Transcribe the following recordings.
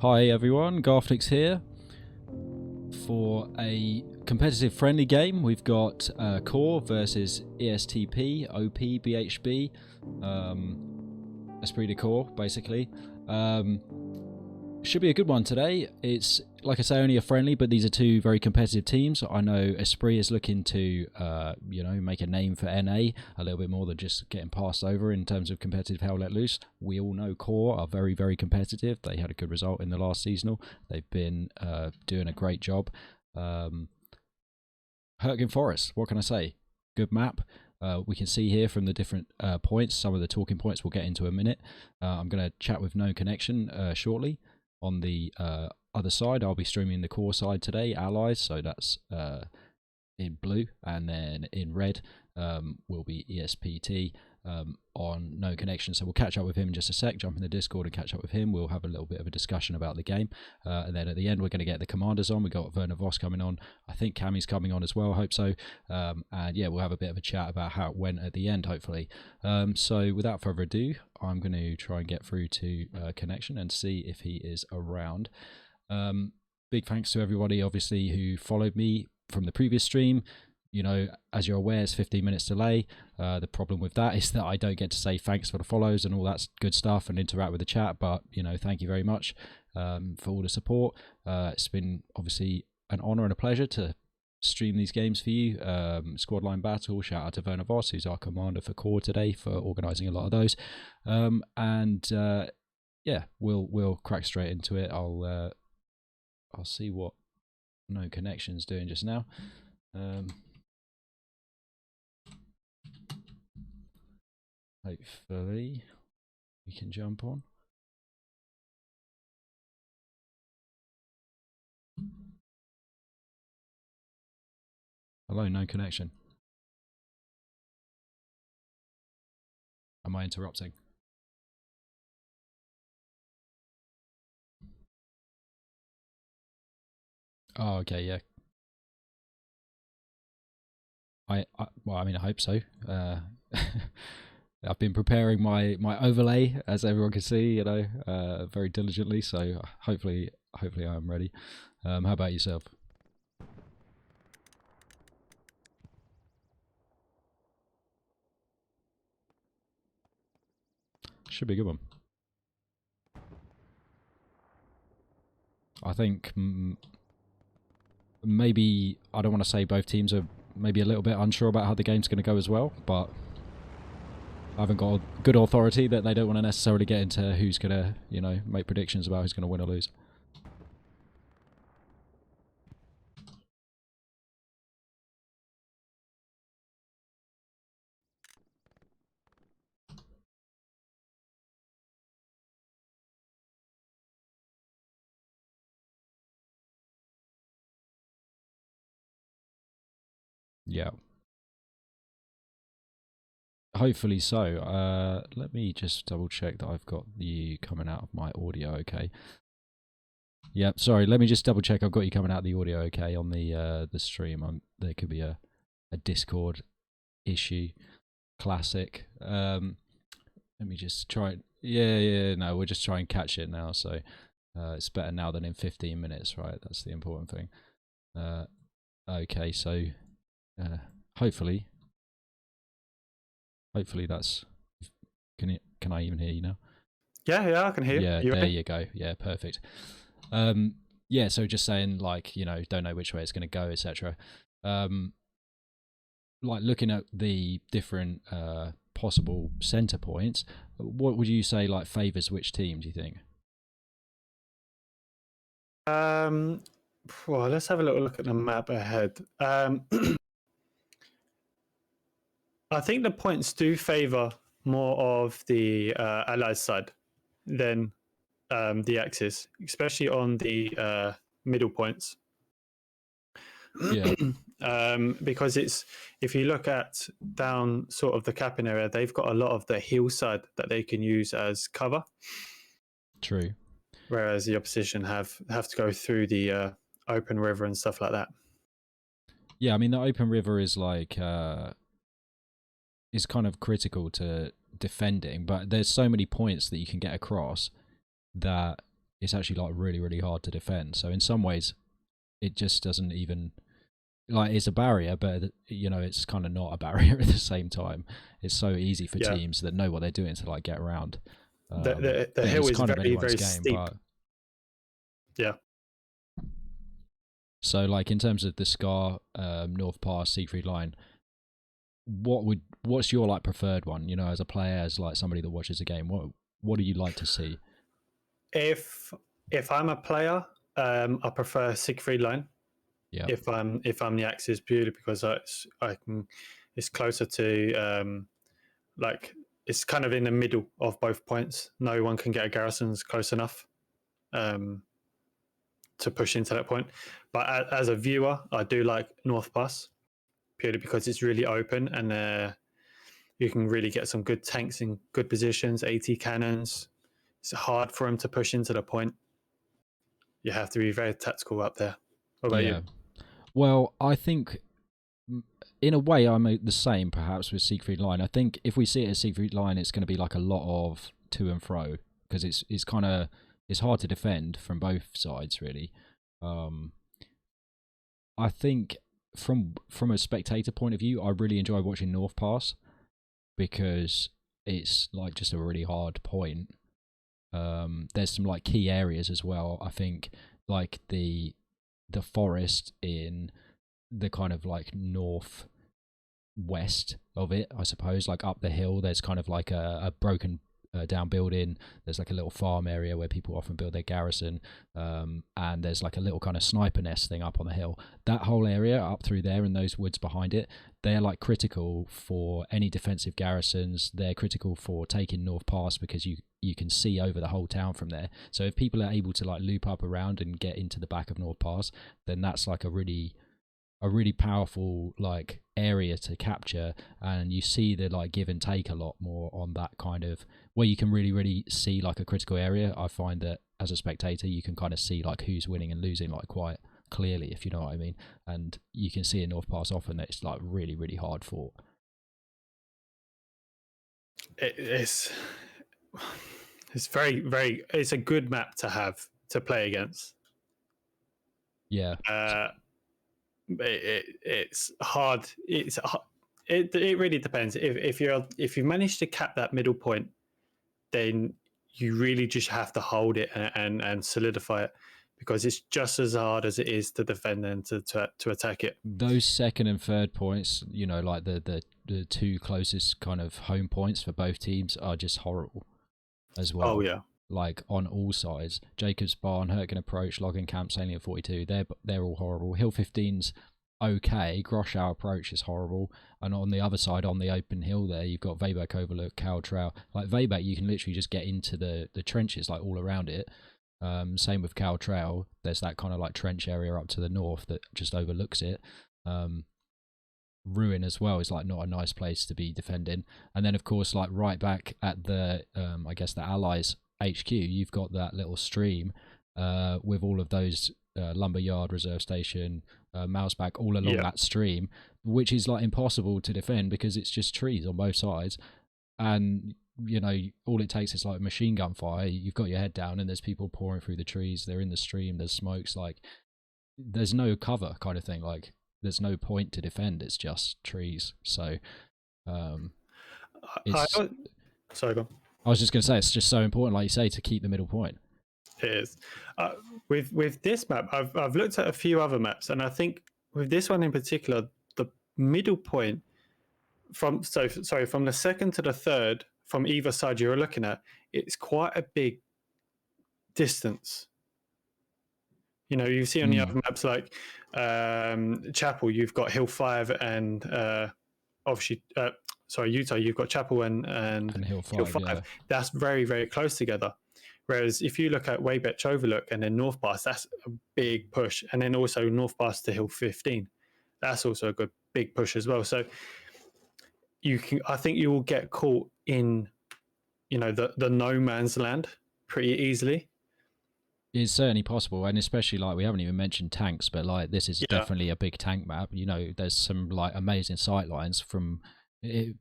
Hi everyone, Garflix here for a competitive friendly game. We've got Core versus ESTP, OP, BHB, Esprit de Corps basically. Should be a good one today. It's, like I say, only a friendly, but these are two very competitive teams. I know Esprit is looking to, make a name for NA a little bit more than just getting passed over in terms of competitive Hell Let Loose. We all know Core are very, very competitive. They had a good result in the last seasonal. They've been doing a great job. Hurtgen Forest, what can I say? Good map. We can see here from the different points, some of the talking points we'll get into a minute. I'm going to chat with KnownConnection shortly. On the other side, I'll be streaming the Core side today, Allies, so that's in blue, and then in red will be ESPT on KnownConnection. So we'll catch up with him in just a sec, jump in the Discord and catch up with him. We'll have a little bit of a discussion about the game, and then at the end we're going to get the commanders on. We've got Werner Voss coming on. I think Cammy's coming on as well, hope so. And yeah, we'll have a bit of a chat about how it went at the end, hopefully. So without further ado, I'm going to try and get through to Connection and see if he is around. Big thanks to everybody, obviously, who followed me from the previous stream. You know, as you're aware, it's 15 minutes delay. The problem with that is that I don't get to say thanks for the follows and all that good stuff and interact with the chat. But, you know, thank you very much for all the support. It's been obviously an honor and a pleasure to stream these games for you. Squad Line Battle, shout out to Werner Voss, who's our commander for Core today, for organising a lot of those. Yeah, we'll crack straight into it. I'll see what KnownConnection's doing just now. Hopefully we can jump on. Hello, KnownConnection. Am I interrupting? Oh, okay, yeah. Well, I mean, I hope so. I've been preparing my overlay, as everyone can see, you know, very diligently. So hopefully I'm ready. How about yourself? Should be a good one. I think maybe, I don't want to say both teams are maybe a little bit unsure about how the game's going to go as well, but I haven't got good authority that they don't want to necessarily get into who's going to, you know, make predictions about who's going to win or lose. Yeah. Hopefully so. Let me just double check that I've got you coming out of my audio okay. Yeah, sorry, let me just double check I've got you coming out of the audio okay on the stream. There could be a Discord issue. Classic. Let me just try. Yeah, no, we'll just try and catch it now. So it's better now than in 15 minutes, right? That's the important thing. Okay, so hopefully that's. Can I even hear you now? Yeah, I can hear you. Yeah, there you go. Yeah, perfect. Yeah, so just saying, like, you know, don't know which way it's going to go, etc. Like, looking at the different possible center points, what would you say, like, favors which team, do you think? Well, let's have a little look at the map ahead. I think the points do favor more of the Allies side than the Axis, especially on the middle points. Yeah. Because it's, if you look at down sort of the capping area, they've got a lot of the hillside that they can use as cover. True. Whereas the opposition have to go through the open river and stuff like that. Yeah, I mean, the open river is like is kind of critical to defending, but there's so many points that you can get across that it's actually like really, really hard to defend. So in some ways, it just doesn't even like it's a barrier, but you know it's kind of not a barrier at the same time. It's so easy for Yeah. teams that know what they're doing to like get around. The hill It's is kind of very, anyone's very game, steep. but Yeah. so like in terms of the Scar North Pass Siegfried line, what's your like preferred one? You know, as a player, as like somebody that watches a game, what do you like to see? If I'm a player, I prefer Siegfried line. Yeah, If I'm the Axis, purely because it's closer to like it's kind of in the middle of both points. No one can get a garrisons close enough to push into that point. But as a viewer, I do like North Pass purely because it's really open and you can really get some good tanks in good positions, AT cannons. It's hard for them to push into the point. You have to be very tactical up there. What about yeah. you? Well, I think in a way I'm the same perhaps with Siegfried line. I think if we see it as Siegfried line, it's going to be like a lot of to and fro because it's kind of it's hard to defend from both sides really. I think from a spectator point of view, I really enjoy watching North Pass because it's like just a really hard point. There's some like key areas as well. I think like the forest in the kind of like north west of it, I suppose, like up the hill. There's kind of like a broken down building. There's like a little farm area where people often build their garrison, and there's like a little kind of sniper nest thing up on the hill. That whole area up through there and those woods behind it, they're like critical for any defensive garrisons. They're critical for taking North Pass because you can see over the whole town from there. So if people are able to like loop up around and get into the back of North Pass, then that's like a really powerful like area to capture, and you see the like give and take a lot more on that kind of where you can really see like a critical area. I find that as a spectator you can kind of see like who's winning and losing like quite clearly, if you know what I mean, and you can see in North Pass often that it's like really hard fought. It's very it's a good map to have to play against. Yeah, It's hard. It really depends. If you manage to cap that middle point, then you really just have to hold it and solidify it because it's just as hard as it is to defend and to attack it. those second and third points, you know, like the two closest kind of home points for both teams are just horrible as well. Oh yeah, like on all sides. Jacob's Barn, Hurtgen Approach, Logging Camp, Salient 42, they're all horrible. Hill 15's okay, Groschow Approach is horrible, and on the other side, on the open hill there, you've got Webeck Overlook, Caltrau. Like Webeck, you can literally just get into the trenches like all around it. Same with Caltrau, there's that kind of like trench area up to the north that just overlooks it. Ruin as well is like not a nice place to be defending, and then of course like right back at the I guess the Allies HQ, you've got that little stream with all of those lumberyard, reserve station, Mouseback all along that stream, which is like impossible to defend because it's just trees on both sides, and you know all it takes is like machine gun fire. You've got your head down and there's people pouring through the trees, they're in the stream, there's smokes, like there's no cover kind of thing, like there's no point to defend, it's just trees. So it's sorry, go on. I was just going to say, it's just so important, like you say, to keep the middle point. It is. With this map, I've looked at a few other maps, and I think with this one in particular, the middle point from the second to the third from either side you're looking at, it's quite a big distance. You know, you see on the other maps like Chapel, you've got Hill 5 and obviously, Utah, you've got Chapel and Hill 5. Yeah. That's very close together. Whereas if you look at Weybetch Overlook and then North Pass, that's a big push. And then also North Pass to Hill 15, that's also a good big push as well. So I think you will get caught in, you know, the no man's land pretty easily. It's certainly possible, and especially like we haven't even mentioned tanks, but like this is definitely a big tank map. You know, there's some like amazing sight lines from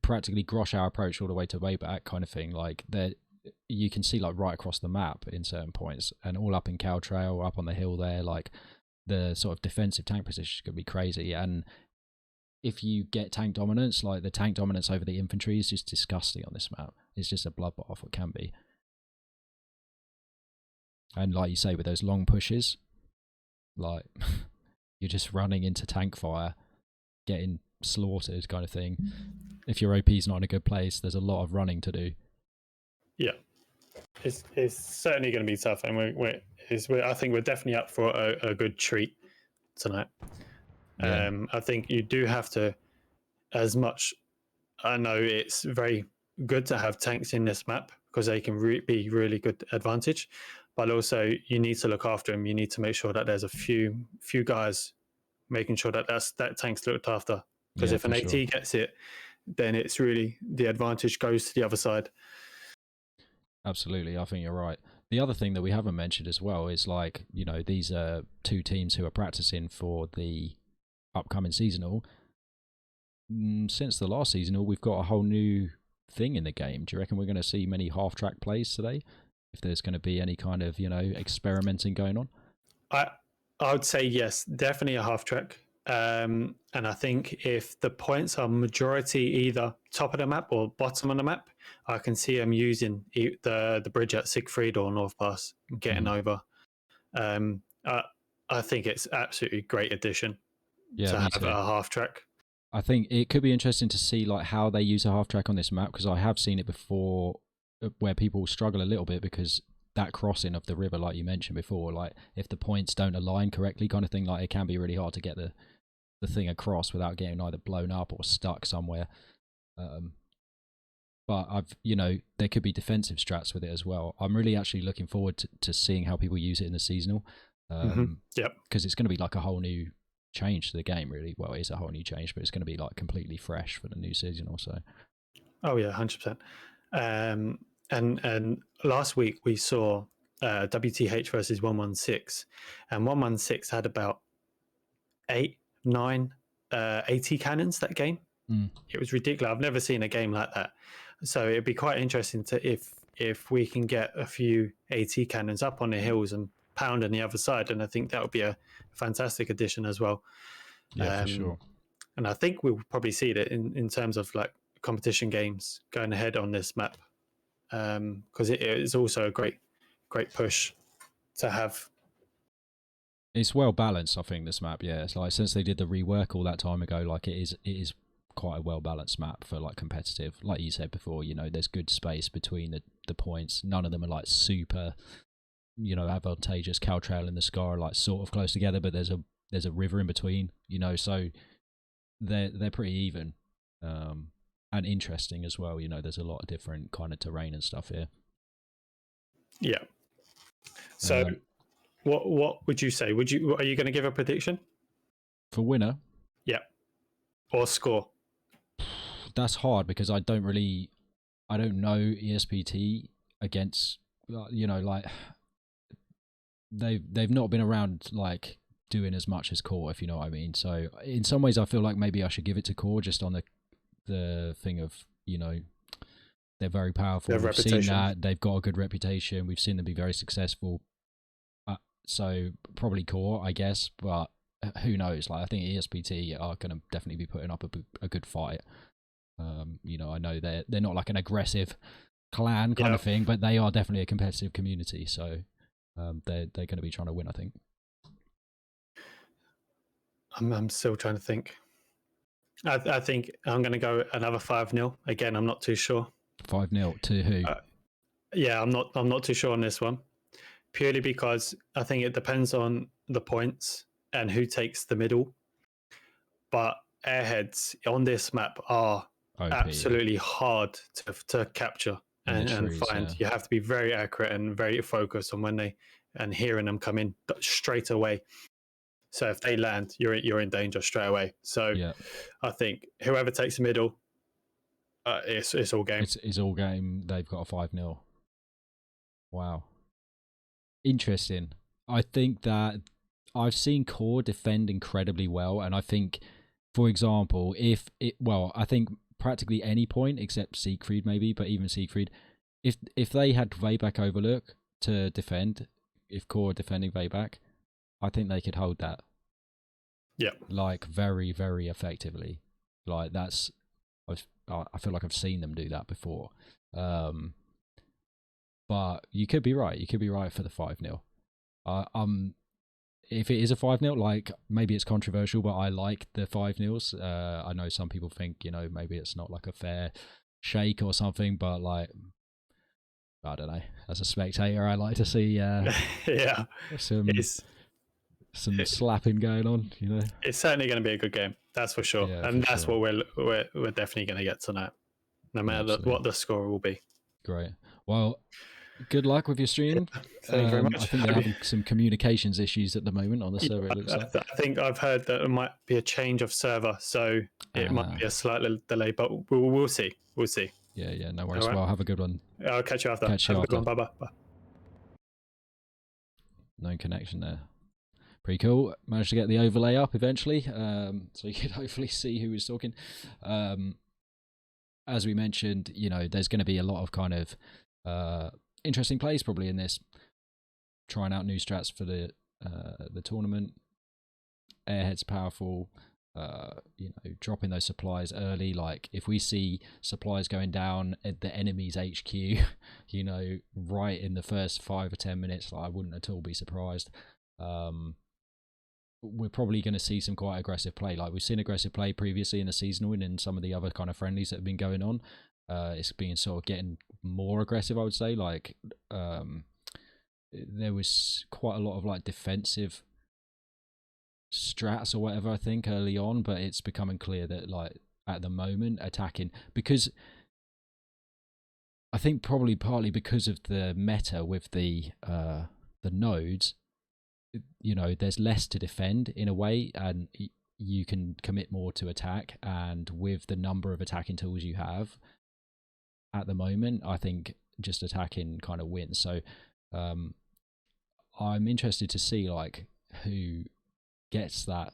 practically Groschow Approach all the way to Wayback kind of thing. Like you can see like right across the map in certain points, and all up in Cow Trail, up on the hill there, like the sort of defensive tank position could be crazy. And if you get tank dominance, like the tank dominance over the infantry is just disgusting on this map. It's just a bloodbath, it can be. And like you say, with those long pushes, like you're just running into tank fire, getting slaughtered kind of thing. If your OP's not in a good place, there's a lot of running to do. Yeah, it's certainly going to be tough, and I think we're definitely up for a good treat tonight. Yeah. I think you do have to, as much. I know it's very good to have tanks in this map because they can be really good advantage, but also you need to look after them. You need to make sure that there's a few guys making sure that that tank's looked after. Because if an AT gets it, then it's really the advantage goes to the other side. Absolutely, I think you're right. The other thing that we haven't mentioned as well is, like, you know, these are two teams who are practicing for the upcoming seasonal. Since the last seasonal, we've got a whole new thing in the game. Do you reckon we're going to see many half-track plays today? If there's going to be any kind of, you know, experimenting going on? I would say yes, definitely a half-track. And I think if the points are majority either top of the map or bottom of the map, I can see them using the bridge at Siegfried or North Pass, getting over. I think it's absolutely great addition to have a half track. I think it could be interesting to see like how they use a half track on this map, because I have seen it before where people struggle a little bit because that crossing of the river, like you mentioned before, like if the points don't align correctly kind of thing, like it can be really hard to get the thing across without getting either blown up or stuck somewhere. But there could be defensive strats with it as well. I'm really actually looking forward to seeing how people use it in the seasonal. Because it's going to be like a whole new change to the game, really. Well, it is a whole new change, but it's going to be like completely fresh for the new seasonal. So, oh yeah, 100%. And last week we saw WTH versus 116, and 116 had about 8, 9 AT cannons that game. It was ridiculous. I've never seen a game like that. So it'd be quite interesting to if we can get a few AT cannons up on the hills and pound on the other side, and I think that would be a fantastic addition as well. Yeah, for sure. And I think we'll probably see that in terms of like competition games going ahead on this map, because it is also a great push to have. It's well balanced, I think, this map. Yeah, it's like since they did the rework all that time ago, like it is quite a well balanced map for like competitive. Like you said before, you know, there's good space between the points. None of them are like super, you know, advantageous. Caltrail and the Scar are like sort of close together, but there's a river in between, you know, so they're pretty even, and interesting as well. You know, there's a lot of different kind of terrain and stuff here. Yeah. So what would you say? Are you going to give a prediction for winner? Yeah. Or score? That's hard because I don't know ESPT against, you know, like they've not been around like doing as much as Core, if you know what I mean. So in some ways I feel like maybe I should give it to Core just on the thing of, you know, they're very powerful. We've seen that they've got a good reputation. We've seen them be very successful. So probably Core, I guess, but who knows? Like I think ESPT are going to definitely be putting up a good fight. You know, I know they're not like an aggressive clan kind of thing, but they are definitely a competitive community. So they're going to be trying to win, I think. I'm still trying to think. I think I'm going to go another 5-0. Again, I'm not too sure. 5-0 to who? Yeah, I'm not too sure on this one. Purely because I think it depends on the points and who takes the middle. But airheads on this map are OP, absolutely hard to capture and find. Yeah. You have to be very accurate and very focused on when and hearing them come in straight away. So if they land, you're in danger straight away. So I think whoever takes the middle, it's all game. It's all game. They've got a 5-0. Wow. Interesting. I think that I've seen Core defend incredibly well, and I think, for example, I think practically any point except Siegfried maybe, but even Siegfried, if they had Vayback Overlook to defend, if core defending Vayback, I think they could hold that. Yeah. Like very, very effectively. Like that's, I feel like I've seen them do that before. But you could be right. You could be right for the 5-0. If it is a 5-0, like maybe it's controversial, but I like the 5-0s. I know some people think, maybe it's not like a fair shake or something, but like, I don't know. As a spectator, I like to see Yeah. some slapping going on. It's certainly going to be a good game. That's for sure, Yeah, and for that's sure. what we're definitely going to get tonight, no matter what the score will be. Great. Well, good luck with your stream. Thank you very much. I think they're having some communications issues at the moment on the server. It looks like. I think I've heard that it might be a change of server, so it might be a slight delay, but we'll see. We'll see. Yeah, no worries. Right. Well, have a good one. I'll catch you after. Have a good one. Bye. KnownConnection there. Pretty cool. Managed to get the overlay up eventually, so you could hopefully see who was talking. As we mentioned, there's going to be a lot of kind of interesting plays probably in this. Trying out new strats for the tournament. Airhead's powerful. Dropping those supplies early. Like if we see supplies going down at the enemy's HQ, right in the first 5 or 10 minutes, I wouldn't at all be surprised. We're probably going to see some quite aggressive play. Like we've seen aggressive play previously in the seasonal and in some of the other kind of friendlies that have been going on. It's been sort of getting more aggressive, I would say. Like there was quite a lot of like defensive strats or whatever, I think, early on, but it's becoming clear that like at the moment attacking, because I think probably partly because of the meta with the nodes, there's less to defend in a way, and you can commit more to attack, and with the number of attacking tools you have at the moment, I think just attacking kind of wins. So I'm interested to see like who gets that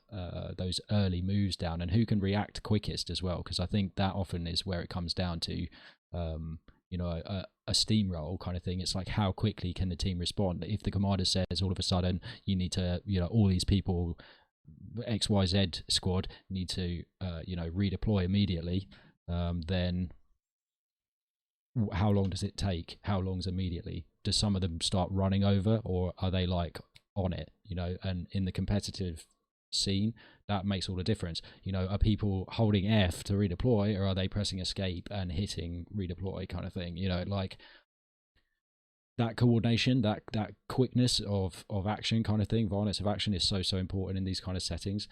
those early moves down and who can react quickest as well, because I think that often is where it comes down to a steamroll kind of thing. It's like how quickly can the team respond. If the commander says all of a sudden you need to all these people XYZ squad need to redeploy immediately, then how long does it take? How long's immediately? Does some of them start running over, or are they like on it? And in the competitive scene, that makes all the difference. Are people holding F to redeploy, or are they pressing escape and hitting redeploy kind of thing? Like that coordination, that quickness of action kind of thing, violence of action is so important in these kind of settings.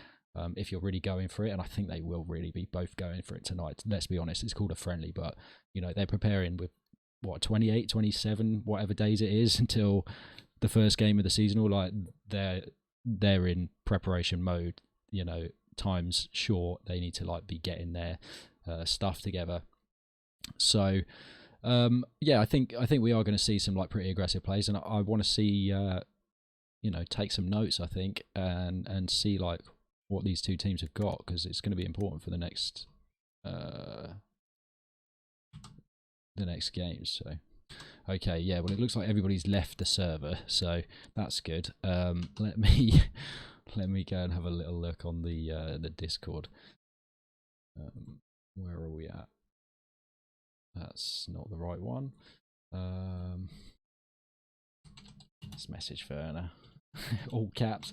If you're really going for it, and I think they will really be both going for it tonight. Let's be honest, it's called a friendly, but they're preparing with 28, 27, whatever days it is until the first game of the seasonal. Like they're in preparation mode. Time's short. They need to like be getting their stuff together. So I think we are going to see some like pretty aggressive plays, and I want to see take some notes, I think, and see like what these two teams have got, because it's going to be important for the next games. So okay, yeah, well, it looks like everybody's left the server, so that's good. Let me go and have a little look on the Discord. Where are we at? That's not the right one. Let's message Ferner. All caps.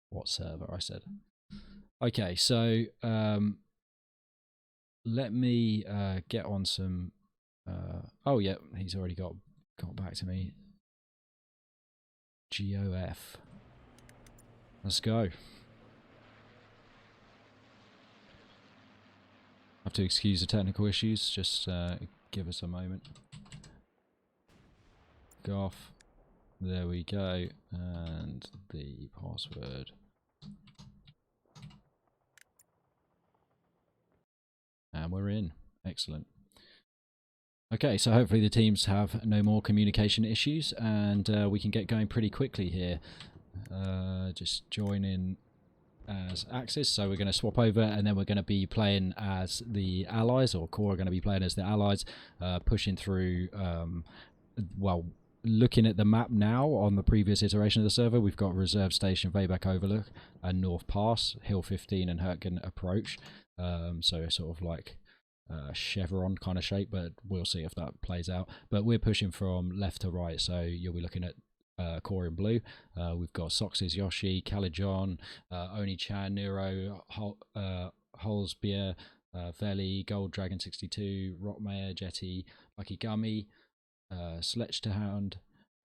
What server? I said. Okay, so let me get on some. Oh yeah, he's already got back to me. GOF. Let's go. Have to excuse the technical issues. Just give us a moment. GOF. There we go, and the password. And we're in. Excellent. Okay, so hopefully the teams have no more communication issues, and we can get going pretty quickly here. Just join in as Axis, so we're going to swap over, and then we're going to be playing as the allies, or core are going to be playing as the allies, pushing through. Well, looking at the map now on the previous iteration of the server, we've got Reserve Station, Vayback Overlook, and North Pass, Hill 15, and Hurtgen Approach. So it's sort of like chevron kind of shape, but we'll see if that plays out. But we're pushing from left to right, so you'll be looking at core in blue. We've got Sox's Yoshi, Calijon, Oni-chan, Nero, Holsbeer, Veli, Gold Dragon 62, Rockmayer, Jetty, Lucky Gummy, Sledgehound,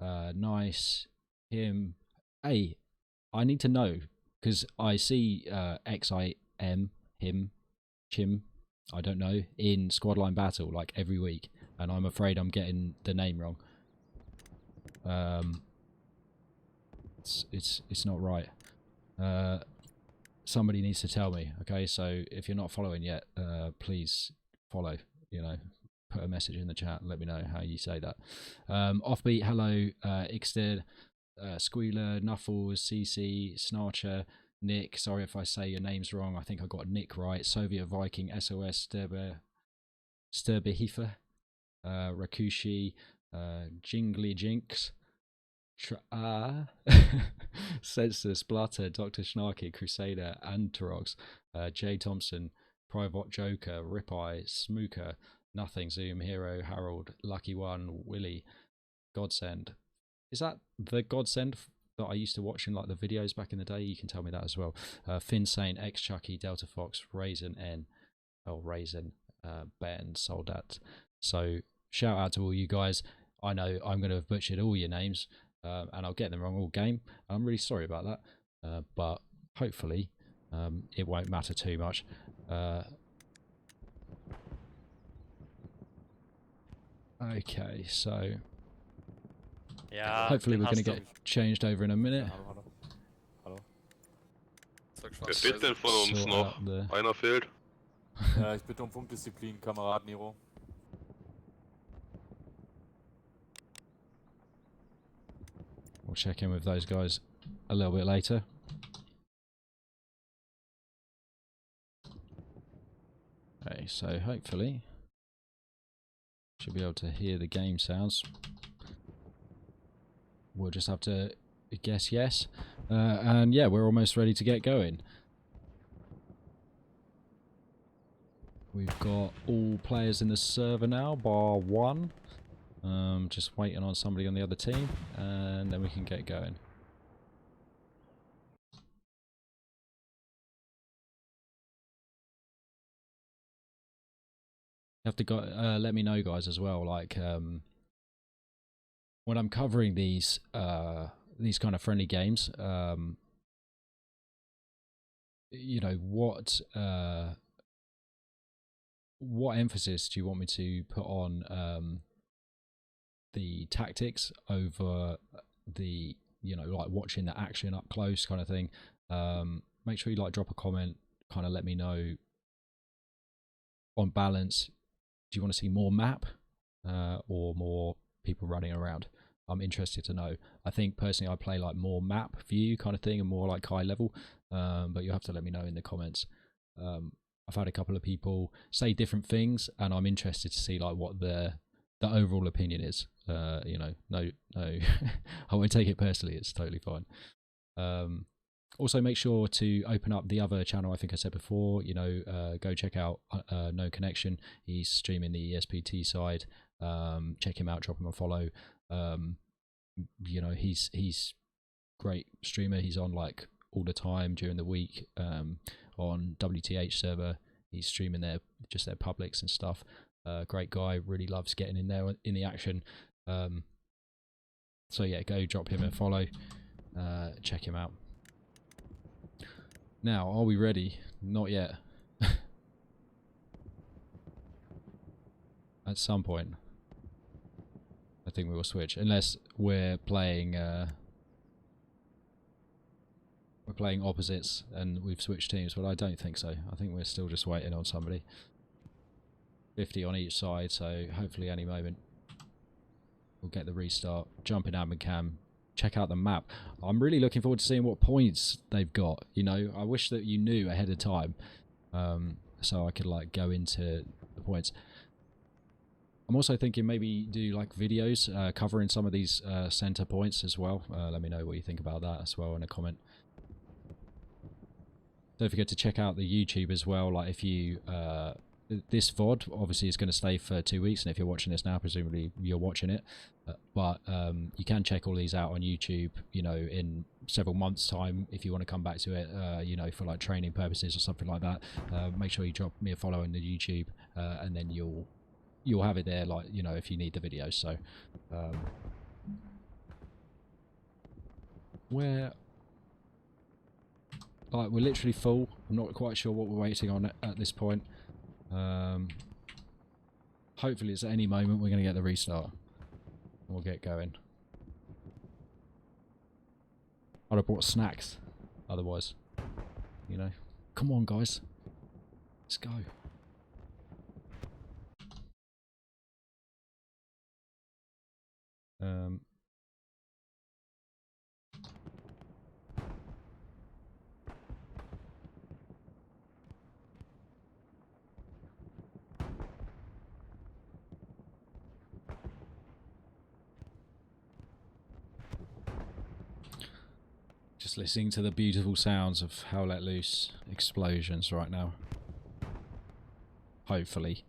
Nice, him. Hey, I need to know, because I see XIM, him, Chim, I don't know, in Squadline Battle like every week, and I'm afraid I'm getting the name wrong. It's not right. Somebody needs to tell me. Okay, so if you're not following yet, please follow. You know, put a message in the chat and let me know how you say that. Offbeat, hello, Ixted, Squealer, Nuffles, CC, Snarcher, Nick. Sorry if I say your names wrong. I think I got Nick right. Soviet Viking, SOS, Sturbehifer, Rakushi, Jingly Jinx, Census, Blutter, Dr. Snarky, Crusader, Antarox, J. Thompson, Private Joker, Ripeye, Smooker, Nothing, Zoom, Hero, Harold, Lucky One, Willie, Godsend. Is that the Godsend that I used to watch in like the videos back in the day? You can tell me that as well. Finn Saint, X Chucky, Delta Fox, Raisin N, Raisin, Ben, Soldat. So shout out to all you guys. I know I'm going to have butchered all your names, and I'll get them wrong all game. I'm really sorry about that, but hopefully it won't matter too much. Okay, so hopefully we're going to get changed over in a minute. Hallo. Wer fehlt denn von uns noch? Einer fehlt. Ja, ich bitte um Funkdisziplin, Kamerad Nero. We'll check in with those guys a little bit later. Okay, so hopefully should be able to hear the game sounds. We'll just have to guess yes. And yeah, we're almost ready to get going. We've got all players in the server now, bar one. Just waiting on somebody on the other team, and then we can get going. You have to go, let me know, guys, as well. Like when I'm covering these kind of friendly games, you know, what emphasis do you want me to put on the tactics over the, you know, like watching the action up close kind of thing? Make sure you like drop a comment, kind of let me know on balance. Do you want to see more map or more people running around? I'm interested to know. I think personally I play like more map view kind of thing and more like high level, but you'll have to let me know in the comments. I've had a couple of people say different things, and I'm interested to see like what the overall opinion is. You know, no, I won't take it personally. It's totally fine. Also, make sure to open up the other channel. I think I said before. You know, go check out KnownConnection. He's streaming the ESPT side. Check him out. Drop him a follow. You know, he's great streamer. He's on like all the time during the week. On WTH server, he's streaming their publics and stuff. Great guy. Really loves getting in there in the action. So yeah, go drop him a follow. Check him out. Now, are we ready? Not yet. At some point, I think we will switch, unless we're playing opposites and we've switched teams. But I don't think so. I think we're still just waiting on somebody. 50 on each side, so hopefully any moment we'll get the restart. Jump in admin cam, check out the map. I'm really looking forward to seeing what points they've got. You know, I wish that you knew ahead of time, so I could like go into the points. I'm also thinking maybe do like videos covering some of these center points as well. Let me know what you think about that as well in a comment. Don't forget to check out the YouTube as well. Like if you this VOD obviously is going to stay for 2 weeks, and if you're watching this now, presumably you're watching it. But you can check all these out on YouTube, you know, in several months' time if you want to come back to it, you know, for like training purposes or something like that. Make sure you drop me a follow on the YouTube, and then you'll have it there, like, you know, if you need the videos. So where, like, we're literally full. I'm not quite sure what we're waiting on at this point. Hopefully it's at any moment we're going to get the restart and we'll get going. I'd have brought snacks otherwise, you know. Come on guys, let's go. Just listening to the beautiful sounds of Hell Let Loose explosions right now. Hopefully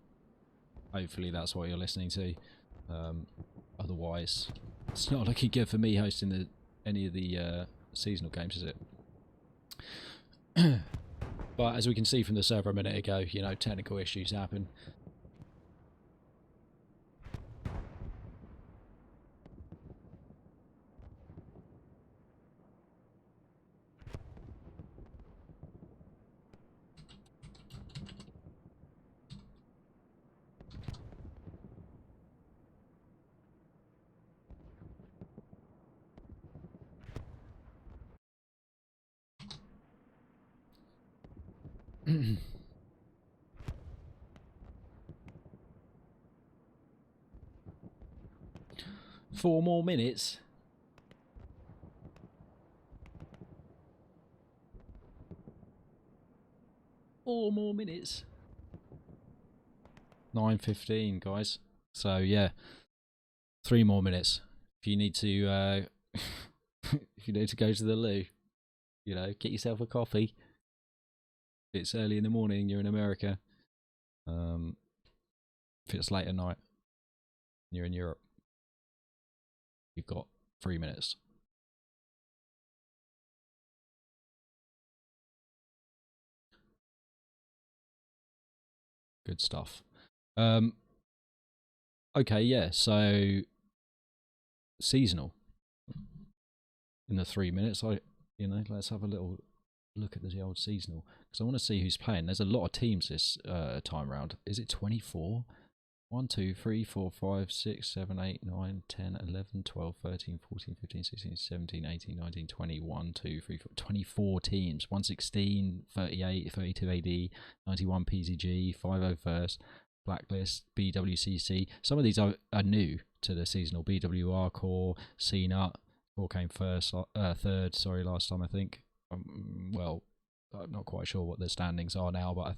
that's what you're listening to. Otherwise, it's not looking good for me hosting any of the seasonal games, is it? But as we can see from the server a minute ago, you know, technical issues happen. Four more minutes. Four more minutes. 9:15, guys. So yeah, 3 more minutes. If you need to, if you need to go to the loo, you know, get yourself a coffee. It's early in the morning. You're in America. If it's late at night, you're in Europe. You've got 3 minutes. Good stuff. Okay, yeah, so seasonal. In the 3 minutes, you know, let's have a little look at the old seasonal, because I want to see who's playing. There's a lot of teams this time round. Is it 24? 1, 2, 3, 4, 5, 6, 7, 8, 9, 10, 11, 12, 13, 14, 15, 16, 17, 18, 19, 20, 1, 2, 3, 4, 24 teams. 116, 38, 32 AD, 91 PZG, 50 first, Blacklist, BWCC. Some of these are new to the seasonal. BWR Core, CNUT, Core came third, sorry, last time I think. Well, I'm not quite sure what the standings are now, but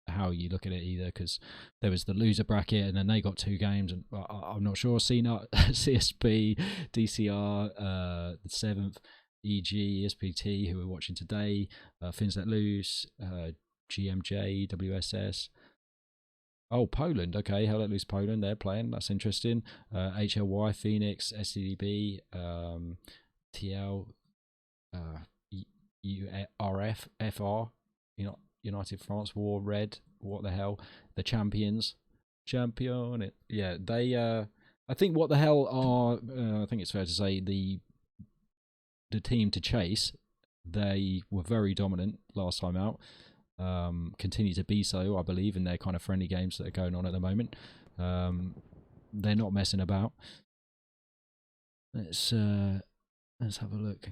how you look at it either, because there was the loser bracket and then they got 2 games, and I'm not sure. CNUT, CSP, DCR, the 7th, EG, ESPT, who we're watching today, Fins Let Loose, GMJ, WSS. Oh, Poland, okay, Hell Let Loose Poland, they're playing, that's interesting. HLY, Phoenix, SCDB, TL, URF, FR, you know, United France, War Red, what the hell, the champion, yeah, they, I think what the hell are, I think it's fair to say, the team to chase. They were very dominant last time out, continue to be so, I believe, in their kind of friendly games that are going on at the moment. They're not messing about. Let's have a look.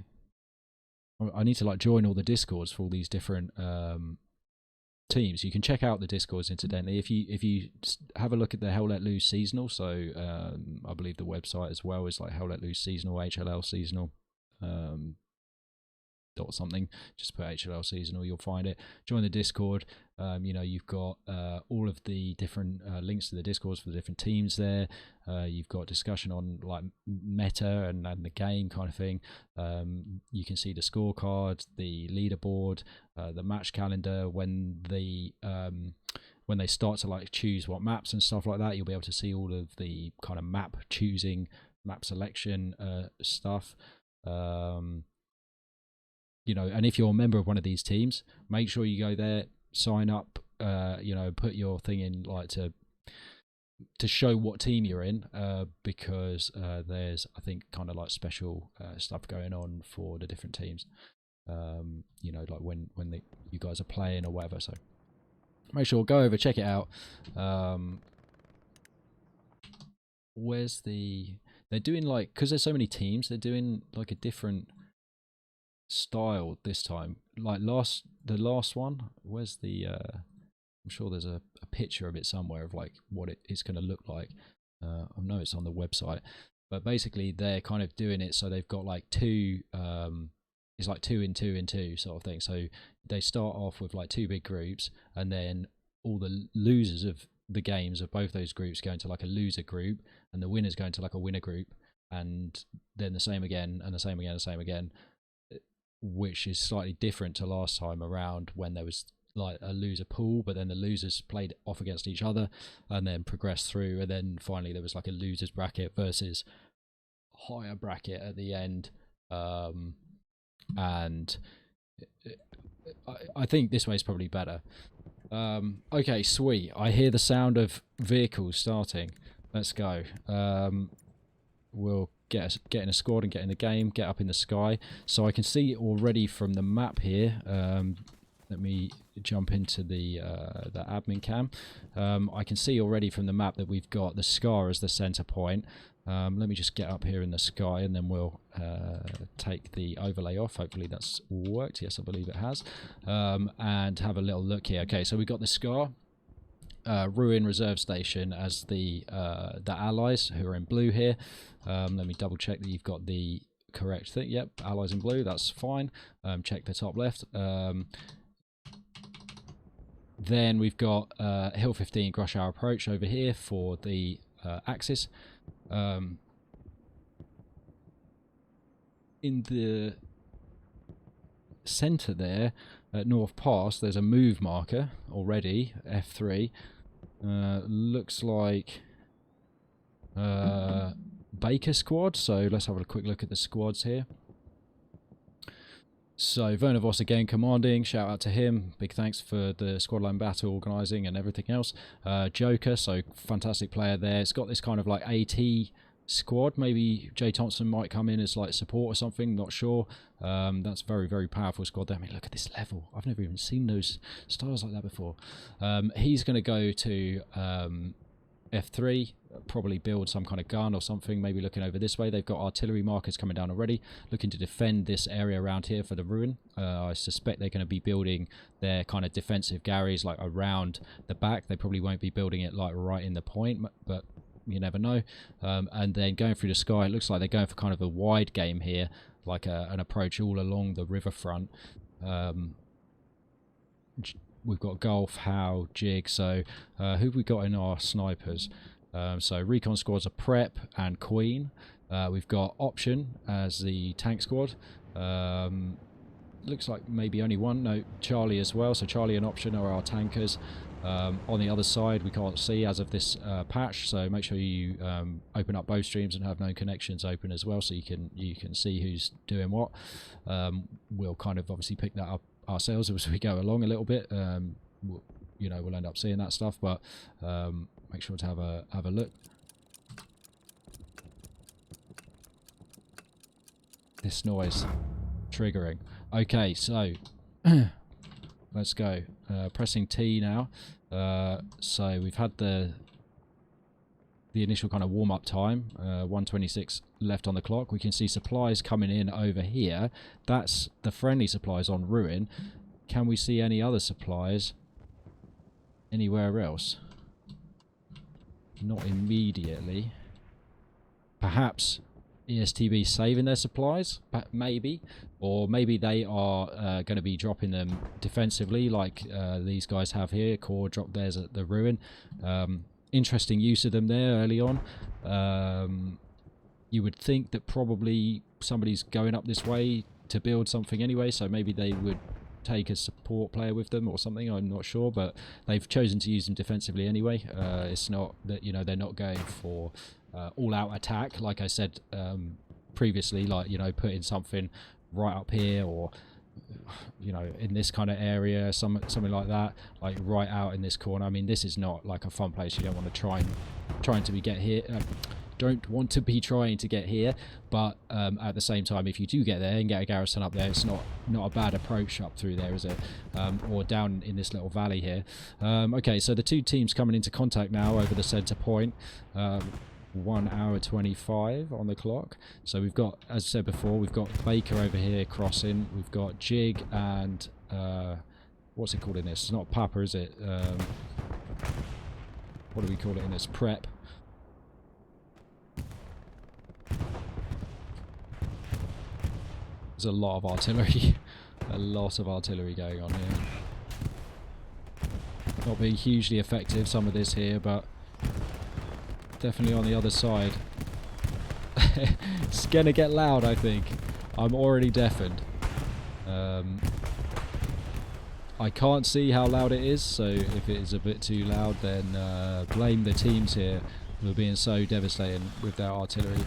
I need to like join all the discords for all these different teams. You can check out the discords incidentally if you have a look at the Hell Let Loose seasonal. So I believe the website as well is like Hell Let Loose seasonal, HLL seasonal. dot something, just put HLL seasonal, you'll find it. Join the Discord. You know, you've got all of the different links to the Discords for the different teams there. You've got discussion on like meta and the game kind of thing. You can see the scorecard, the leaderboard, the match calendar. When they start to like choose what maps and stuff like that, you'll be able to see all of the kind of map choosing, map selection stuff. You know, and if you're a member of one of these teams, make sure you go there, sign up, you know, put your thing in like to show what team you're in, because there's, I think, kind of like special stuff going on for the different teams, you know, like when you guys are playing or whatever. So make sure, go over, check it out. Where's they're doing like, because there's so many teams, they're doing like a different style this time. Like the last one, where's the I'm sure there's a picture of it somewhere of like what it's going to look like. I know it's on the website, but basically they're kind of doing it so they've got like two it's like 2 in 2 in 2 sort of thing. So they start off with like 2 big groups, and then all the losers of the games of both those groups go into like a loser group, and the winners go into like a winner group, and then the same again and the same again and the same again, which is slightly different to last time around when there was like a loser pool, but then the losers played off against each other and then progressed through, and then finally there was like a losers bracket versus higher bracket at the end. And I think this way is probably better. Okay, sweet. I hear the sound of vehicles starting. Let's go. We'll get in a squad and get in the game, get up in the sky. So I can see already from the map here. Let me jump into the admin cam. I can see already from the map that we've got the Scar as the center point. Let me just get up here in the sky, and then we'll take the overlay off. Hopefully that's worked. Yes, I believe it has. And have a little look here. Okay, so we've got the Scar. Ruin reserve station as the allies who are in blue here. Let me double check that you've got the correct thing. Yep, allies in blue, that's fine. Check the top left. Then we've got Hill 15 Grush Hour approach over here for the Axis. In the center there at North Pass, there's a move marker already, F3. Looks like Baker squad, so let's have a quick look at the squads here. So Vernavos again commanding, shout out to him, big thanks for the squad line battle organising and everything else. Joker, so fantastic player there. It's got this kind of like AT squad. Maybe Jay Thompson might come in as like support or something, not sure. That's very, very powerful squad there. I mean, look at this level. I've never even seen those styles like that before. He's going to go to F3, probably build some kind of gun or something, maybe looking over this way. They've got artillery markers coming down already, looking to defend this area around here for the ruin. I suspect they're going to be building their kind of defensive galleries like around the back. They probably won't be building it like right in the point, but you never know. And then going through the sky, it looks like they're going for kind of a wide game here, like an approach all along the riverfront. We've got Golf, Howe, Jig, so who have we got in our snipers? So Recon squads are Prep and Queen. We've got Option as the tank squad. Looks like maybe only one. No, Charlie as well. So Charlie and Option are our tankers. On the other side, we can't see as of this patch, so make sure you open up both streams and have known-connections open as well, so you can see who's doing what. We'll kind of obviously pick that up ourselves as we go along a little bit. We'll end up seeing that stuff, but make sure to have a look. This noise triggering. Okay, so let's go. Pressing T now. So we've had the initial kind of warm-up time. 1:26 left on the clock. We can see supplies coming in over here. That's the friendly supplies on Ruin. Can we see any other supplies anywhere else? Not immediately. Perhaps ESTB saving their supplies, maybe, or maybe they are going to be dropping them defensively, like these guys have here. Core dropped theirs at the ruin. Interesting use of them there early on. You would think that probably somebody's going up this way to build something anyway, so maybe they would take a support player with them or something. I'm not sure, but they've chosen to use them defensively anyway. It's not that, you know, they're not going for all-out attack, like I said previously, like, you know, putting something right up here, or, you know, in this kind of area, something like that, like right out in this corner. I mean, this is not like a fun place. You don't want to trying to get here. Don't want to be trying to get here, but at the same time, if you do get there and get a garrison up there, it's not a bad approach up through there, is it? Or down in this little valley here. Okay, so the two teams coming into contact now over the center point. 1 hour 25 on the clock. So we've got, as I said before, we've got Baker over here crossing. We've got Jig and what's it called in this? It's not Papa, is it? What do we call it in this? Prep. There's a lot of artillery. A lot of artillery going on here. Not being hugely effective, some of this here, but definitely on the other side. It's gonna get loud, I think. I'm already deafened. I can't see how loud it is, so if it is a bit too loud, then blame the teams here who are being so devastating with their artillery.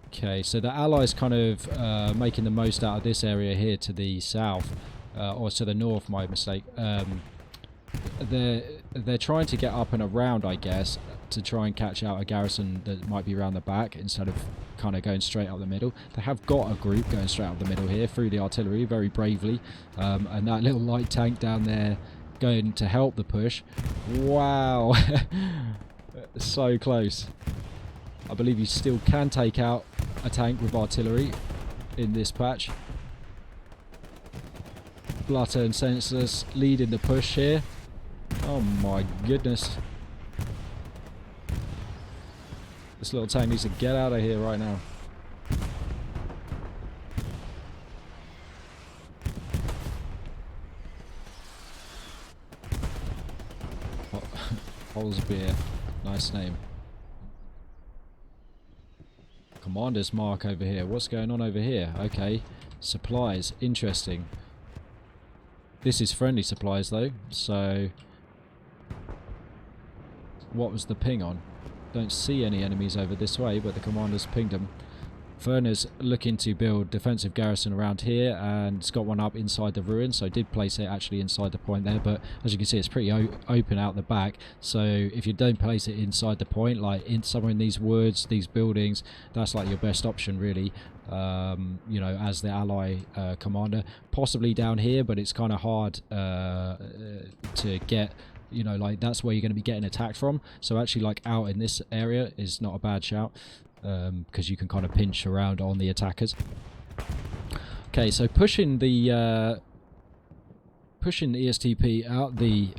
Okay, so the Allies kind of making the most out of this area here to the south, or to the north, my mistake. They're trying to get up and around, I guess, to try and catch out a garrison that might be around the back instead of kind of going straight up the middle. They have got a group going straight up the middle here through the artillery very bravely, and that little light tank down there going to help the push. Wow. So close. I believe you still can take out a tank with artillery in this patch. Blutter and Senseless leading the push here. Oh my goodness. This little tank needs to get out of here right now. Holsbeer, nice name. Commander's mark over here. What's going on over here? Okay, supplies, interesting. This is friendly supplies though, so what was the ping on? Don't see any enemies over this way, but the commander's pinged them. Werner's looking to build defensive garrison around here, and it's got one up inside the ruin, so did place it actually inside the point there, but as you can see it's pretty open out the back, so if you don't place it inside the point, like somewhere in these woods, these buildings, that's like your best option really, you know, as the ally commander. Possibly down here, but it's kind of hard to get, you know, like that's where you're going to be getting attacked from, so actually like out in this area is not a bad shout. Because you can kind of pinch around on the attackers. Okay, so pushing the ESTP out the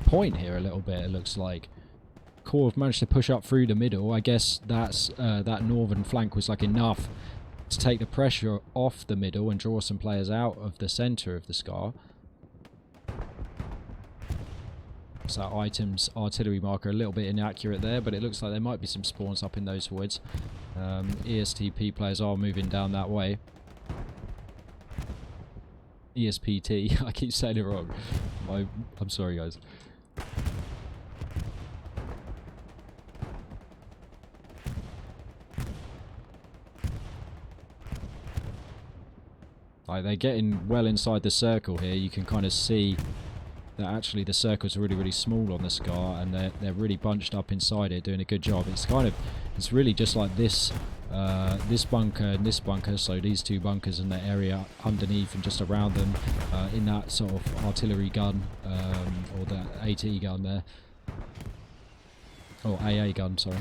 point here a little bit. It looks like Corps have managed to push up through the middle. I guess that's that northern flank was like enough to take the pressure off the middle and draw some players out of the centre of the scar. So items artillery marker a little bit inaccurate there, but it looks like there might be some spawns up in those woods. ESTP players are moving down that way. ESPT, I keep saying it wrong. I'm sorry guys. Like they're getting well inside the circle here. You can kind of see that actually the circle's really small on the scar, and they're really bunched up inside it, doing a good job. It's really just like this this bunker and this bunker, so these two bunkers and the area underneath and just around them, in that sort of artillery gun, or the AT gun there, or AA gun, sorry.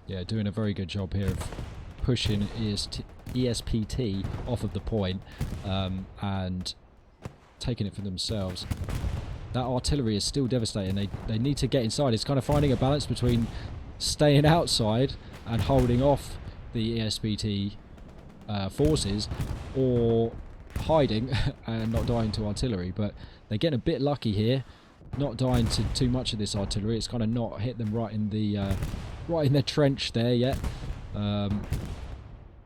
Yeah, doing a very good job here of pushing ESPT off of the point and taking it for themselves. That artillery is still devastating. They need to get inside. It's kind of finding a balance between staying outside and holding off the ESPT forces, or hiding and not dying to artillery. But they're getting a bit lucky here, not dying to too much of this artillery. It's kind of not hit them right in the trench there yet.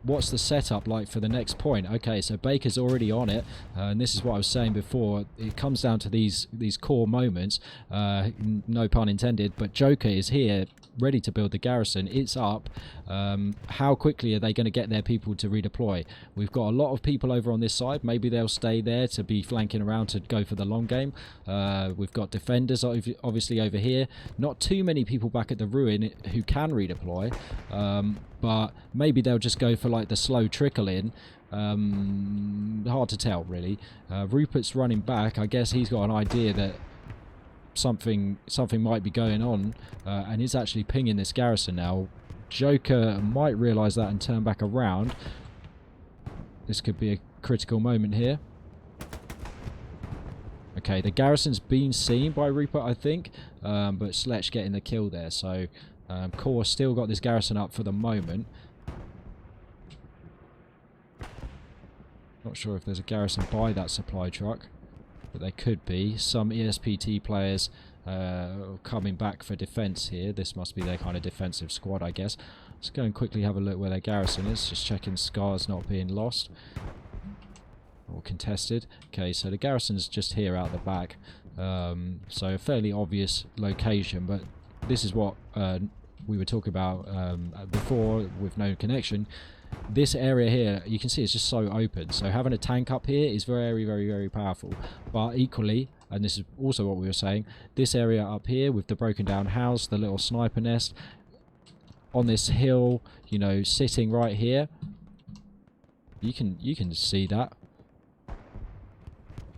What's the setup like for the next point? Okay, so Baker's already on it, and this is what I was saying before. It comes down to these core moments, no pun intended, but Joker is here, ready to build the garrison. It's up. How quickly are they going to get their people to redeploy? We've got a lot of people over on this side. Maybe they'll stay there to be flanking around to go for the long game. We've got defenders obviously over here. Not too many people back at the ruin who can redeploy, but maybe they'll just go for like the slow trickle in. Hard to tell really. Rupert's running back. I guess he's got an idea that something might be going on, and is actually pinging this garrison now. Joker might realise that and turn back around. This could be a critical moment here. Okay, the garrison's been seen by Rupert, I think, but Sletch getting the kill there. So Core still got this garrison up for the moment. Not sure if there's a garrison by that supply truck, but there could be. Some ESPT players coming back for defence here. This must be their kind of defensive squad, I guess. Let's go and quickly have a look where their garrison is. Just checking scars not being lost or contested. Okay, so the garrison's just here out the back. So a fairly obvious location, but this is what we were talking about before with KnownConnection. This area here, you can see it's just so open, so having a tank up here is very, very, very powerful. But equally, and this is also what we were saying, this area up here with the broken down house, the little sniper nest on this hill, you know, sitting right here, you can see that.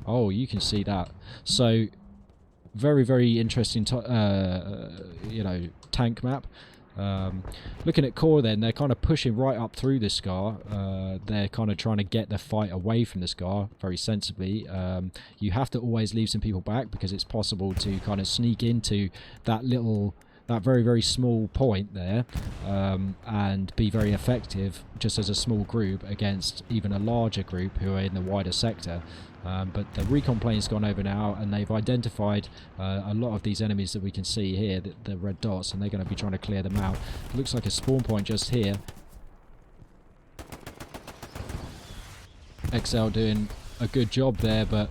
Oh, you can see that. So very, very interesting you know, tank map. Looking at Core then, they're kind of pushing right up through the Scar. They're kind of trying to get the fight away from the Scar very sensibly. You have to always leave some people back because it's possible to kind of sneak into that very, very small point there, and be very effective just as a small group against even a larger group who are in the wider sector. But the recon plane's gone over now, and they've identified a lot of these enemies that we can see here, the red dots, and they're going to be trying to clear them out. Looks like a spawn point just here. XL doing a good job there, but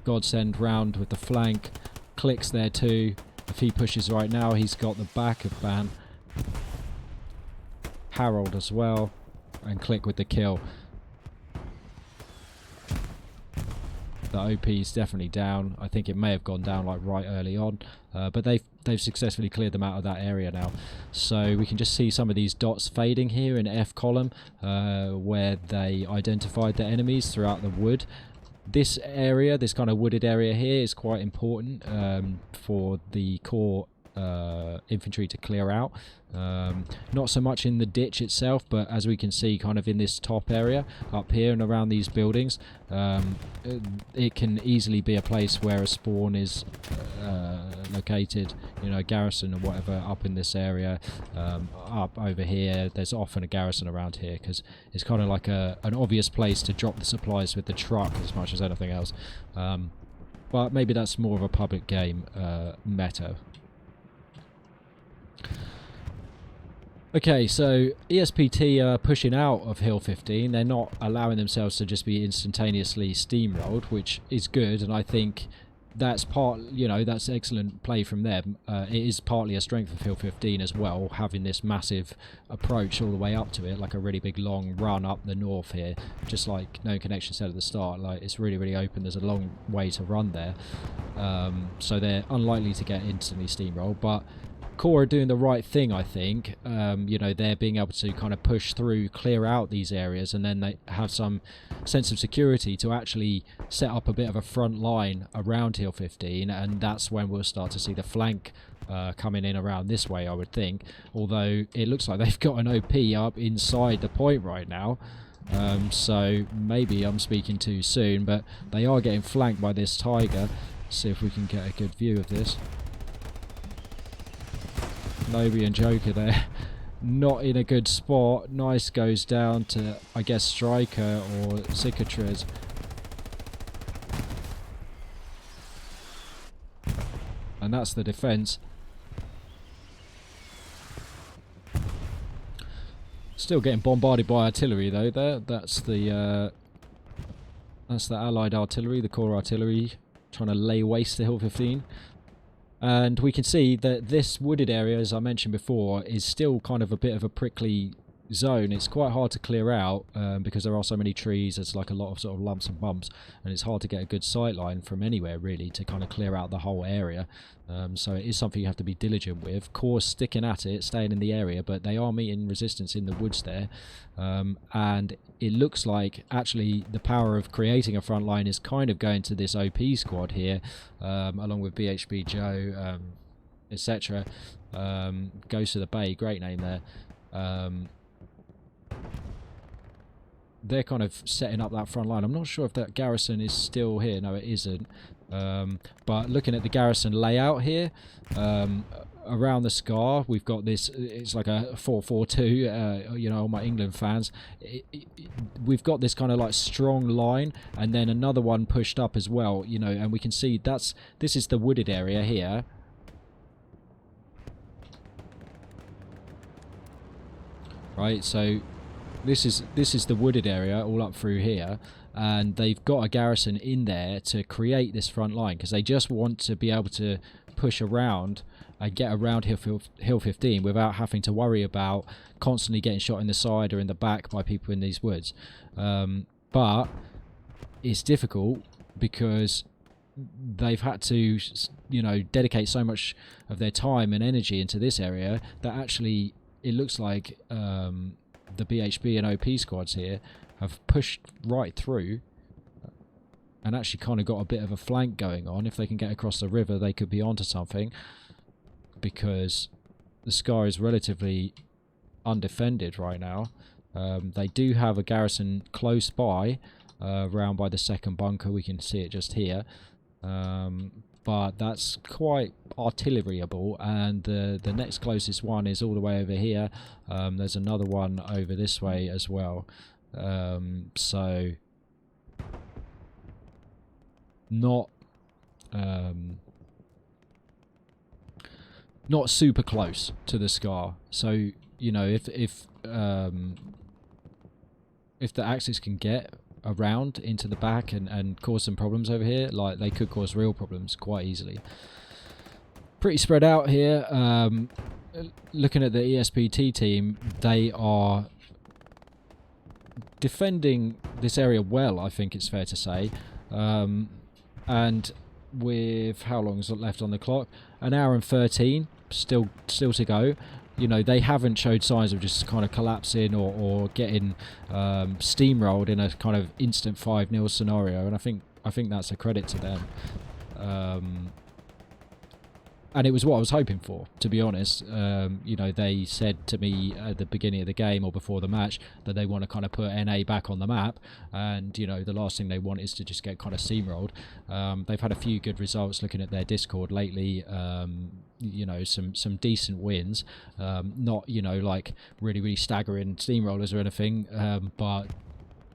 Godsend round with the flank. Clicks there too. If he pushes right now, he's got the back of Ban. Harold as well, and Click with the kill. The OP is definitely down. I think it may have gone down like right early on, but they've successfully cleared them out of that area now. So we can just see some of these dots fading here in F column, where they identified the enemies throughout the wood. This area, this kind of wooded area here, is quite important for the Core infantry to clear out. Not so much in the ditch itself, but as we can see kind of in this top area up here and around these buildings, it can easily be a place where a spawn is located, you know, a garrison or whatever up in this area. Up over here there's often a garrison around here because it's kind of like an obvious place to drop the supplies with the truck as much as anything else, but maybe that's more of a public game meta. Okay, so ESPT are pushing out of Hill 15. They're not allowing themselves to just be instantaneously steamrolled, which is good, and I think that's that's excellent play from them. It is partly a strength of Hill 15 as well, having this massive approach all the way up to it, like a really big long run up the north here, just like KnownConnection said at the start. Like, it's really, really open. There's a long way to run there, so they're unlikely to get instantly steamrolled, but Core are doing the right thing, I think. You know, they're being able to kind of push through, clear out these areas, and then they have some sense of security to actually set up a bit of a front line around Hill 15, and that's when we'll start to see the flank coming in around this way, I would think. Although it looks like they've got an OP up inside the point right now. So maybe I'm speaking too soon, but they are getting flanked by this Tiger. See if we can get a good view of this. Nobi and Joker there, not in a good spot. Nice goes down to, I guess, Striker or Cicatriz. And that's the defense. Still getting bombarded by artillery though. That's the Allied artillery, the core artillery, trying to lay waste to Hill 15. And we can see that this wooded area, as I mentioned before, is still kind of a bit of a prickly zone. It's quite hard to clear out because there are so many trees. There's like a lot of sort of lumps and bumps, and it's hard to get a good sight line from anywhere really to kind of clear out the whole area. So it is something you have to be diligent with. Core sticking at it, staying in the area, but they are meeting resistance in the woods there. And it looks like actually the power of creating a front line is kind of going to this OP squad here, along with BHB Joe, etc. Goes to the Bay, great name there. They're kind of setting up that front line. I'm not sure if that garrison is still here. No, it isn't. But looking at the garrison layout here, around the Scar, we've got this, it's like a 4-4-2, you know, all my England fans. We've got this kind of like strong line, and then another one pushed up as well, you know, and we can see this is the wooded area here. Right, so this is the wooded area all up through here, and they've got a garrison in there to create this front line because they just want to be able to push around and get around Hill 15 without having to worry about constantly getting shot in the side or in the back by people in these woods. But it's difficult because they've had to, you know, dedicate so much of their time and energy into this area that actually it looks like the BHB and OP squads here have pushed right through and actually kind of got a bit of a flank going on. If they can get across the river, they could be onto something, because the Scar is relatively undefended right now. They do have a garrison close by, around by the second bunker. We can see it just here. But that's quite artilleryable, and the next closest one is all the way over here. There's another one over this way as well. So not super close to the Scar. So, you know, if the Axis can get around into the back and cause some problems over here, like they could cause real problems quite easily. Pretty spread out here. Looking at the ESPT team, they are defending this area well, I think it's fair to say. And with how long is left on the clock? An hour and 13 still to go. You know, they haven't showed signs of just kind of collapsing or getting steamrolled in a kind of instant 5-0 scenario, and I think that's a credit to them. And it was what I was hoping for, to be honest. You know, they said to me at the beginning of the game or before the match that they want to kind of put NA back on the map, and, you know, the last thing they want is to just get kind of steamrolled. They've had a few good results looking at their Discord lately. You know, some decent wins. Not, you know, like really staggering steamrollers or anything, but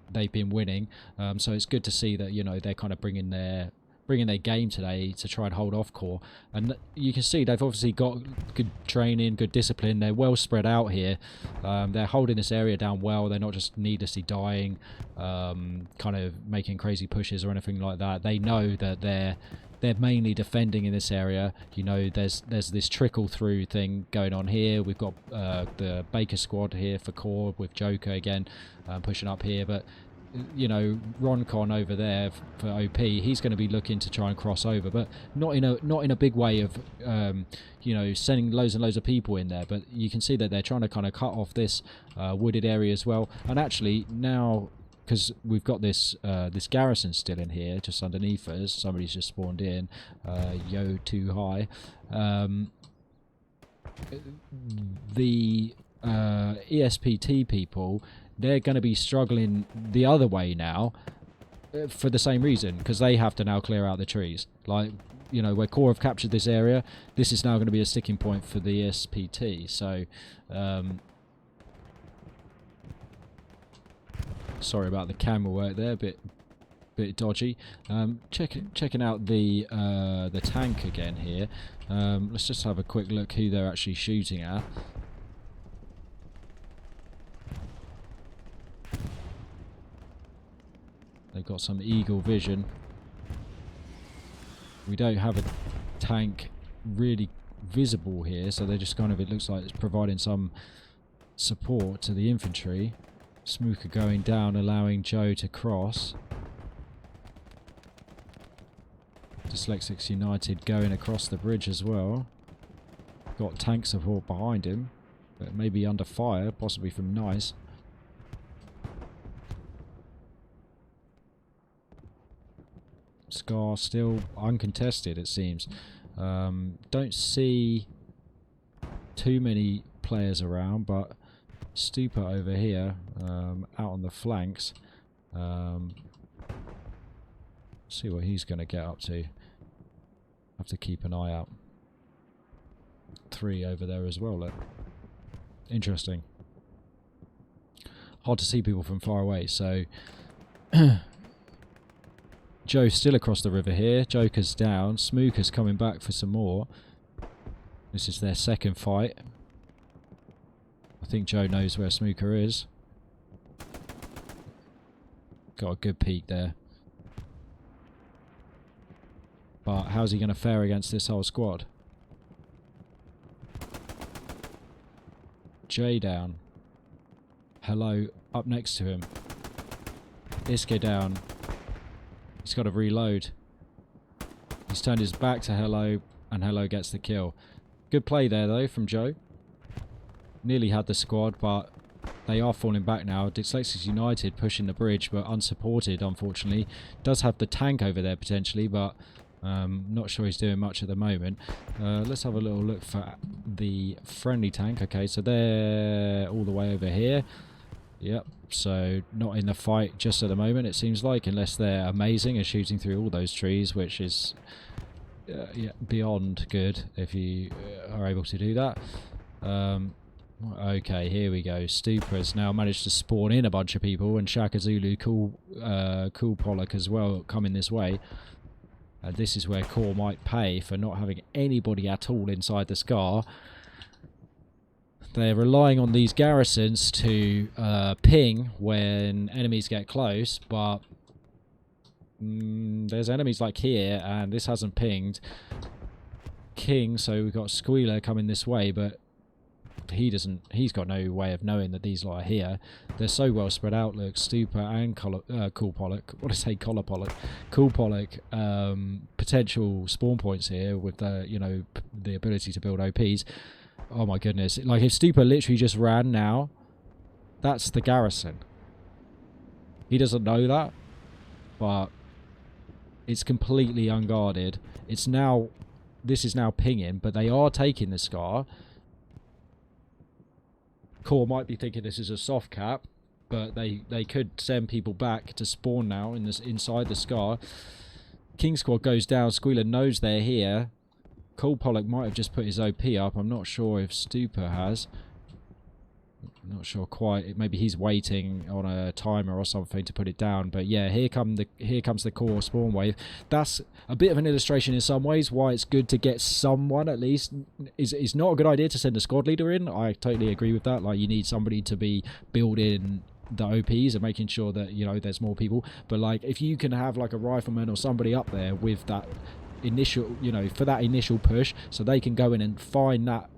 they've been winning. So it's good to see that, you know, they're kind of bringing their game today to try and hold off Core. And you can see they've obviously got good training, good discipline. They're well spread out here. They're holding this area down well. They're not just needlessly dying, kind of making crazy pushes or anything like that. They know that they're mainly defending in this area. You know, there's this trickle through thing going on here. We've got the Baker squad here for Core with Joker again pushing up here, but you know, Roncon over there for OP, he's going to be looking to try and cross over, but not in a big way of you know, sending loads and loads of people in there. But you can see that they're trying to kind of cut off this wooded area as well. And actually now, because we've got this this garrison still in here just underneath us, somebody's just spawned in, yo too high, the ESPT people, they're going to be struggling the other way now for the same reason, because they have to now clear out the trees. Like, you know, where Core have captured this area, this is now going to be a sticking point for the ESPT. So, sorry about the camera work there, bit dodgy. Checking out the tank again here. Let's just have a quick look who they're actually shooting at. They've got some eagle vision. We don't have a tank really visible here, so they're just kind of, it looks like it's providing some support to the infantry. Smooker going down, allowing Joe to cross. Dyslexics United going across the bridge as well. Got tank support behind him, but maybe under fire, possibly from Nice. Scar still uncontested, it seems. Don't see too many players around, but Stupa over here, out on the flanks. See what he's going to get up to. Have to keep an eye out. 3 over there as well, look. Interesting. Hard to see people from far away, so... Joe's still across the river here. Joker's down. Smooker's coming back for some more. This is their second fight. I think Joe knows where Smooker is. Got a good peek there. But how's he going to fare against this whole squad? Jay down. Hello up next to him. Iske down. He's got to reload. He's turned his back to Hello, and Hello gets the kill. Good play there, though, from Joe. Nearly had the squad, but they are falling back now. Dyslexics United pushing the bridge, but unsupported, unfortunately. Does have the tank over there, potentially, but not sure he's doing much at the moment. Let's have a little look for the friendly tank. Okay, so they're all the way over here. Yep, so not in the fight just at the moment, it seems like, unless they're amazing and shooting through all those trees, which is yeah, beyond good if you are able to do that. Okay, here we go. Stupa's now managed to spawn in a bunch of people, and Shaka Zulu, Cool Pollock as well, coming this way. This is where Core might pay for not having anybody at all inside the Scar. They're relying on these garrisons to ping when enemies get close, but there's enemies like here, and this hasn't pinged. King, so we've got Squealer coming this way, but he's got no way of knowing that these lot are here. They're so well spread out. Look, Stupa and Cool Pollock. What did I say? Collar Pollock. Cool Pollock. Potential spawn points here with the, you know, the ability to build OPs. Oh my goodness. Like, if Stupa literally just ran now, that's the garrison. He doesn't know that, but it's completely unguarded. It's now, this is now pinging, but they are taking the Scar. Core might be thinking this is a soft cap, but they could send people back to spawn now in this, inside the Scar. King Squad goes down. Squealer knows they're here. Cole Pollock might have just put his OP up. I'm not sure if Stupa has. I'm not sure quite. Maybe he's waiting on a timer or something to put it down. But yeah, here comes the Core spawn wave. That's a bit of an illustration in some ways why it's good to get someone at least. It's not a good idea to send a squad leader in. I totally agree with that. Like, you need somebody to be building the OPs and making sure that, you know, there's more people. But like, if you can have like a rifleman or somebody up there with that initial, you know, for that initial push, so they can go in and find that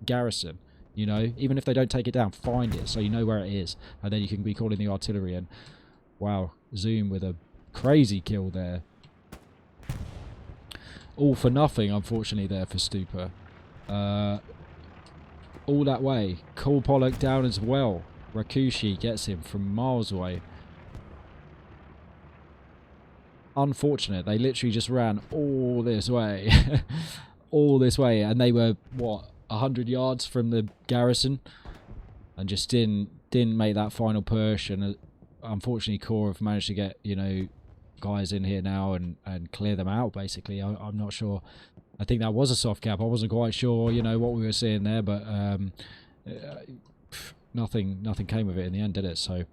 garrison, you know, even if they don't take it down, find it so you know where it is, and then you can be calling the artillery in. Wow, Zoom with a crazy kill there. All for nothing, unfortunately, there for Stupa. All that way. Cole Pollock down as well. Rakushi gets him from miles away. Unfortunate. They literally just ran all this way. All this way. And they were, what, 100 yards from the garrison? And just didn't make that final push. And unfortunately, Core have managed to get, you know, guys in here now and clear them out, basically. I'm not sure. I think that was a soft cap. I wasn't quite sure, you know, what we were seeing there, but nothing came of it in the end, did it? So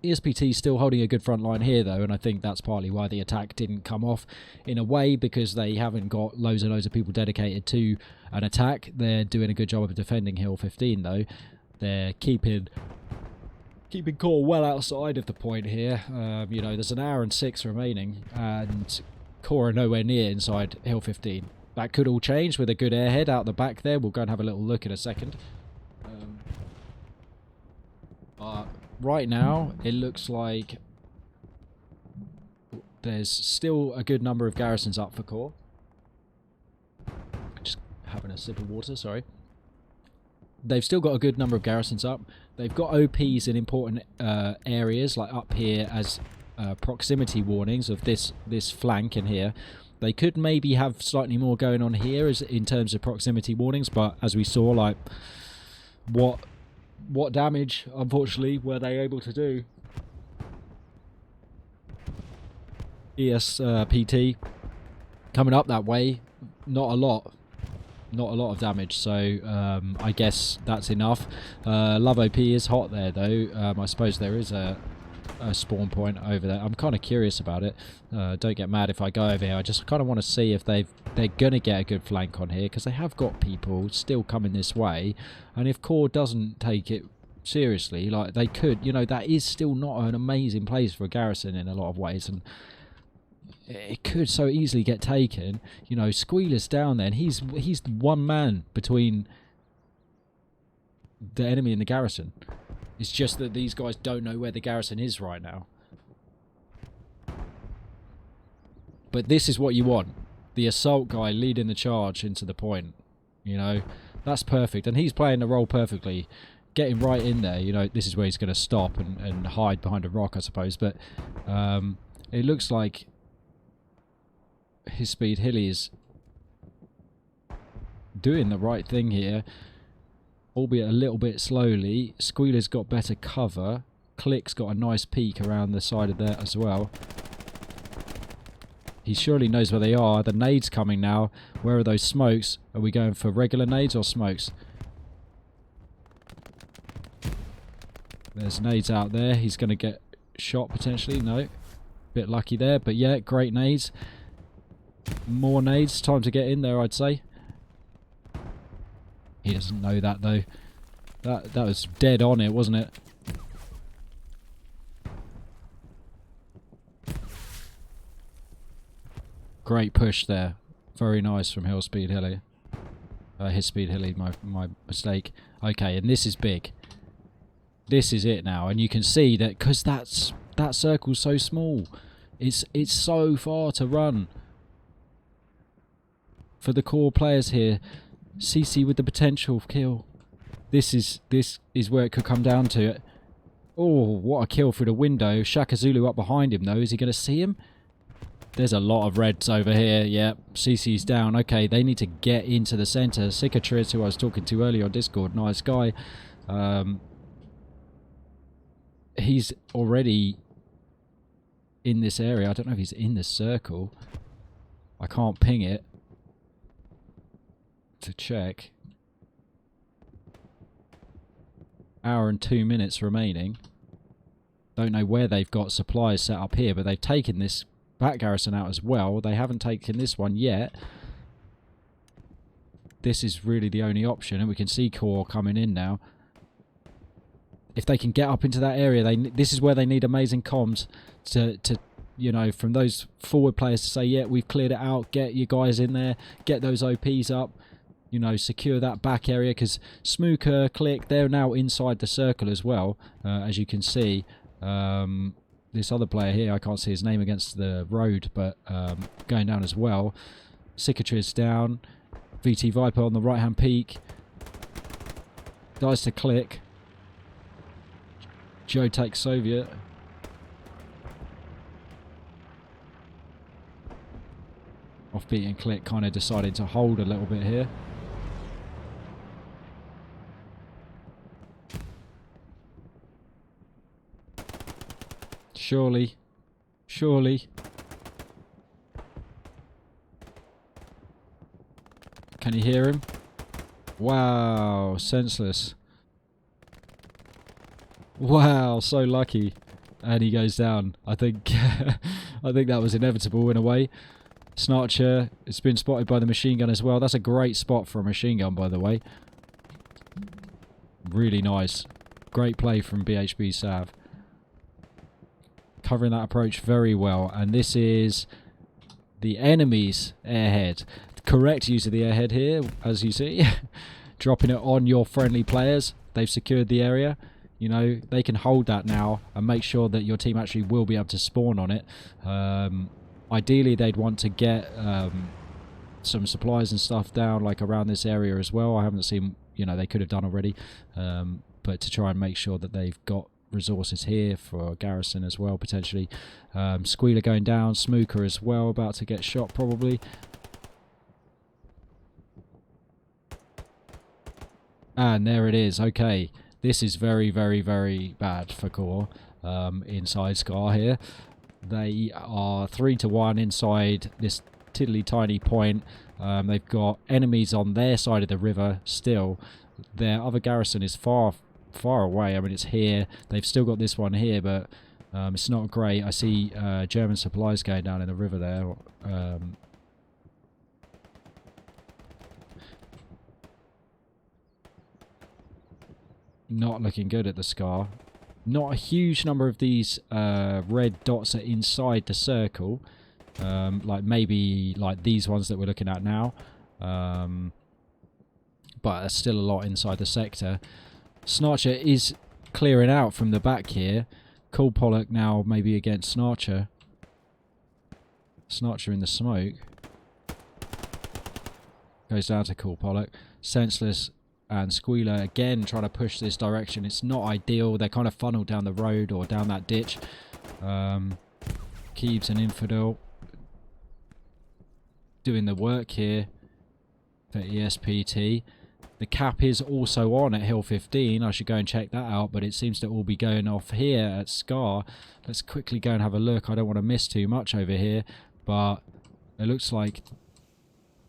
ESPT still holding a good front line here, though, and I think that's partly why the attack didn't come off in a way, because they haven't got loads and loads of people dedicated to an attack. They're doing a good job of defending Hill 15, though. They're keeping Core well outside of the point here. You know, there's an hour and 6 remaining, and Core are nowhere near inside Hill 15. That could all change with a good airhead out the back there. We'll go and have a little look in a second. But right now, it looks like there's still a good number of garrisons up for Core. Just having a sip of water, sorry. They've still got a good number of garrisons up. They've got OPs in important areas, like up here as proximity warnings of this flank in here. They could maybe have slightly more going on here as in terms of proximity warnings, but as we saw, like, what damage, unfortunately, were they able to do? ESPT coming up that way, not a lot of damage, so I guess that's enough. Love OP is hot there, though. I suppose there is a spawn point over there. I'm kind of curious about it. Don't get mad if I go over here. I just kind of want to see if they're going to get a good flank on here, because they have got people still coming this way, and if Core doesn't take it seriously, like they could, you know, that is still not an amazing place for a garrison in a lot of ways, and it could so easily get taken. You know, Squealer's down there, and he's one man between the enemy and the garrison. It's just that these guys don't know where the garrison is right now. But this is what you want. The assault guy leading the charge into the point. You know, that's perfect. And he's playing the role perfectly. Getting right in there. You know, this is where he's going to stop and hide behind a rock, I suppose. But it looks like his speed Hilly is doing the right thing here, albeit a little bit slowly. Squealer's got better cover. Click's got a nice peek around the side of there as well. He surely knows where they are. The nades coming now. Where are those smokes? Are we going for regular nades or smokes? There's nades out there. He's going to get shot potentially. No. Bit lucky there, but yeah, great nades. More nades. Time to get in there, I'd say. He doesn't know that, though. That was dead on it, wasn't it? Great push there. Very nice from His Speed Hilly. My mistake. Okay, and this is big. This is it now, and you can see that because that circle's so small. It's so far to run. For the Core players here, CC with the potential kill. This is where it could come down to it. Oh, what a kill through the window. Shaka Zulu up behind him, though. Is he going to see him? There's a lot of reds over here. Yep, CC's down. Okay, they need to get into the centre. Cicatriz, who I was talking to earlier on Discord, nice guy. He's already in this area. I don't know if he's in the circle. I can't ping it to check. Hour and 2 minutes remaining. Don't know where they've got supplies set up here, but they've taken this back garrison out as well. They haven't taken this one yet. This is really the only option, and we can see Core coming in now. If they can get up into that area, this is where they need amazing comms to you know, from those forward players to say, yeah, we've cleared it out, get you guys in there, get those OPs up, you know, secure that back area, because Smooker, Click, they're now inside the circle as well, as you can see. This other player here, I can't see his name against the road, but going down as well. Cicatrice down. VT Viper on the right-hand peak. Dies to Click. Joe takes Soviet. Offbeat and Click kind of decided to hold a little bit here. Surely. Surely. Can you hear him? Wow, senseless. Wow, so lucky. And he goes down. I think I think that was inevitable in a way. Snarcher, it's been spotted by the machine gun as well. That's a great spot for a machine gun, by the way. Really nice. Great play from BHB Sav. Covering that approach very well. And this is the enemy's airhead. Correct use of the airhead here, as you see. Dropping it on your friendly players. They've secured the area. You know, they can hold that now and make sure that your team actually will be able to spawn on it. Ideally, they'd want to get some supplies and stuff down, like around this area as well. I haven't seen, you know, they could have done already. But to try and make sure that they've got resources here for garrison as well, potentially. Squealer going down, Smooker as well, about to get shot probably. And there it is. Okay, this is very, very, very bad for Core inside Scar here. They are 3-1 inside this tiddly tiny point. They've got enemies on their side of the river still. Their other garrison is far away. I mean, it's here. They've still got this one here, but it's not great. I see German supplies going down in the river there. Not looking good at the Scar. Not a huge number of these red dots are inside the circle. Like maybe like these ones that we're looking at now. But there's still a lot inside the sector. Snarcher is clearing out from the back here. Cool Pollock now maybe against Snarcher. Snarcher in the smoke. Goes down to Cool Pollock. Senseless and Squealer again trying to push this direction. It's not ideal. They're kind of funneled down the road or down that ditch. Keebs and Infidel doing the work here for ESPT. The cap is also on at Hill 15. I should go and check that out, but it seems to all be going off here at Scar. Let's quickly go and have a look. I don't want to miss too much over here, but it looks like,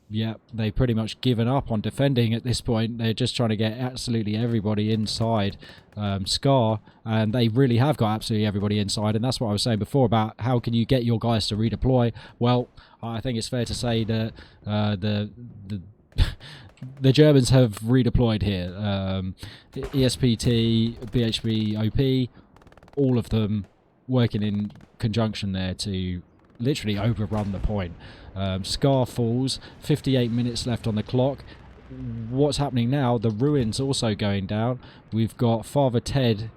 yeah, they've pretty much given up on defending at this point. They're just trying to get absolutely everybody inside Scar, and they really have got absolutely everybody inside, and that's what I was saying before about how can you get your guys to redeploy. Well, I think it's fair to say that the Germans have redeployed here. ESPT, BHB, OP, all of them working in conjunction there to literally overrun the point. Scar falls, 58 minutes left on the clock. What's happening now? The ruins also going down. We've got Father Ted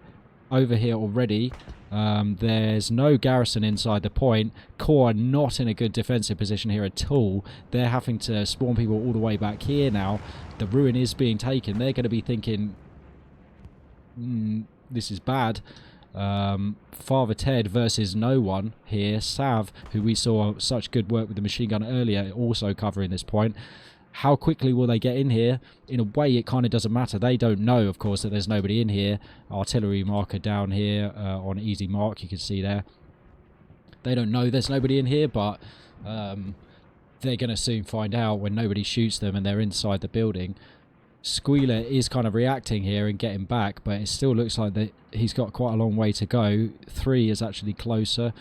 over here already. There's no garrison inside the point. Core are not in a good defensive position here at all. They're having to spawn people all the way back here now. The ruin is being taken. They're going to be thinking, this is bad. Father Ted versus no one here. Sav, who we saw such good work with the machine gun earlier, also covering this point. How quickly will they get in here? In a way, it kind of doesn't matter. They don't know, of course, that there's nobody in here. Artillery marker down here on easy mark, you can see there. They don't know there's nobody in here, but they're going to soon find out when nobody shoots them and they're inside the building. Squealer is kind of reacting here and getting back, but it still looks like that he's got quite a long way to go. 3 is actually closer.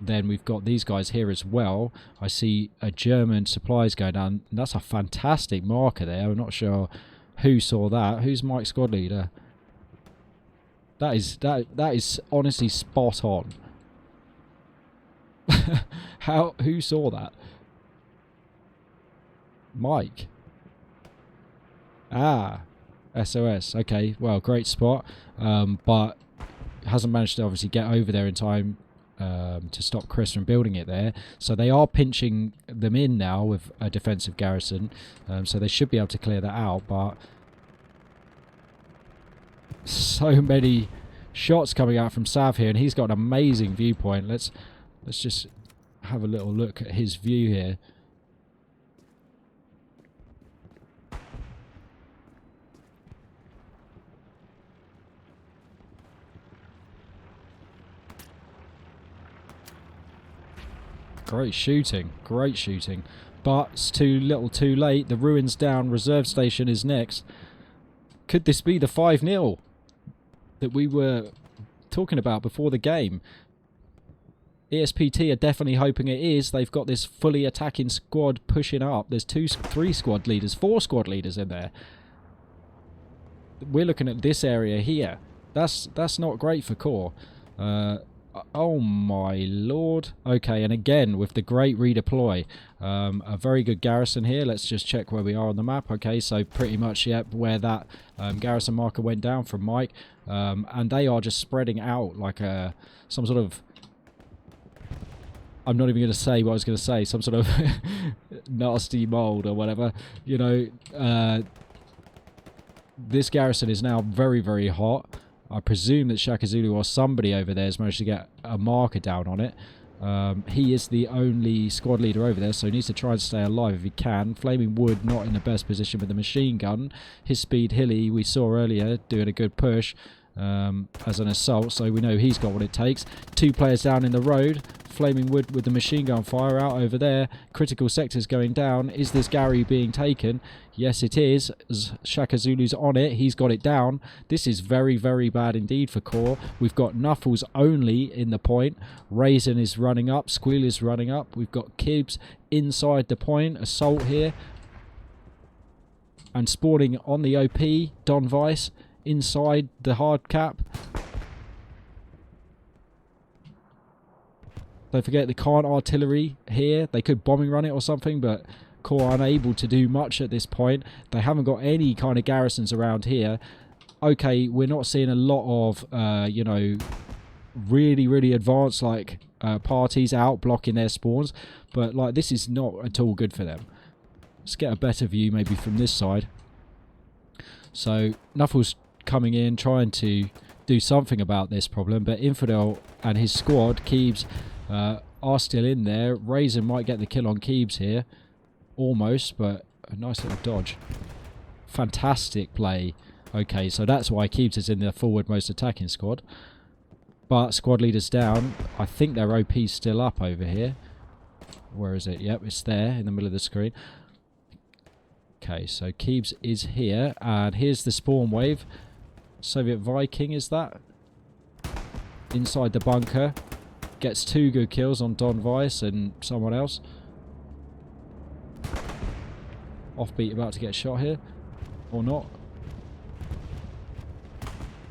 Then we've got these guys here as well. I see a German supplies going down. That's a fantastic marker there. I'm not sure who saw that. Who's Mike's squad leader? That is honestly spot on. Who saw that? Mike. Ah, SOS. Okay, well, great spot. But hasn't managed to obviously get over there in time to stop Chris from building it there. So they are pinching them in now with a defensive garrison. So they should be able to clear that out. But so many shots coming out from Sav here, and he's got an amazing viewpoint. Let's just have a little look at his view here. Great shooting, but it's too little too late. The ruin's down, reserve station is next. Could this be the 5-0 that we were talking about before the game? ESPT are definitely hoping it is. They've got this fully attacking squad pushing up. There's 3 squad leaders, 4 squad leaders in there. We're looking at this area here. That's not great for core. Oh my lord. Okay, and again with the great redeploy. A very good garrison here. Let's just check where we are on the map. Okay, so pretty much, yep, where that garrison marker went down from Mike. And they are just spreading out like some sort of... I'm not even going to say what I was going to say. Some sort of nasty mold or whatever. You know, this garrison is now very, very hot. I presume that Shaka Zulu or somebody over there has managed to get a marker down on it. He is the only squad leader over there, so he needs to try and stay alive if he can. Flaming Wood not in the best position with the machine gun. His speed Hilly, we saw earlier, doing a good push as an assault, so we know he's got what it takes. 2 players down in the road. Flaming Wood with the machine gun fire out over there. Critical sectors going down. Is this Gary being taken? Yes, it is. Shaka Zulu's on it. He's got it down. This is very, very bad indeed for core. We've got Knuffles only in the point. Raisin is running up. Squeal is running up. We've got Kibbs inside the point. Assault here. And spawning on the OP. Don Vice inside the hard cap. Don't forget the Khan artillery here. They could bombing run it or something, but core are unable to do much at this point. They haven't got any kind of garrisons around here. Okay, we're not seeing a lot of, you know, really, really advanced, like, parties out blocking their spawns. But, like, this is not at all good for them. Let's get a better view maybe from this side. So, Knuffles coming in, trying to do something about this problem. But Infidel and his squad, Keebs... are still in there. Raisin might get the kill on Keebs here. Almost, but a nice little dodge. Fantastic play. Okay, so that's why Keebs is in the forward most attacking squad. But squad leader's down. I think their OP's still up over here. Where is it? Yep, it's there in the middle of the screen. Okay, so Keebs is here. And here's the spawn wave. Soviet Viking, is that? Inside the bunker. Gets 2 good kills on Don Vice and someone else. Offbeat about to get shot here. Or not.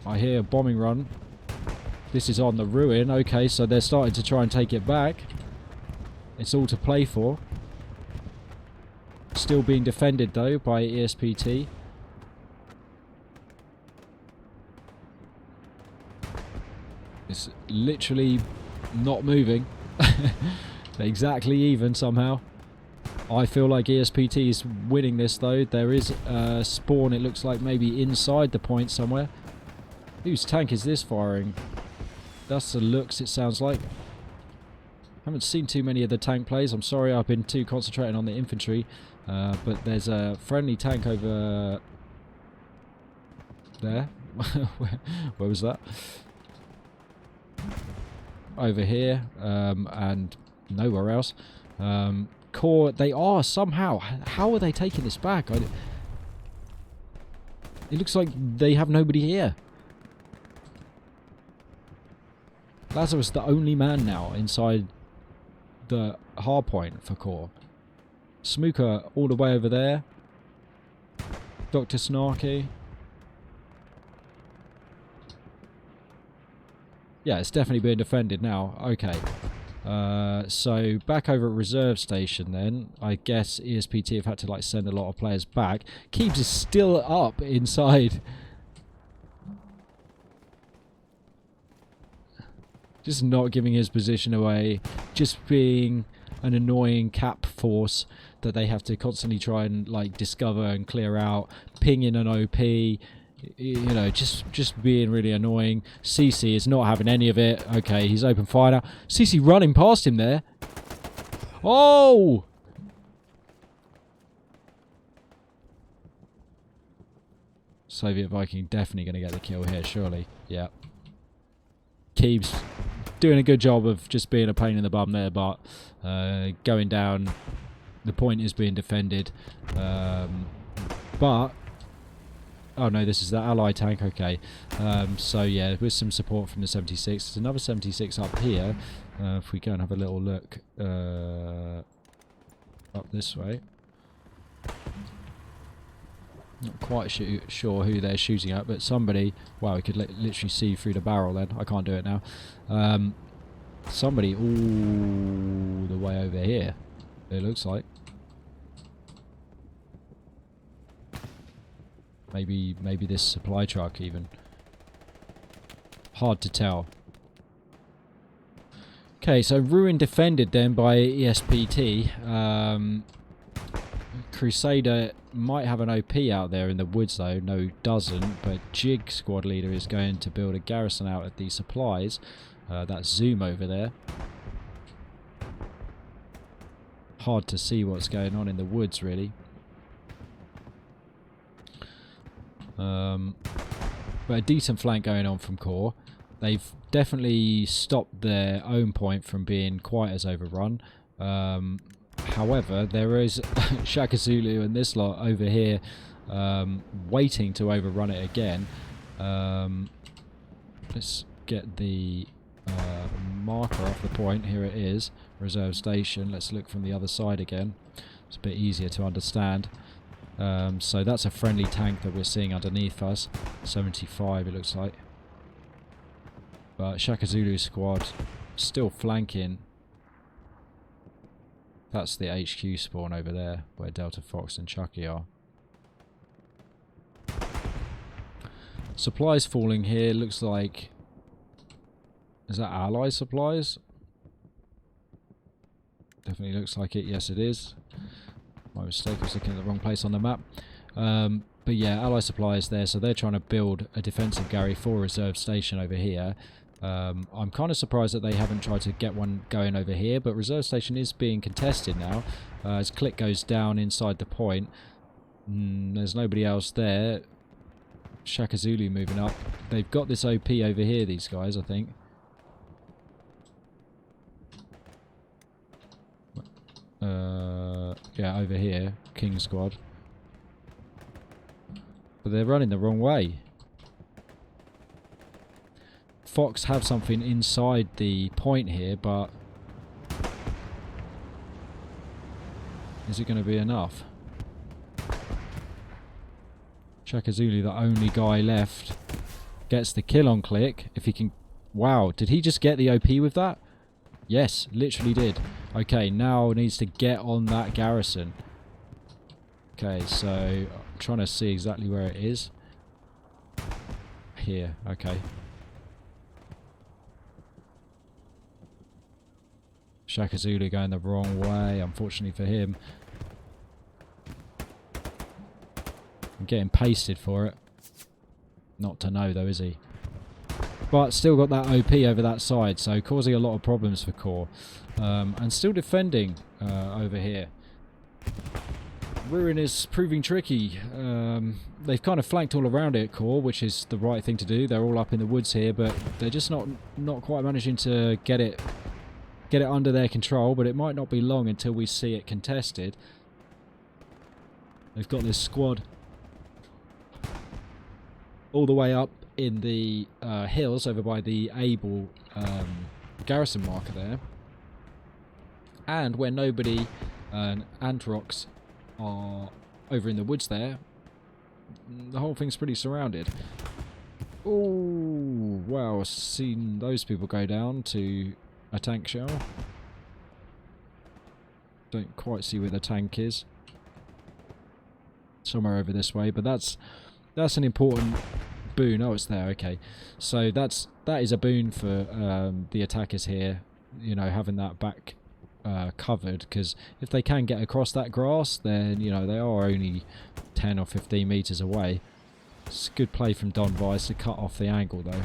I hear a bombing run. This is on the ruin. Okay, so they're starting to try and take it back. It's all to play for. Still being defended though by ESPT. It's literally... not moving. Exactly even somehow. I feel like ESPT is winning this though. There is a spawn, it looks like maybe inside the point somewhere. Whose tank is this firing? That's the looks it sounds like. Haven't seen too many of the tank plays. I'm sorry, I've been too concentrated on the infantry. But there's a friendly tank over there. Where was that? Over here, and nowhere else. Core, they are somehow... How are they taking this back? It looks like they have nobody here. Lazarus the only man now inside the hard point for core. Smooker all the way over there. Dr. Snarky. Yeah, it's definitely being defended now. Okay. So, back over at reserve station then. I guess ESPT have had to like send a lot of players back. Keebs is still up inside Just not giving his position away. Just being an annoying cap force that they have to constantly try and like discover and clear out. Pinging an OP. You know, just being really annoying. CC is not having any of it. Okay, he's open fire now. CC running past him there. Oh! Soviet Viking definitely going to get the kill here, surely. Yeah. Keeps doing a good job of just being a pain in the bum there, but going down. The point is being defended. But... Oh no, this is the ally tank, okay. So yeah, with some support from the 76. There's another 76 up here. If we go and have a little look up this way. Not quite sure who they're shooting at, but somebody... Wow, we could literally see through the barrel then. I can't do it now. Somebody all the way over here, it looks like. Maybe this supply truck even. Hard to tell. Okay, so Ruin defended then by ESPT. Crusader might have an OP out there in the woods though. No, doesn't. But Jig squad leader is going to build a garrison out at the supplies. That's Zoom over there. Hard to see what's going on in the woods really. But a decent flank going on from Core. They've definitely stopped their own point from being quite as overrun. However, there is Shaka Zulu and this lot over here waiting to overrun it again. Let's get the marker off the point. Here it is, reserve station. Let's look from the other side again. It's a bit easier to understand. So that's a friendly tank that we're seeing underneath us. 75 it looks like. But Shaka Zulu squad still flanking. That's the HQ spawn over there where Delta Fox and Chucky are. Supplies falling here. Looks like... Is that ally supplies? Definitely looks like it. Yes it is. My mistake, I was looking at the wrong place on the map. But yeah, ally supplies there, so they're trying to build a defensive Gary for reserve station over here. I'm kind of surprised that they haven't tried to get one going over here, but reserve station is being contested now. As Click goes down inside the point, there's nobody else there. Shaka Zulu moving up. They've got this OP over here, these guys, I think. Yeah, over here, King squad. But they're running the wrong way. Fox have something inside the point here, but is it going to be enough? Shaka Zulu, the only guy left, gets the kill on Click. If he can... Wow, did he just get the OP with that? Yes, literally did. Okay, now needs to get on that garrison. Okay, so I'm trying to see exactly where it is. Here, okay. Shaka Zulu going the wrong way, unfortunately for him. I'm getting pasted for it. Not to know though, is he? But still got that OP over that side, so causing a lot of problems for Core. And still defending over here. Ruin is proving tricky. They've kind of flanked all around it, Core, which is the right thing to do. They're all up in the woods here, but they're just not quite managing to get it under their control. But it might not be long until we see it contested. They've got this squad all the way up in the hills over by the Able garrison marker there. And where nobody and Antrox are over in the woods there, the whole thing's pretty surrounded. Oh, wow, I've seen those people go down to a tank shell. Don't quite see where the tank is. Somewhere over this way, but that's an important boon? Oh, it's there. Okay, so that is a boon for the attackers here. You know, having that back covered, because if they can get across that grass, then you know they are only 10 or 15 meters away. It's a good play from Don Weiss to cut off the angle though.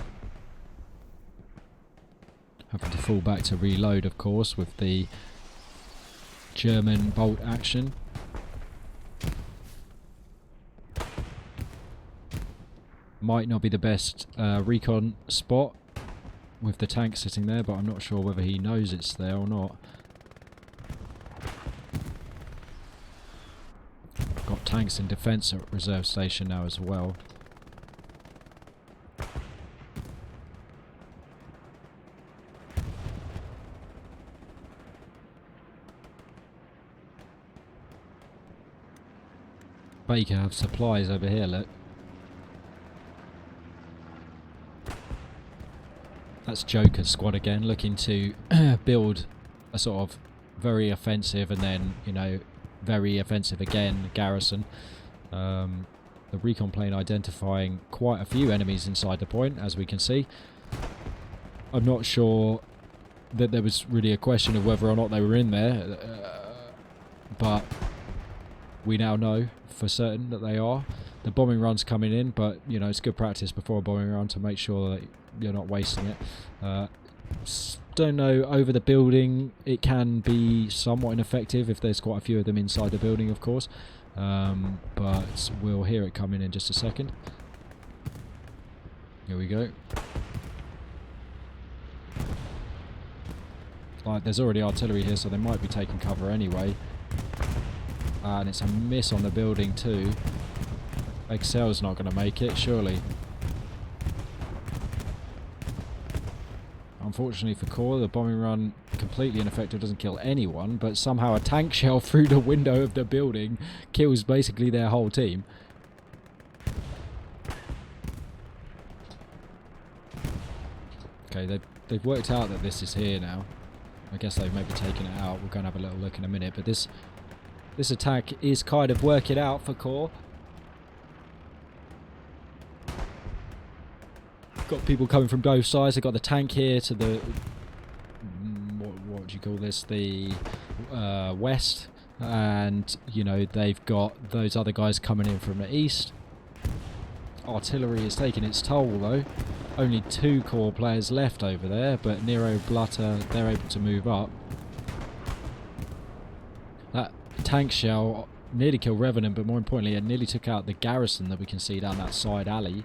Having to fall back to reload, of course, with the German bolt action. Might not be the best recon spot with the tank sitting there, but I'm not sure whether he knows it's there or not. Got tanks in defence at reserve station now as well. Baker have supplies over here, look. That's Joker's squad again, looking to build a sort of very offensive and then, you know, very offensive again garrison. The recon plane identifying quite a few enemies inside the point, as we can see. I'm not sure that there was really a question of whether or not they were in there, but we now know for certain that they are. The bombing run's coming in, but you know, it's good practice before a bombing run to make sure that you're not wasting it. Don't know, over the building it can be somewhat ineffective if there's quite a few of them inside the building, of course, but we'll hear it coming in just a second. Here we go. Right, there's already artillery here, so they might be taking cover anyway. And it's a miss on the building too. Excel's not going to make it, surely. Unfortunately for Core, the bombing run completely ineffective, doesn't kill anyone, but somehow a tank shell through the window of the building kills basically their whole team. Okay, they've worked out that this is here now. I guess they've maybe taken it out. We're going to have a little look in a minute, but this attack is kind of working out for Core. Got people coming from both sides. They've got the tank here to the what do you call this? The west, and you know they've got those other guys coming in from the east. Artillery is taking its toll though. Only 2 Core players left over there, but Nero, Blutter, they're able to move up. That tank shell nearly killed Revenant, but more importantly it nearly took out the garrison that we can see down that side alley.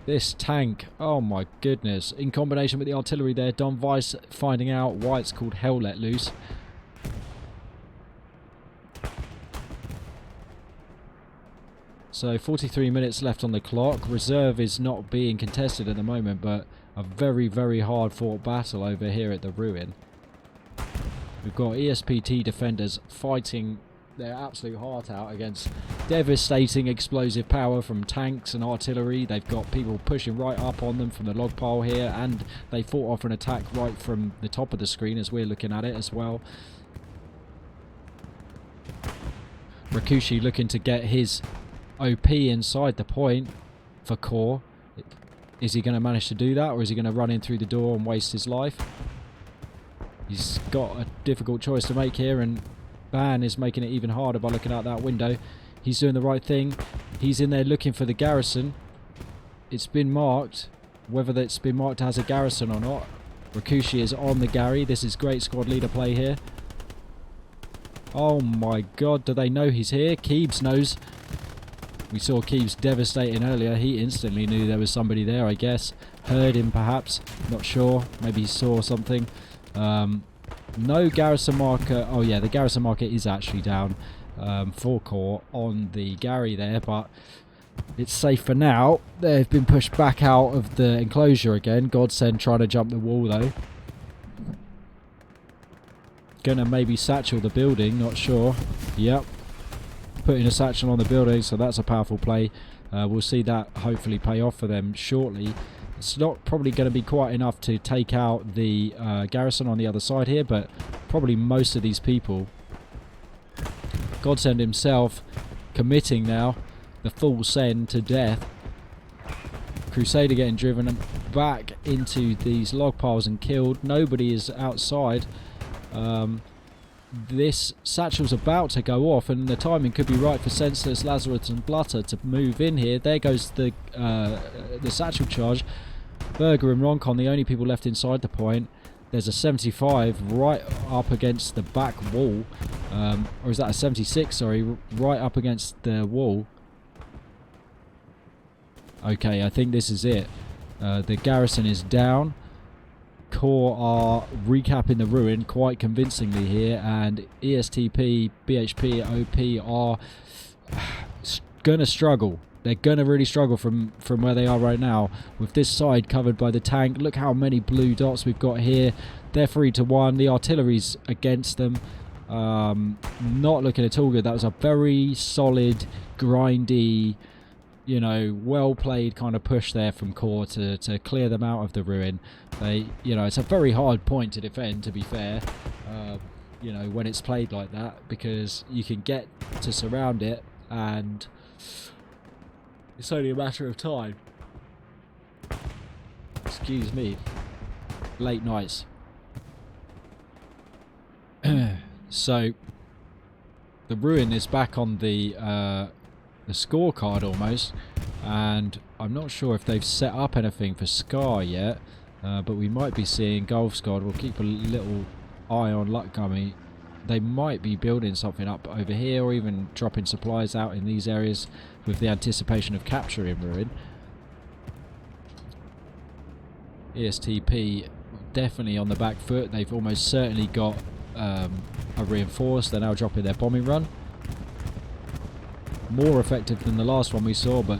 This tank, oh my goodness, in combination with the artillery there, Don Weiss finding out why it's called Hell Let Loose. So 43 minutes left on the clock. Reserve is not being contested at the moment, but a very, very hard fought battle over here at the ruin. We've got ESPT defenders fighting their absolute heart out against devastating explosive power from tanks and artillery. They've got people pushing right up on them from the log pile here, and they fought off an attack right from the top of the screen as we're looking at it as well. Rakushi looking to get his OP inside the point for Core. Is he going to manage to do that, or is he going to run in through the door and waste his life? He's got a difficult choice to make here, and Ban is making it even harder by looking out that window. He's doing the right thing. He's in there looking for the garrison. It's been marked. Whether that's been marked as a garrison or not. Rakushi is on the Gary. This is great squad leader play here. Oh my god, do they know he's here? Keebs knows. We saw Keebs devastating earlier. He instantly knew there was somebody there, I guess. Heard him perhaps. Not sure. Maybe he saw something. No garrison marker. Oh yeah, the garrison marker is actually down for Core on the Gary there, but it's safe for now. They've been pushed back out of the enclosure again. Godsend trying to jump the wall though. Gonna maybe satchel the building, not sure. Yep. Putting a satchel on the building, so that's a powerful play. We'll see that hopefully pay off for them shortly. It's not probably going to be quite enough to take out the garrison on the other side here, but probably most of these people. Godsend himself committing now. the full send to death. Crusader getting driven back into these log piles and killed. Nobody is outside. This satchel's about to go off, and the timing could be right for Senseless, Lazarus and Blutter to move in here. There goes the satchel charge. Berger and Roncon, the only people left inside the point. There's a 75 right up against the back wall. Or is that a 76? Sorry, right up against the wall. Okay, I think this is it. The garrison is down. Corps are recapping the ruin quite convincingly here, and ESTP, BHP, OP are going to struggle. They're going to really struggle from where they are right now. With this side covered by the tank, look how many blue dots we've got here. They're 3-1. The artillery's against them. Not looking at all good. That was a very solid, grindy, you know, well played kind of push there from Corps to clear them out of the ruin. They, you know, it's a very hard point to defend, to be fair, you know, when it's played like that, because you can get to surround it and it's only a matter of time. Excuse me. Late nights. So the ruin is back on the scorecard almost, and I'm not sure if they've set up anything for Scar yet, but we might be seeing Golf Squad. We'll keep a little eye on Luck Gummy. They might be building something up over here, or even dropping supplies out in these areas with the anticipation of capturing ruin. ESTP definitely on the back foot. They've almost certainly got a reinforced. They're now dropping their bombing run. More effective than the last one we saw, but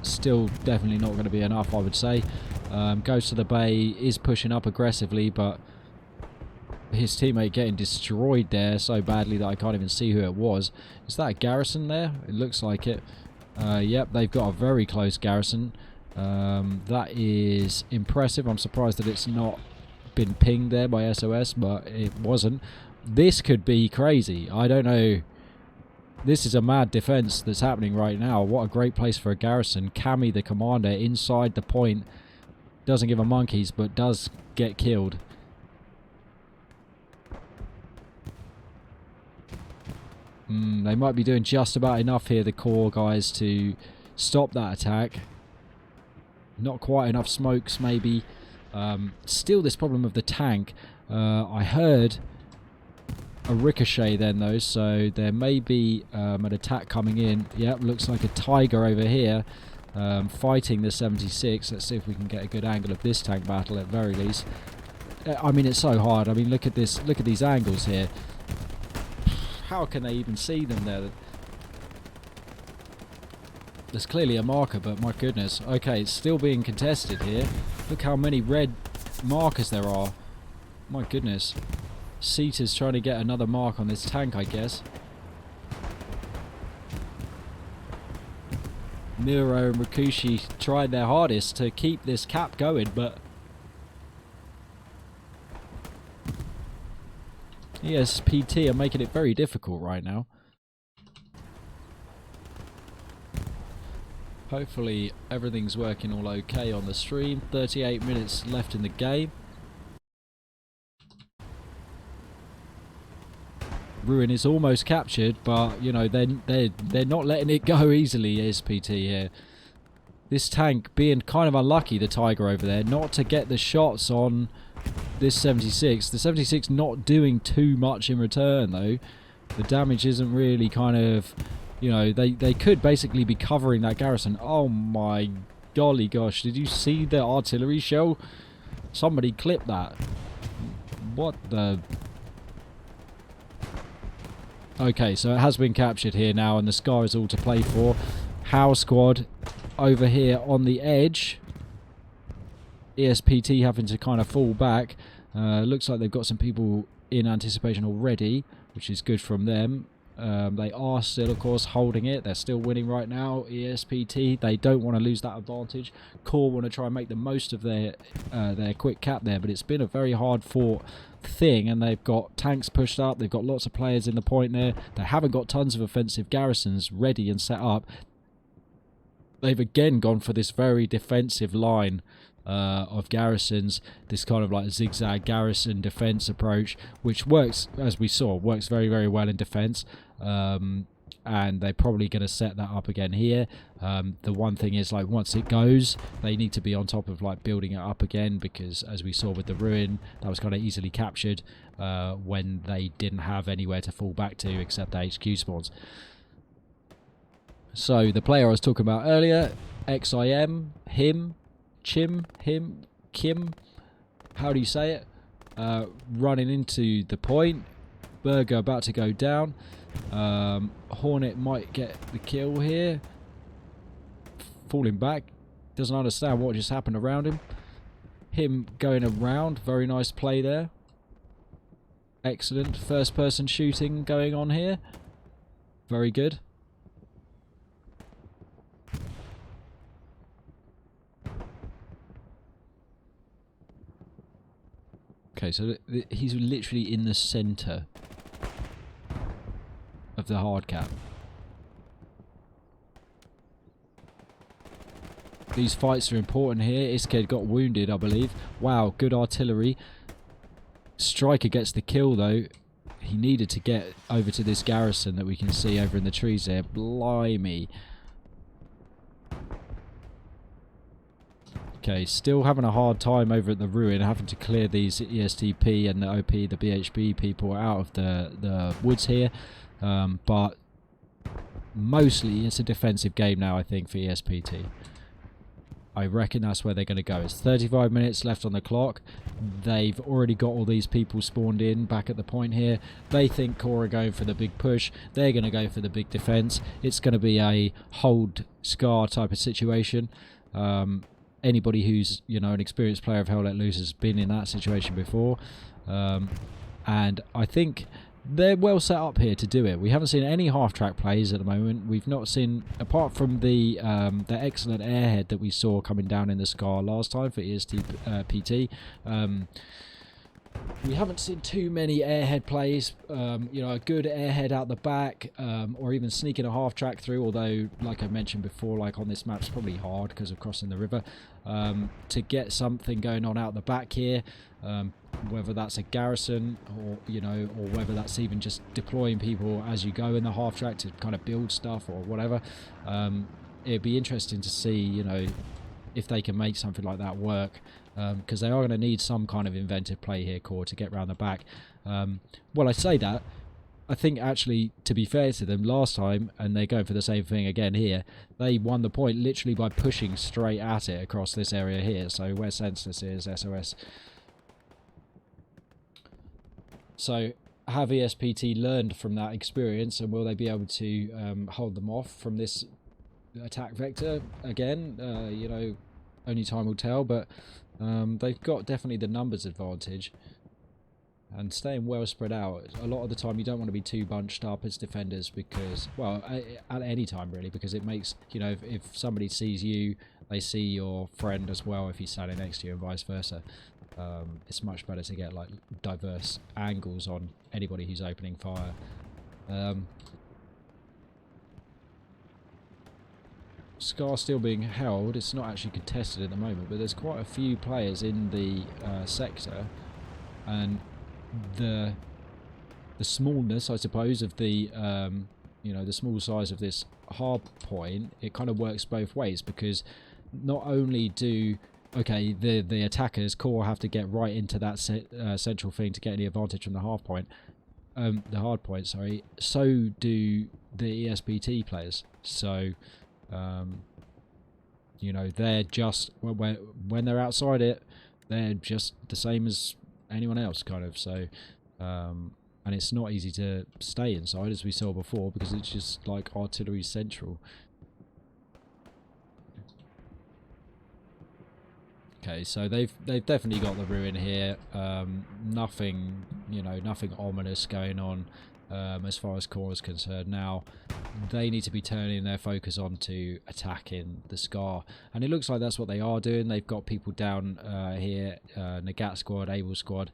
still definitely not going to be enough, I would say. Goes to the bay, is pushing up aggressively, but his teammate getting destroyed there so badly that I can't even see who it was. Is that a garrison there? It looks like it. Yep, they've got a very close garrison. That is impressive. I'm surprised that it's not been pinged there by SOS, but it wasn't. This could be crazy. I don't know. This is a mad defense that's happening right now. What a great place for a garrison. Cammy, the commander, inside the point. Doesn't give a monkeys, but does get killed. They might be doing just about enough here, the Corps guys, to stop that attack. Not quite enough smokes, maybe. Still this problem of the tank. I heard a ricochet then, though, so there may be an attack coming in. Yep, looks like a Tiger over here fighting the 76. Let's see if we can get a good angle of this tank battle at very least. I mean, it's so hard. I mean, look at this. Look at these angles here. How can they even see them there? There's clearly a marker, but my goodness. Okay, it's still being contested here. Look how many red markers there are. My goodness. Sita's trying to get another mark on this tank, I guess. Miro and Rikushi tried their hardest to keep this cap going, but ESPT are making it very difficult right now. Hopefully everything's working all okay on the stream. 38 minutes left in the game. Ruin is almost captured, but you know they're not letting it go easily. ESPT here. This tank being kind of unlucky, the Tiger over there, not to get the shots on this 76. The 76 not doing too much in return though. The damage isn't really kind of, you know, they could basically be covering that garrison. Oh my golly gosh, did you see the artillery shell? Somebody clipped that. What the... Okay, so it has been captured here now, and the Scar is all to play for. Howe squad over here on the edge. ESPT having to kind of fall back. Looks like they've got some people in anticipation already, which is good from them. They are still, of course, holding it. They're still winning right now. ESPT, they don't want to lose that advantage. Corps want to try and make the most of their quick cap there, but it's been a very hard fought thing, and they've got tanks pushed up. They've got lots of players in the point there. They haven't got tons of offensive garrisons ready and set up. they've again gone for this very defensive line of garrisons, this kind of like zigzag garrison defense approach, which works, as we saw, works very, very well in defense. And they're probably going to set that up again here. The one thing is, like, once it goes, they need to be on top of like building it up again, because as we saw with the ruin, that was kind of easily captured when they didn't have anywhere to fall back to except the HQ spawns. So the player I was talking about earlier, XIM, Kim, how do you say it? Running into the point, Burger about to go down. Hornet might get the kill here. Falling back, doesn't understand what just happened around him. Him going around, very nice play there. Excellent first person shooting going on here. Very good. Okay, so he's literally in the center of the hard cap. These fights are important here. Isked got wounded, I believe. Wow, good artillery. Striker gets the kill though. He needed to get over to this garrison that we can see over in the trees there. Blimey. Okay, still having a hard time over at the ruin, having to clear these ESTP and the OP, the BHB people out of the woods here. But mostly it's a defensive game now, I think, for ESPT. I reckon that's where they're going to go. It's 35 minutes left on the clock. They've already got all these people spawned in back at the point here. They think Core are going for the big push. They're going to go for the big defense. It's going to be a hold Scar type of situation. Anybody who's, you know, an experienced player of Hell Let Loose has been in that situation before. And I think they're well set up here to do it. We haven't seen any half-track plays at the moment. We've not seen, apart from the excellent airhead that we saw coming down in the Scar last time for ESTPT. We haven't seen too many airhead plays. You know, a good airhead out the back, or even sneaking a half-track through. Although, like I mentioned before, like on this map, it's probably hard because of crossing the river. To get something going on out the back here. Whether that's a garrison or, you know, or whether that's even just deploying people as you go in the half track to kind of build stuff or whatever. It'd be interesting to see, you know, if they can make something like that work, because they are going to need some kind of inventive play here, Core, to get round the back. Well, I say that, I think actually, to be fair to them, last time, and they're going for the same thing again here, they won the point literally by pushing straight at it across this area here. So where Senseless is, SOS. So have ESPT learned from that experience, and will they be able to hold them off from this attack vector again? You know, only time will tell, but they've got definitely the numbers advantage. And staying well spread out, a lot of the time you don't want to be too bunched up as defenders, because, well, at any time really, because it makes, you know, if somebody sees you, they see your friend as well if he's standing next to you, and vice versa. It's much better to get like diverse angles on anybody who's opening fire. Scar still being held. It's not actually contested at the moment, but there's quite a few players in the sector, and the smallness, I suppose, of the you know, the small size of this hard point, it kind of works both ways, because not only do the attackers, Core, have to get right into that central thing to get any advantage from the hard point, sorry, so do the ESPT players. So you know, they're just, when they're outside it, they're just the same as anyone else, kind of. So and it's not easy to stay inside, as we saw before, because it's just like artillery central. Okay, so they've definitely got the ruin here. Nothing, you know, nothing ominous going on as far as Core is concerned. Now they need to be turning their focus on to attacking the Scar, and it looks like that's what they are doing. They've got people down here, Nagat squad, Able squad,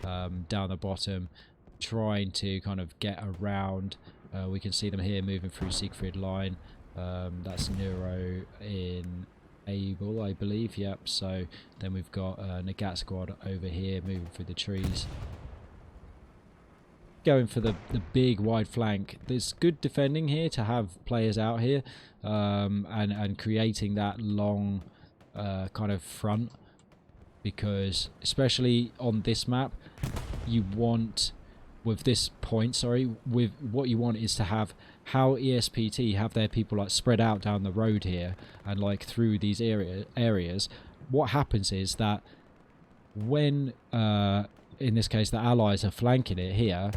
down the bottom, trying to kind of get around. We can see them here moving through Siegfried line. That's Neuro in Able, I believe. Yep. So then we've got Nagat squad over here moving through the trees, going for the big wide flank. There's good defending here to have players out here, and creating that long kind of front, because especially on this map, you want with this point, with what you want is to have how ESPT have their people like spread out down the road here and like through these areas. What happens is that when in this case the allies are flanking it here,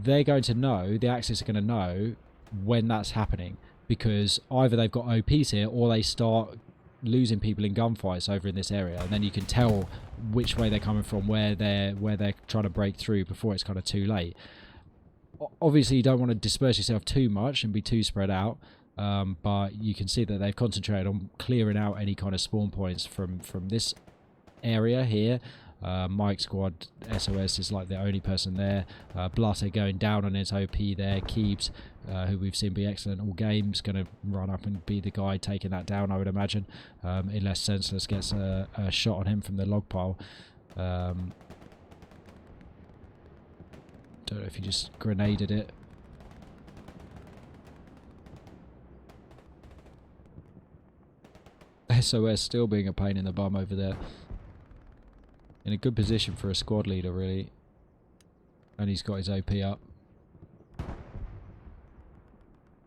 they're going to know, the Axis are going to know when that's happening, because either they've got OPs here or they start losing people in gunfights over in this area, and then you can tell which way they're coming from, where they're trying to break through before it's kind of too late. Obviously you don't want to disperse yourself too much and be too spread out, but you can see that they've concentrated on clearing out any kind of spawn points from this area here. Mike squad SOS is like the only person there. Blutter going down on his OP there. Keebs, who we've seen be excellent all games, going to run up and be the guy taking that down, I would imagine, unless Senseless gets a shot on him from the log pile. Don't know if he just grenaded it. SOS still being a pain in the bum over there. In a good position for a squad leader, really. And he's got his OP up.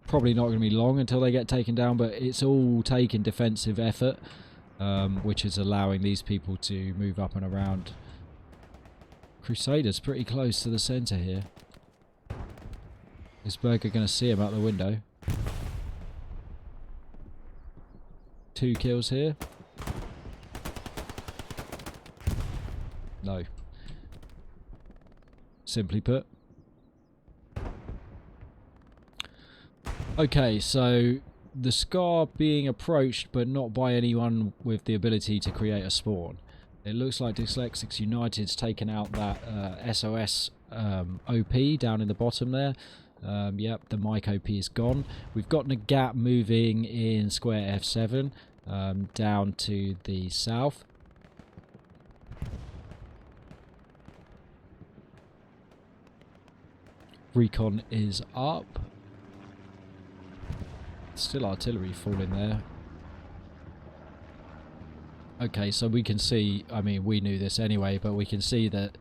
Probably not going to be long until they get taken down, but it's all taking defensive effort, which is allowing these people to move up and around. Crusaders pretty close to the centre here. Is Berger going to see him out the window? 2 kills here. No. Simply put. Okay, so the Scar being approached, but not by anyone with the ability to create a spawn. It looks like Dyslexics United's taken out that SOS OP down in the bottom there. Yep, the Mike OP is gone. We've got Nagat moving in square F7 down to the south. Recon is up. Still artillery falling there. Okay, so we can see, I mean, we knew this anyway, but we can see that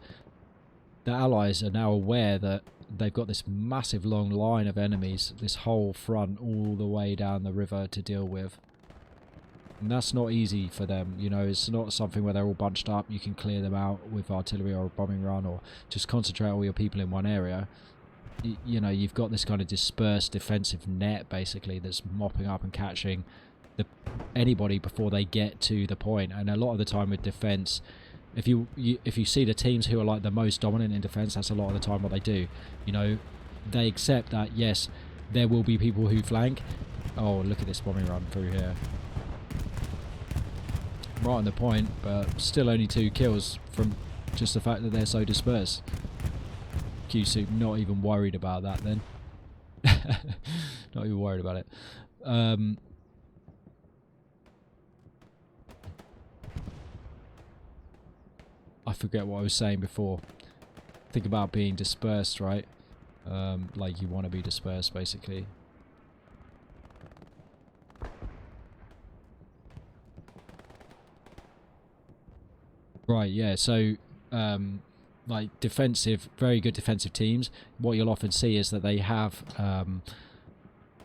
the Allies are now aware that they've got this massive long line of enemies, this whole front all the way down the river to deal with. And that's not easy for them, you know, it's not something where they're all bunched up, you can clear them out with artillery or a bombing run, or just concentrate all your people in one area. You know, you've got this kind of dispersed defensive net, basically, that's mopping up and catching anybody before they get to the point. And a lot of the time with defense, if you see the teams who are like the most dominant in defense, that's a lot of the time what they do. You know, they accept that yes, there will be people who flank. Oh, look at this bombing run through here, right on the point, but still only 2 kills from just the fact that they're so dispersed. Q-Soup not even worried about that then. Not even worried about it. I forget what I was saying before. Think about being dispersed, right? Like you want to be dispersed, basically. Right, yeah, so like defensive, very good defensive teams, what you'll often see is that they have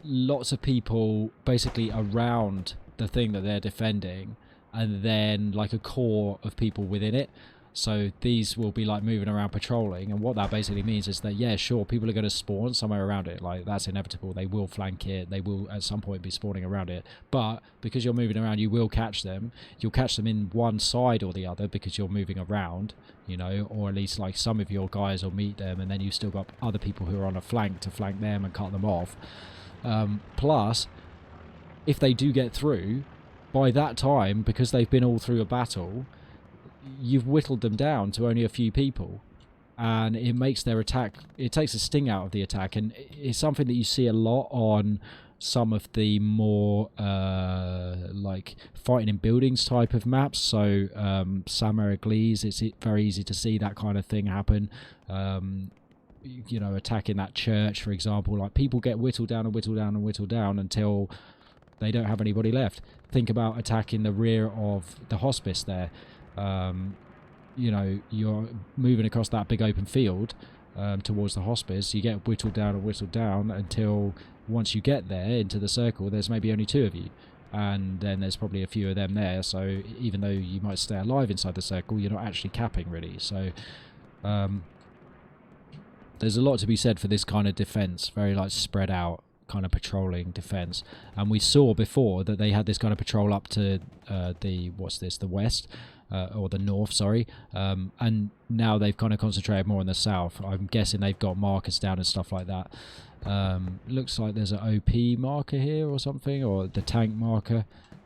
lots of people basically around the thing that they're defending, and then like a core of people within it. So these will be like moving around patrolling, and what that basically means is that, yeah, sure, people are going to spawn somewhere around it, like that's inevitable, they will flank it, they will at some point be spawning around it, but because you're moving around you will catch them. You'll catch them in one side or the other because you're moving around, you know, or at least like some of your guys will meet them, and then you've still got other people who are on a flank to flank them and cut them off. Plus, if they do get through, by that time, because they've been all through a battle, you've whittled them down to only a few people, and it makes their attack, it takes a sting out of the attack. And it's something that you see a lot on some of the more like fighting in buildings type of maps. So Samaraglis, it's very easy to see that kind of thing happen. You know, attacking that church, for example. Like, people get whittled down and whittled down and whittled down until they don't have anybody left. Think about attacking the rear of the hospice there. You know, you're moving across that big open field towards the hospice. You get whittled down until once you get there into the circle, there's maybe only 2 of you. And then there's probably a few of them there. So even though you might stay alive inside the circle, you're not actually capping, really. So there's a lot to be said for this kind of defense, very like spread out kind of patrolling defense. And we saw before that they had this kind of patrol up to the west, or the north, sorry, and now they've kind of concentrated more on the south. I'm guessing they've got markers down and stuff like that. Looks like there's an OP marker here or something, or the tank marker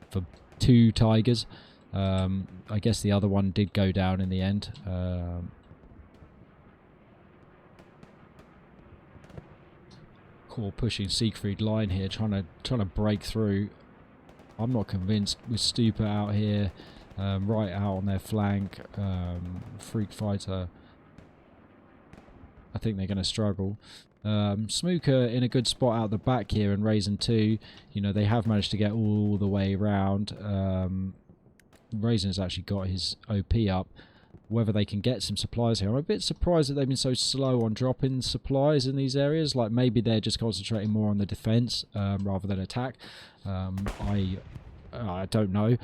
for 2 Tigers. I guess the other one did go down in the end. Core pushing Siegfried line here, trying to break through. I'm not convinced with Stupa out here, right out on their flank. Freak Fighter, I think they're going to struggle. Smooker in a good spot out the back here, and Raisin 2, you know, they have managed to get all the way around. Raisin's actually got his OP up. Whether they can get some supplies here, I'm a bit surprised that they've been so slow on dropping supplies in these areas. Like, maybe they're just concentrating more on the defense rather than attack. I don't know.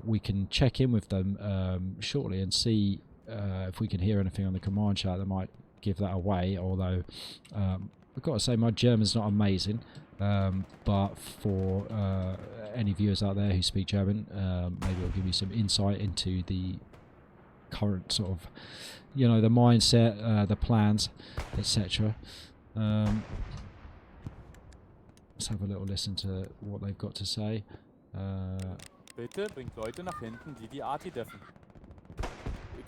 We can check in with them shortly and see if we can hear anything on the command chat that might give that away. Although I've got to say, my German's not amazing, but for any viewers out there who speak German, maybe it'll give you some insight into the current sort of, you know, the mindset, the plans, etc. Let's have a little listen to what they've got to say. Bitte bringt Leute nach hinten, die die Arti deffen.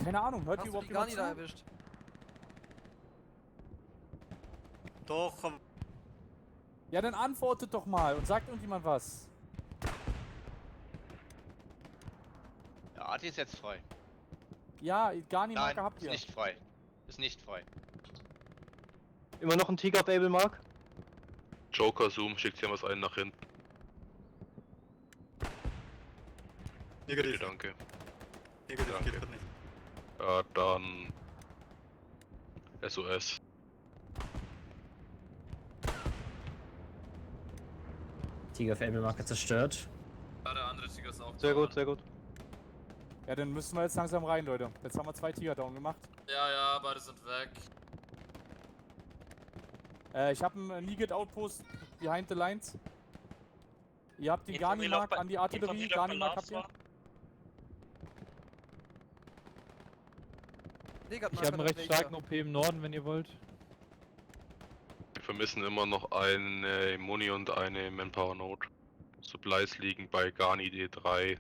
Keine Ahnung, hört ihr überhaupt gar nicht jemand zu? erwischt? Doch, komm. Ja, dann antwortet doch mal und sagt irgendjemand was. Der Arti ist jetzt frei. Ja, Gani-Marke Nein, habt ihr. ist nicht frei. Ist nicht frei. Immer noch ein Tiger auf Able Mark? Joker Zoom schickt hier was ein nach hinten. Negativ. Danke. Negativ, Danke. geht grad nicht. Ja, dann SOS. Tiger auf Able-Marke zerstört. Ja, der andere Tiger ist auch Sehr da. gut, sehr gut. Ja, dann müssen wir jetzt langsam rein, Leute. Jetzt haben wir 2 Tiger down gemacht. Ja, beide sind weg. Ich habe einen Negat Outpost behind the lines. Ihr habt die Infanterie Gani-Mark noch bei- an die Artillerie. Infanterie noch bei Gani-Mark habt ihr. Lars Ich habe einen recht starken OP im Norden, wenn ihr wollt. Wir vermissen immer noch eine Muni und eine Manpower Node. Supplies liegen bei Gani D3.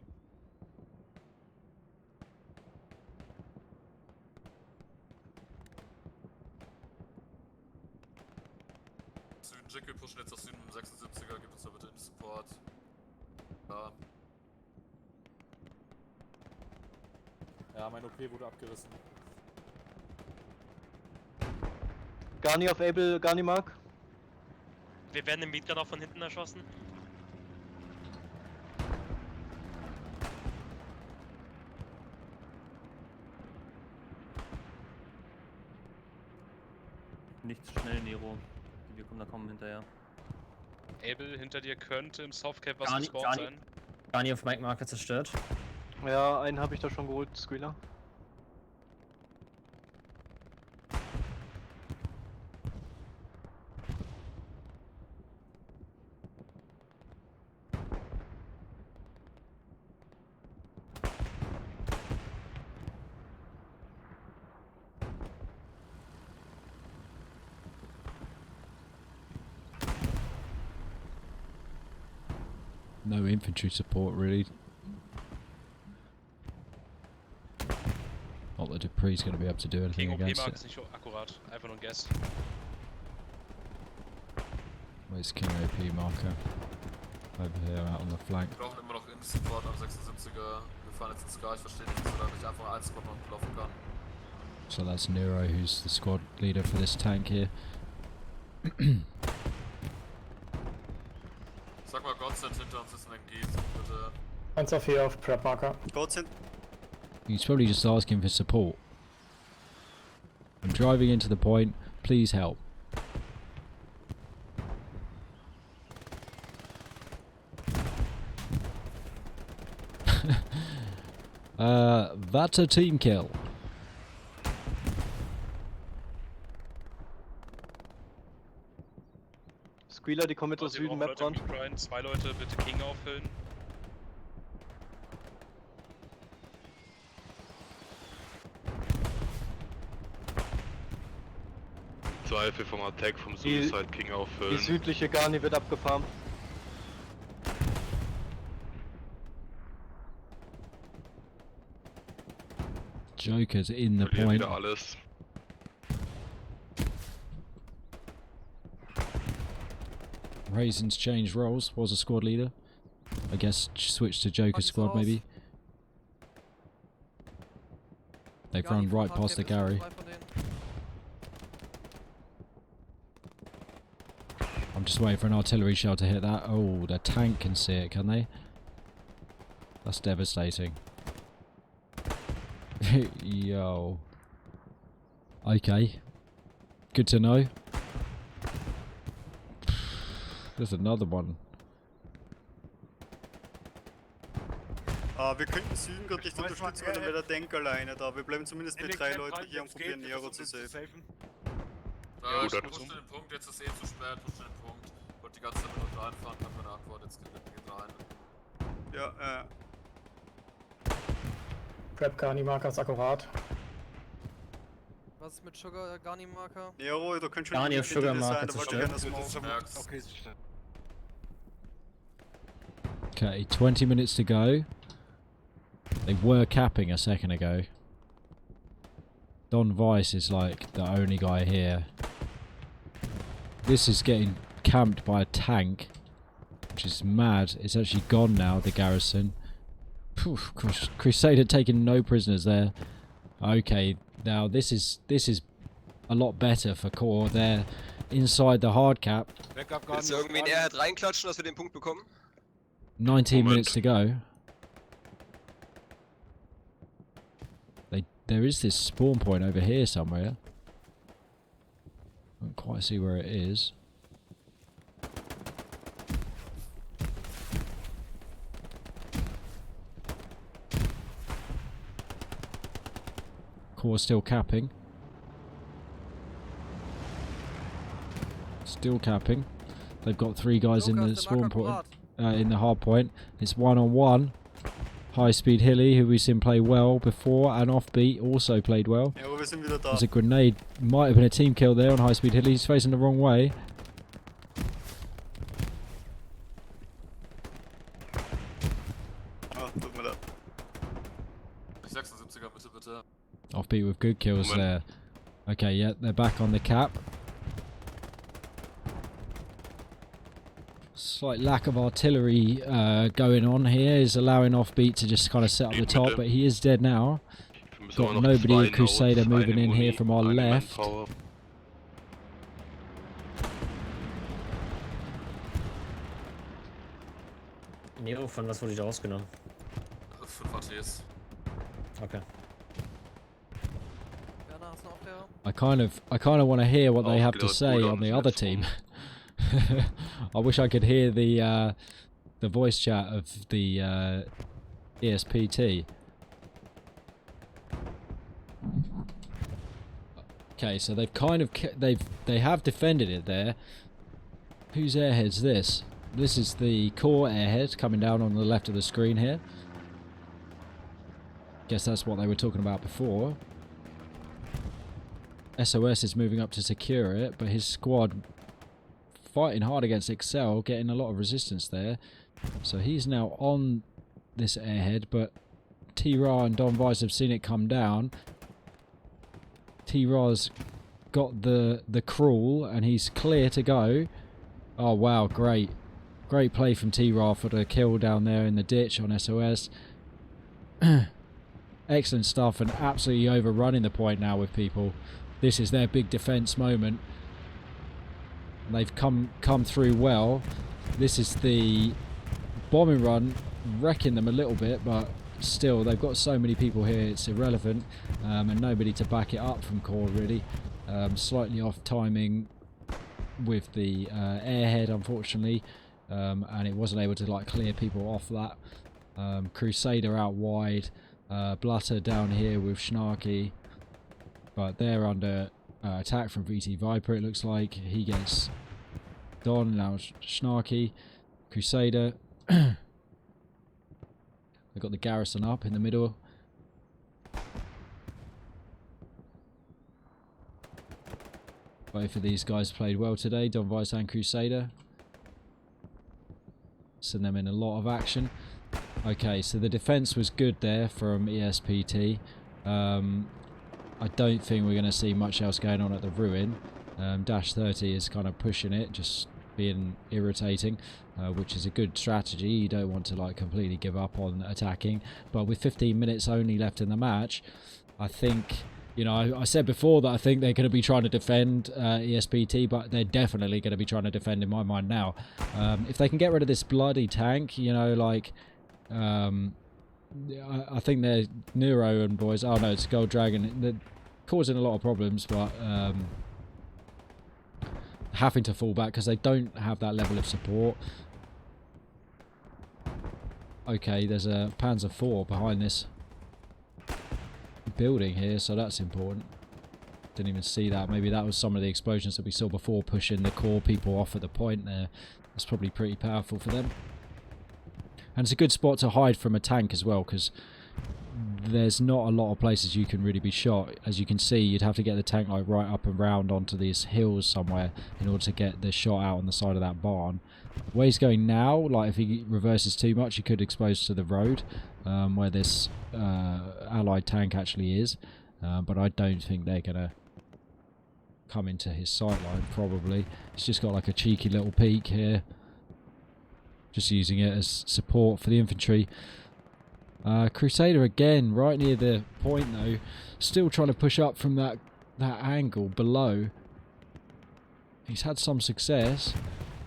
Süden, Jack, wir pushen jetzt auf Süden mit dem 76er, gib uns da bitte den Support. Ja. Ja, mein OP wurde abgerissen. Garni auf Able, Garni Mark. Wir werden im Mietgrad auch von hinten erschossen. Nicht zu schnell, Nero. Wir kommen da kaum hinterher. Able, hinter dir könnte im Softcap was Gani- gespawnt Gani- sein. Gani auf Mike-Marke zerstört. Ja, einen habe ich da schon geholt, Squealer. No infantry support, really. Not that Dupree's going to be able to do anything King against OP-Mark it. ist nicht akkurat, einfach nur ein Guess. Where's King OP marker? Over here, out on the flank. Wir brauchen immer noch Support am 76er. Wir fahren jetzt ins Sky. Ich verstehe nicht, wieso da nicht einfach ein Squad noch laufen kann. So that's Nero, who's the squad leader for this tank here. Sag mal, Godsend hinter uns ist ein MG, bitte. 1 auf 4 auf Prep Marker. Godsend. He's probably just asking for support. I'm driving into the point, please help. That's a team kill. Squealer, die kommen mit aus Also, wir Süden, brauchen Map Leute Front. im Grind. 2 Leute bitte King auffüllen. Zweifel vom Attack vom Die- Suicide King Die auffüllen. südliche Garni wird abgefahren. Joker's in the Verlieren point. wieder alles. Raisins changed roles, was a squad leader. I guess switched to Joker's squad maybe. They've run right past the Gary. I'm just waiting for an artillery shell to hit that. Oh, the tank can see it, can they? That's devastating. Yo. Okay. Good to know. There's another one. Wir könnten Süden gerade nicht unterstützen, weil dann wäre der Tank alleine da. Wir bleiben zumindest mit 3 Leuten hier und probieren Nero zu safen. Ja, ich gut, pushe den Punkt, jetzt ist eh zu spät, pushe den Punkt. Wollte die ganze Zeit mit uns reinfahren, hab meine Antwort, jetzt geht rein. Ja, Prep Garni Marker ist akkurat. Was ist mit Sugar Garni Marker? Nero, da könnte schon Garni auf Sugar Marker da wollte keiner smoken. Okay, Okay, 20 minutes to go. They were capping a second ago. Don Vice is like the only guy here. This is getting camped by a tank, which is mad. It's actually gone now, the garrison. Poof, Crusader taking no prisoners there. Okay, now this is a lot better for core. They're inside the hard cap. Willst du irgendwie in Airhead reinklatschen, dass wir den Punkt bekommen? 19 minutes to go. There is this spawn point over here somewhere. I don't quite see where it is. Core still capping. Still capping. They've got 3 guys in the spawn point. In the hard point. It's 1-on-1. High speed Hilly, who we've seen play well before, and Offbeat also played well. Ja, wir sind wieder da. There's a grenade. Might have been a team kill there on High speed Hilly. He's facing the wrong way. Ah, tut mir leid. 76er bitte. Offbeat with good kills there. Okay, yeah, they're back on the cap. Slight lack of artillery going on here is allowing Offbeat to just kind of set up the top, but he is dead now. Got nobody Crusader moving in here from our left. Nero, von was wurde ich rausgenommen? 5 ATs. Okay. I kind of want to hear what they have to say on the other team. I wish I could hear the voice chat of the ESPT. Okay, so they've kind of they have defended it there. Whose airhead's this? This is the core airhead coming down on the left of the screen here. Guess that's what they were talking about before. SOS is moving up to secure it, but his squad fighting hard against Excel, getting a lot of resistance there. So he's now on this airhead, but T-Ra and Don Vice have seen it come down. T-Ra's got the crawl, and he's clear to go. Oh wow, great. Great play from T-Ra for the kill down there in the ditch on SOS. Excellent stuff, and absolutely overrunning the point now with people. This is their big defense moment. They've come through well. This is the bombing run, wrecking them a little bit, but still they've got so many people here it's irrelevant, and nobody to back it up from core really. Slightly off timing with the airhead unfortunately, and it wasn't able to like clear people off that. Crusader out wide, Blutter down here with Snarky, but they're under attack from VT Viper. It looks like he gets Don, now Snarky, Crusader. They've got the garrison up in the middle. Both of these guys played well today, Don Vice and Crusader. Send them in a lot of action. Okay, so the defense was good there from ESPT. I don't think we're going to see much else going on at the ruin. Dash 30 is kind of pushing it, just being irritating, which is a good strategy. You don't want to like completely give up on attacking, but with 15 minutes only left in the match, I think, you know, I said before that I think they're going to be trying to defend ESPT, but they're definitely going to be trying to defend in my mind now. If they can get rid of this bloody tank, you know, like I think they're Neuro and boys. Oh no, it's Gold Dragon. They're causing a lot of problems, but having to fall back because they don't have that level of support. Okay, there's a Panzer IV behind this building here, so that's important. Didn't even see that. Maybe that was some of the explosions that we saw before, pushing the core people off at the point there. That's probably pretty powerful for them. And it's a good spot to hide from a tank as well, because there's not a lot of places you can really be shot. As you can see, you'd have to get the tank like right up and round onto these hills somewhere in order to get the shot out on the side of that barn. Where he's going now, like if he reverses too much, he could expose to the road where this allied tank actually is. But I don't think they're going to come into his sight line, probably. He's just got like a cheeky little peek here. Just using it as support for the infantry. Crusader again, right near the point though. Still trying to push up from that angle below. He's had some success.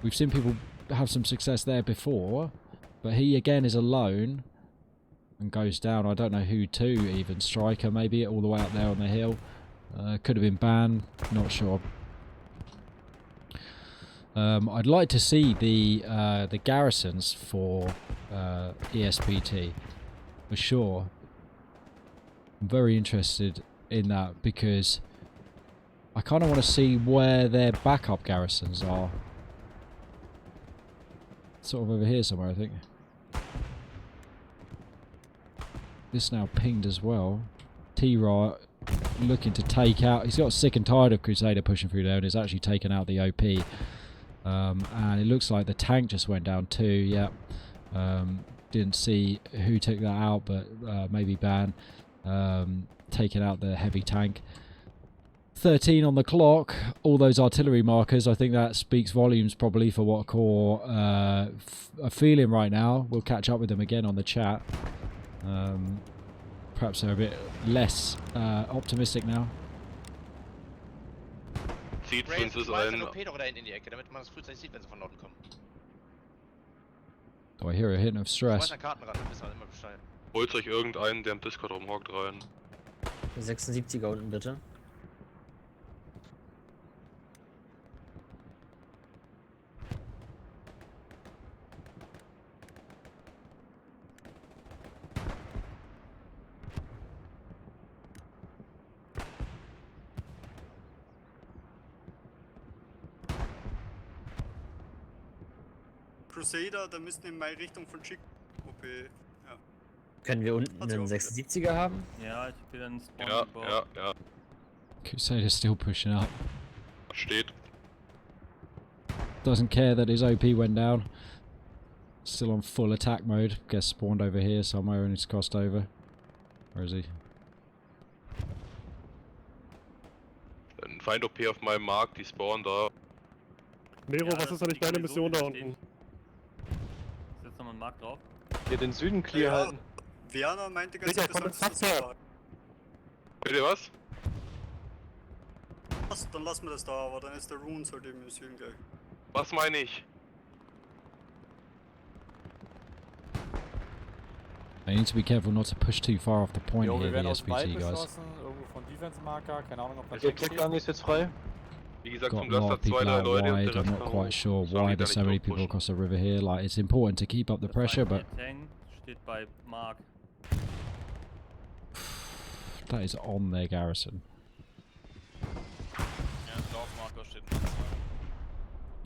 We've seen people have some success there before. But he again is alone. And goes down. I don't know who to even. Striker maybe, all the way up there on the hill. Could have been Ban. Not sure. I'd like to see the garrisons for ESPT for sure. I'm very interested in that because I kind of want to see where their backup garrisons are. Sort of over here somewhere, I think. This now pinged as well. T-Ra looking to take out. He's got sick and tired of Crusader pushing through there and has actually taken out the OP. And it looks like the tank just went down too. Yep. Didn't see who took that out, but maybe Ban taking out the heavy tank. 13 on the clock. All those artillery markers. I think that speaks volumes probably for what Core are feeling right now. We'll catch up with them again on the chat. Perhaps they're a bit less optimistic now. Zieht uns es ein. Oh, I hear a hint of stress. Holt euch irgendeinen, der im Discord rumhockt, rein. 76er unten bitte. Crusader, da müssen in meine Richtung von Chick. OP, ja. Können wir unten einen 76er haben? Ja, ich will einen Spawn gebaut. Ja. Crusader's still pushing up. Steht. Doesn't care that his OP went down. Still on full attack mode. Gets spawned over here somewhere and he's crossed over. Where is he? Ein Feind OP auf meinem Markt, die spawnen da. Nero, was ist eigentlich deine Mission da unten? Setz nochmal einen Mark drauf. Hier den Süden clear halten. Viana meinte ganz kurz, Bitte was? Dann lassen wir das da, aber dann ist der Runes halt eben im Süden gleich. Was meine ich? They need to be careful not to push too far off the point Jo, here, wir the werden aus dem Wald ESPT guys. beschossen, irgendwo von Defense-Marker, keine Ahnung, ob das Der Checkdown ist jetzt frei. Wie gesagt, Got zum a lot Laster of people 2, 3 out Leute und wide. der I'm Rest not nach quite oben. sure Sollen why die da there's so nicht many people durchpushen? across the river here. Like, it's important to keep up the pressure, but Tang steht bei Mark. that is on their garrison. Ja, Laufmarker steht.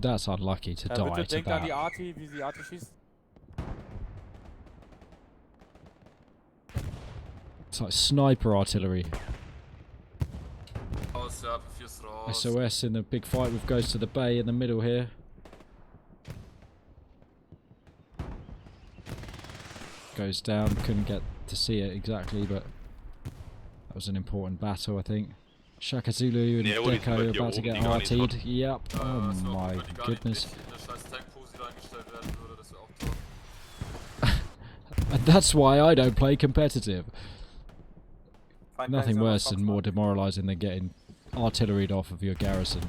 That's unlucky to die bitte to denkt an die that. Arti, wie sie Arti schießt. It's like sniper artillery. Raus, ja, P4 ist raus. SOS in the big fight with goes to the bay in the middle here. Goes down, couldn't get to see it exactly, but that was an important battle, I think. Shaka Zulu and Yeah, well, he's Deco about about to the get opening on his RT'd. Yep. Oh Es wäre auch my gut, wenn die gar goodness. nicht in der scheiß Tank-Pose wieder eingestellt werden würde, das wäre auch toll. And that's why I don't play competitive. Feind Nothing gleich worse selber and more Kopf demoralizing than getting artilleried off of your garrison.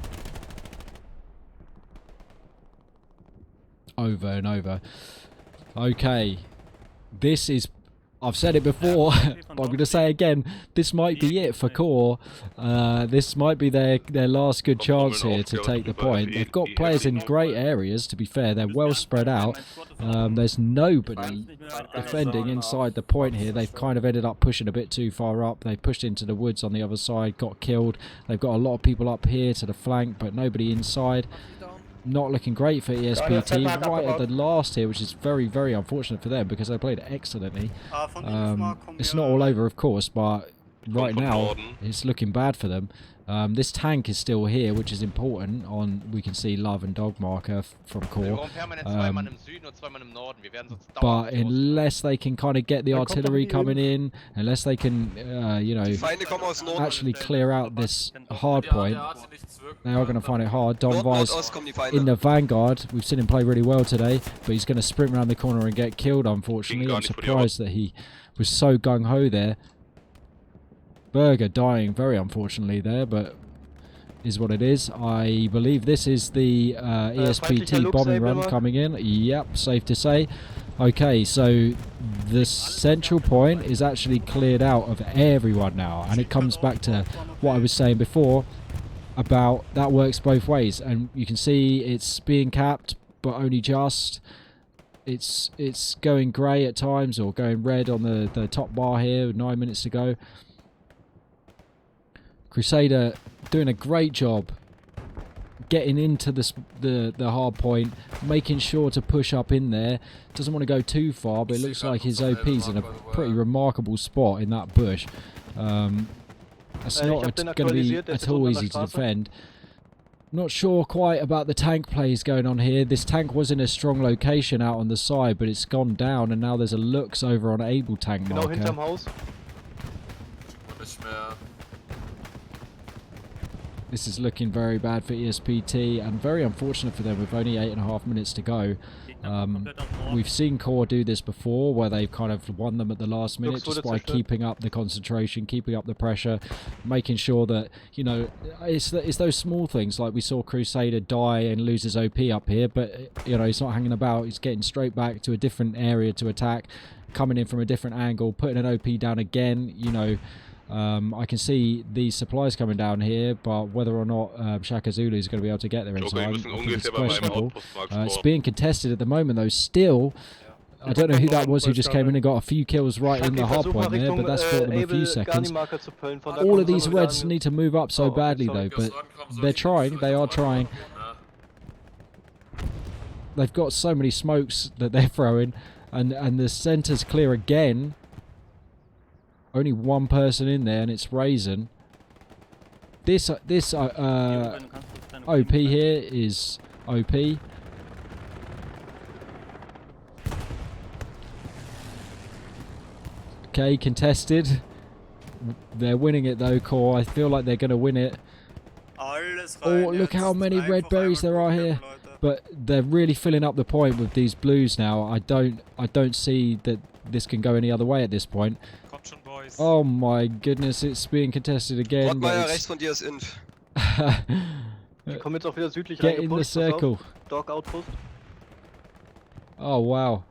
Over and over. Okay. This is... I've said it before, but I'm going to say again, this might be it for Core. This might be their last good chance here to take the point. They've got players in great areas, to be fair. They're well spread out. There's nobody defending inside the point here. They've kind of ended up pushing a bit too far up. They pushed into the woods on the other side, got killed. They've got a lot of people up here to the flank, but nobody inside. Not looking great for ESPT right at the last here, which is very, very unfortunate for them because they played excellently. It's not all over, of course, but right now it's looking bad for them. This tank is still here, which is important. We can see Love and Dog marker from Core. But unless they can kind of get the artillery coming in, unless they can, you know, actually clear out this hard point, they are going to find it hard. Don Weiss in the vanguard. We've seen him play really well today, but he's going to sprint around the corner and get killed, unfortunately. I'm surprised that he was so gung-ho there. Berger dying very unfortunately there, but is what it is. I believe this is the ESPT bombing run coming in. Yep, safe to say. Okay, so the central point is actually cleared out of everyone now, and it comes back to what I was saying before about that works both ways, and you can see it's being capped, but only just. It's going grey at times, or going red on the top bar here. 9 minutes to go. Crusader doing a great job getting into the hard point, making sure to push up in there. Doesn't want to go too far, but it looks like his OP's in a pretty remarkable spot in that bush. That's not going to be at all easy to defend. Not sure quite about the tank plays going on here. This tank was in a strong location out on the side, but it's gone down, and now there's a looks over on Able tank marker. This is looking very bad for ESPT and very unfortunate for them with only 8.5 minutes to go. We've seen Core do this before, where they've kind of won them at the last minute just by keeping up the concentration, keeping up the pressure, making sure that, you know, it's those small things, like we saw Crusader die and lose his OP up here, but, you know, he's not hanging about, he's getting straight back to a different area to attack, coming in from a different angle, putting an OP down again, you know. I can see these supplies coming down here, but whether or not Shaka Zulu is going to be able to get there in time, I think it's questionable. It's being contested at the moment, though. Still, I don't know who that was who just came in and got a few kills right in the hard point there, but that's bought them a few seconds. All of these Reds need to move up so badly, though, but they're trying. They are trying. They've got so many smokes that they're throwing, and the centre's clear again. Only one person in there, and it's Raisin. This OP here is OP. Okay, contested. They're winning it though, Core. I feel like they're going to win it. Oh, look how many red berries there are here. But they're really filling up the point with these blues now. I don't see that this can go any other way at this point. Kommt schon, Boys. Oh my goodness, it's being contested again. Rottmeier, rechts von dir ist Inf. Die kommen jetzt auch wieder südlich Get in the reingepusht, pass auf. circle. Dog Outpost. Oh wow.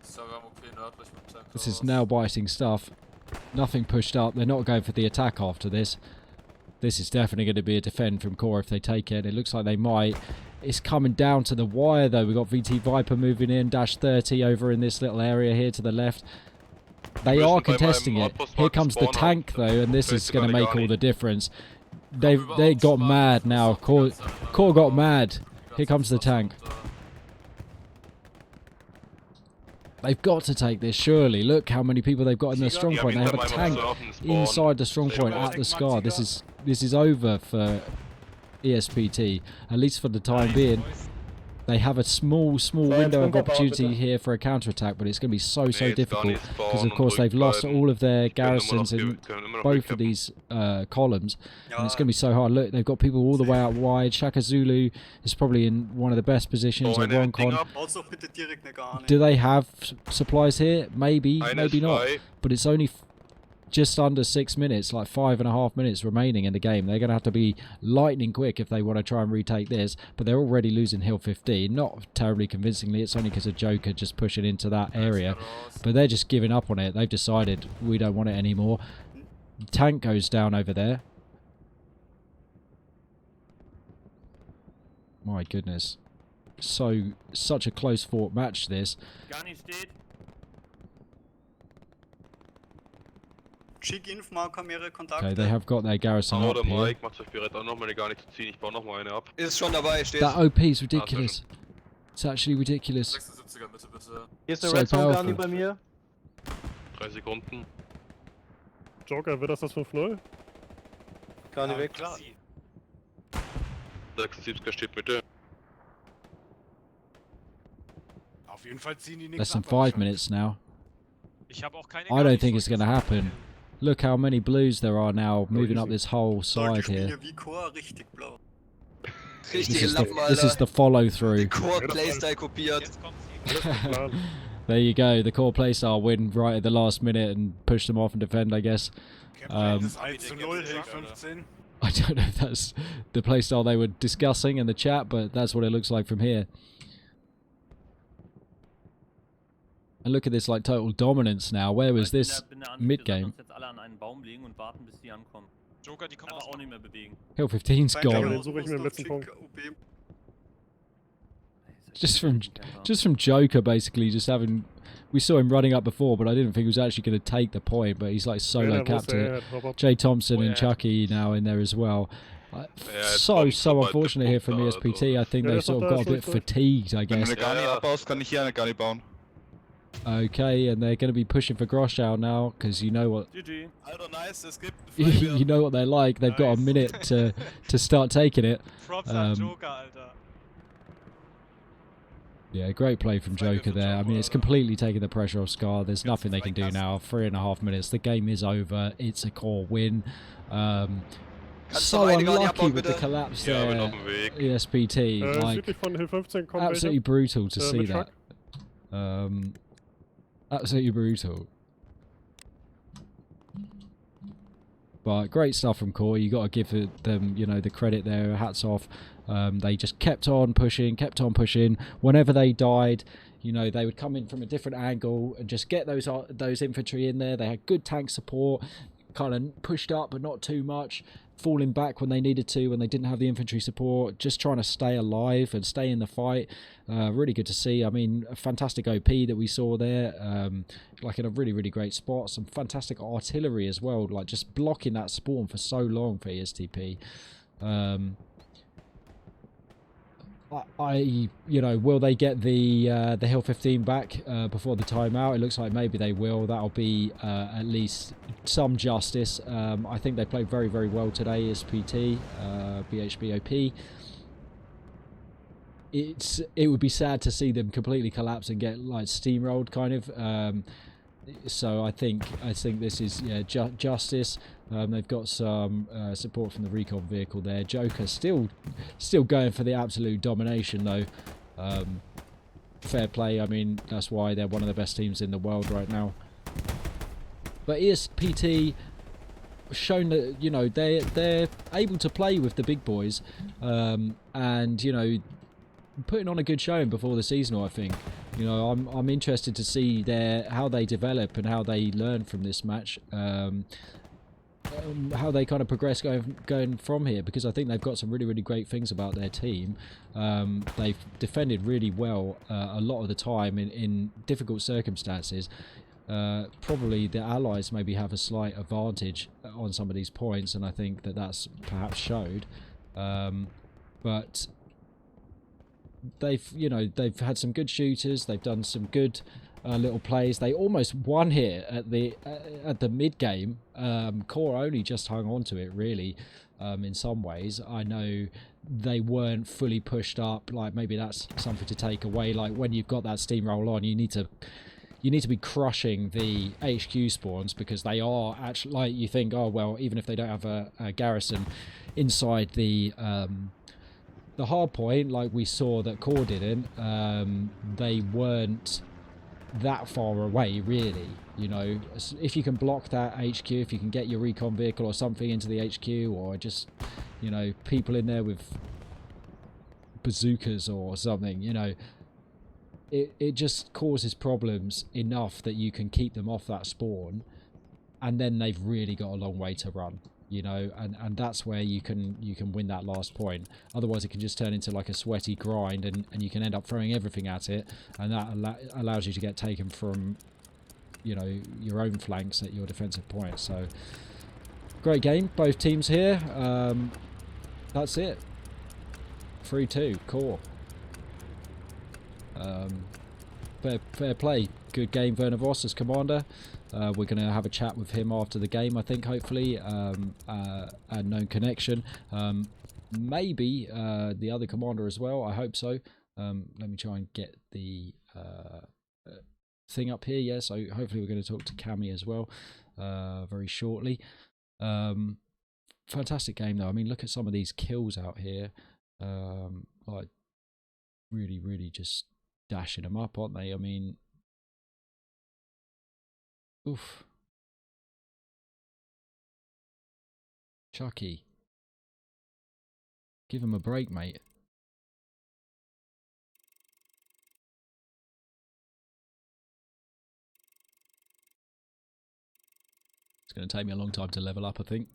Saram okay nördlich mit dem Tank. This is nail biting stuff. Nothing pushed up. They're not going for the attack after this. This is definitely going to be a defend from core if they take it. It looks like they might. It's coming down to the wire though. We've got VT Viper moving in. Dash 30 over in this little area here to the left. They are contesting it. Here comes the tank though, and this is going to make all the difference. They got mad now. Core got mad. Here comes the tank. They've got to take this, surely. Look how many people they've got in their strong point. They have a tank inside the strong point at the Scar. This is over for ESPT, at least for the time being. They have a small window of opportunity here for a counter-attack, but it's going to be so difficult because, of course, they've lost all of their garrisons in both of these columns, and it's going to be so hard. Look, they've got people all the way out wide. Shaka Zulu is probably in one of the best positions at Roncon. Do they have supplies here? Maybe, maybe not. But it's only just under 6 minutes, like 5.5 minutes remaining in the game. They're going to have to be lightning quick if they want to try and retake this, but they're already losing Hill 15, not terribly convincingly. It's only because of Joker just pushing into that area, but they're just giving up on it. They've decided we don't want it anymore. Tank goes down over there. My goodness, such a close fought match this. Garni steht. Okay, they have got their garrison up here. Ist schon dabei, steht. That OP is ridiculous. It's actually ridiculous. 76er Mitte bitte. Hier ist eine So Red Zone Garni powerful. bei mir. 3 Sekunden. Joker, wird das 5-0? Garni weg. 76er steht Mitte. Auf jeden Fall ziehen die nichts Less than ab, 5 minutes now. Ich habe auch keine I don't think it's going to happen. Look how many blues there are now moving up this whole side here. This is the follow through. Core Playstyle kopiert. There you go. The core playstyle win right at the last minute and push them off and defend, I guess. I don't know if that's the playstyle they were discussing in the chat, but that's what it looks like from here. And look at this, like, total dominance now. Where was this mid-game? Joker, die kommen aus. Hill 15's gone. Den suche ich mir im letzten Punkt. Just from Joker, basically, just having... We saw him running up before, but I didn't think he was actually going to take the point, but he's, like, solo capped it. Jay Thompson and Chucky now in there as well. So unfortunate here from ESPT. I think they sort of got a bit fatigued, I guess. Okay, and they're going to be pushing for Groschau now, because you know what you know what they're like. They've got a minute to start taking it. Yeah, great play from Joker there. I mean, it's completely taken the pressure off Scar. There's nothing they can do now. 3.5 minutes. The game is over. It's a core win. So unlucky with the collapse there, ESPT. Like, absolutely brutal to see that. Absolutely brutal. But great stuff from core. You got to give them, you know, the credit there. Hats off. They just kept on pushing. Whenever they died, you know, they would come in from a different angle and just get those infantry in there. They had good tank support, kind of pushed up but not too much, falling back when they needed to, when they didn't have the infantry support, just trying to stay alive and stay in the fight. Really good to see. I mean, a fantastic OP that we saw there, like in a really great spot. Some fantastic artillery as well, like just blocking that spawn for so long for ESTP. You know, will they get the Hill 15 back before the timeout? It looks like maybe they will. That'll be at least some justice. I think they played very well today. ESPT, BHBOP. It would be sad to see them completely collapse and get like steamrolled, kind of. So I think this is justice. They've got some support from the recon vehicle there. Joker still going for the absolute domination though. Fair play. I mean, that's why they're one of the best teams in the world right now. But ESPT shown that, you know, they're able to play with the big boys, and, you know, putting on a good showing before the season. I think, you know, I'm interested to see how they develop and how they learn from this match, how they kind of progress going from here, because I think they've got some really great things about their team. They've defended really well a lot of the time in difficult circumstances. Probably the allies maybe have a slight advantage on some of these points, and I think that's perhaps showed. But they've had some good shooters. They've done some good little plays. They almost won here at the mid game. Core only just hung on to it really. In some ways, I know they weren't fully pushed up. Like, maybe that's something to take away. Like, when you've got that steamroll on, you need to be crushing the HQ spawns, because they are actually, like, you think, oh well, even if they don't have a garrison inside the hard point, like we saw that Core didn't, they weren't that far away really. You know, if you can block that HQ, if you can get your recon vehicle or something into the HQ, or just, you know, people in there with bazookas or something, you know, it just causes problems enough that you can keep them off that spawn, and then they've really got a long way to run, you know, and that's where you can win that last point. Otherwise it can just turn into like a sweaty grind, and you can end up throwing everything at it, and that allows you to get taken from, you know, your own flanks at your defensive point. So great game, both teams here. That's it, 3-2 Core. Fair play, good game. Werner Voss as commander. We're going to have a chat with him after the game, I think, hopefully, and KnownConnection. Maybe the other commander as well, I hope so. Let me try and get the thing up here. Yeah, so hopefully we're going to talk to Cammy as well very shortly. Fantastic game though. I mean, look at some of these kills out here. Like, really just dashing them up, aren't they? I mean, oof. Chucky, give him a break, mate. It's going to take me a long time to level up, I think.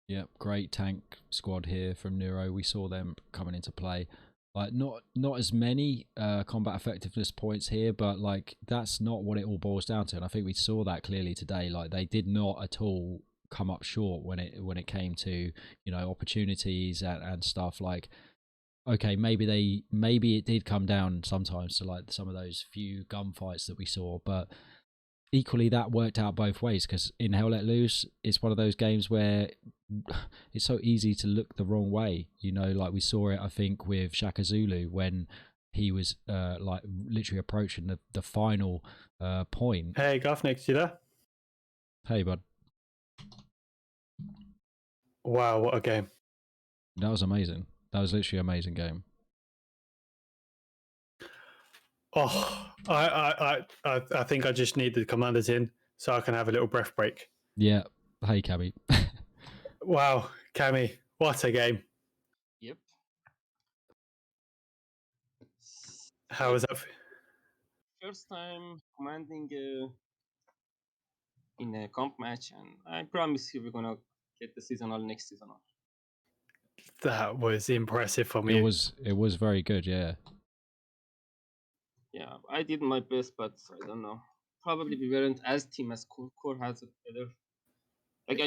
Yep, great tank squad here from Neuro. We saw them coming into play. Like, not as many combat effectiveness points here, but like, that's not what it all boils down to. And I think we saw that clearly today. Like, they did not at all come up short when it came to, you know, opportunities and stuff. Like, okay, maybe it did come down sometimes to like some of those few gunfights that we saw, but equally that worked out both ways, because in Hell Let Loose, it's one of those games where it's so easy to look the wrong way, you know, like we saw it, I think, with Shaka Zulu when he was like literally approaching the final point. Hey, Govnix, you there? Hey, bud. Wow, what a game. That was amazing. That was literally an amazing game. Oh, I think I just need the commanders in so I can have a little breath break. Yeah. Hey, Cammy. Wow, Cammy, what a game. Yep. How was that? First time commanding in a comp match, and I promise you we're gonna get the seasonal next seasonal. That was impressive from you. It was very good, yeah. Yeah, I did my best, but I don't know. Probably we weren't as team as Core has it better. Like,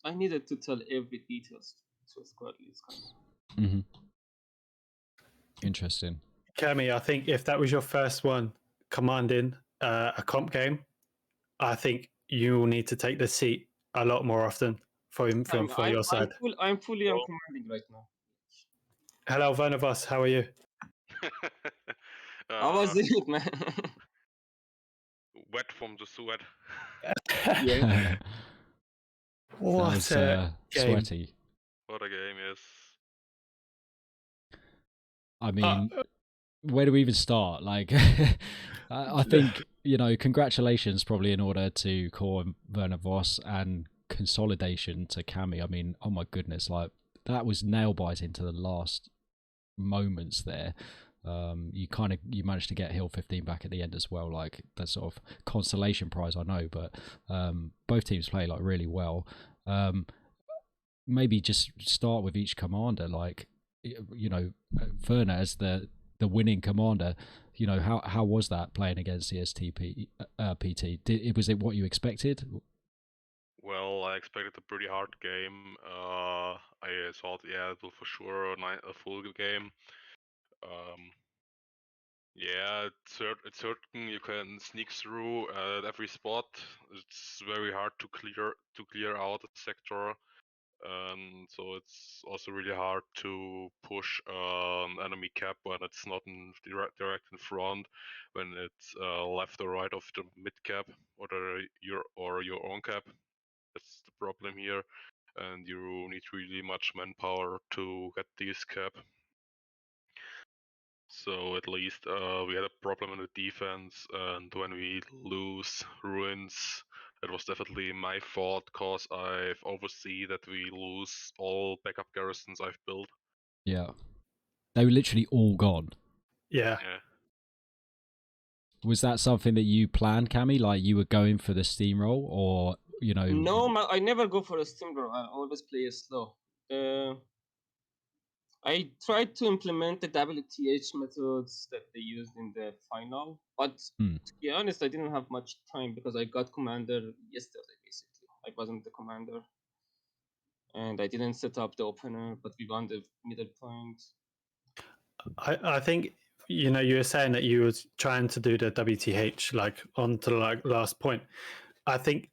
I needed to tell every details to a squad leads. Mm-hmm. Interesting. Cammy, I think if that was your first one commanding a comp game, I think you will need to take the seat a lot more often. for your side. I'm fully on commanding right now. Hello, Werner Voss. How are you? How was it, man? Wet from the sweat. Yeah. What That was game. sweaty. What a game, yes. I mean, where do we even start? Like, I think, you know, congratulations probably in order to Core and Werner Voss, and consolidation to Cami. I mean, oh my goodness, like that was nail biting to the last moments there. You managed to get Hill 15 back at the end as well, like that sort of consolation prize, I know, but both teams play like really well. Maybe just start with each commander, like, you know, Werner as the winning commander, you know, how was that playing against ESTP PT? Was it what you expected? Well, I expected a pretty hard game. I thought, yeah, it will for sure a full game. Yeah, it's certain you can sneak through at every spot. It's very hard to clear out a sector. So it's also really hard to push enemy cap when it's not in direct in front, when it's left or right of the mid cap or your own cap. That's the problem here, and you need really much manpower to get this cap. So at least we had a problem in the defense, and when we lose ruins, it was definitely my fault, because I've overseen that we lose all backup garrisons I've built. Yeah. They were literally all gone. Yeah. Was that something that you planned, Cammy? Like you were going for the steamroll, or, you know? No, I never go for a steamroll. I always play it slow. I tried to implement the WTH methods that they used in the final, but to be honest, I didn't have much time because I got commander yesterday, basically. I wasn't the commander, and I didn't set up the opener, but we won the middle point. I think, you know, you were saying that you was trying to do the WTH like on to the like last point. I think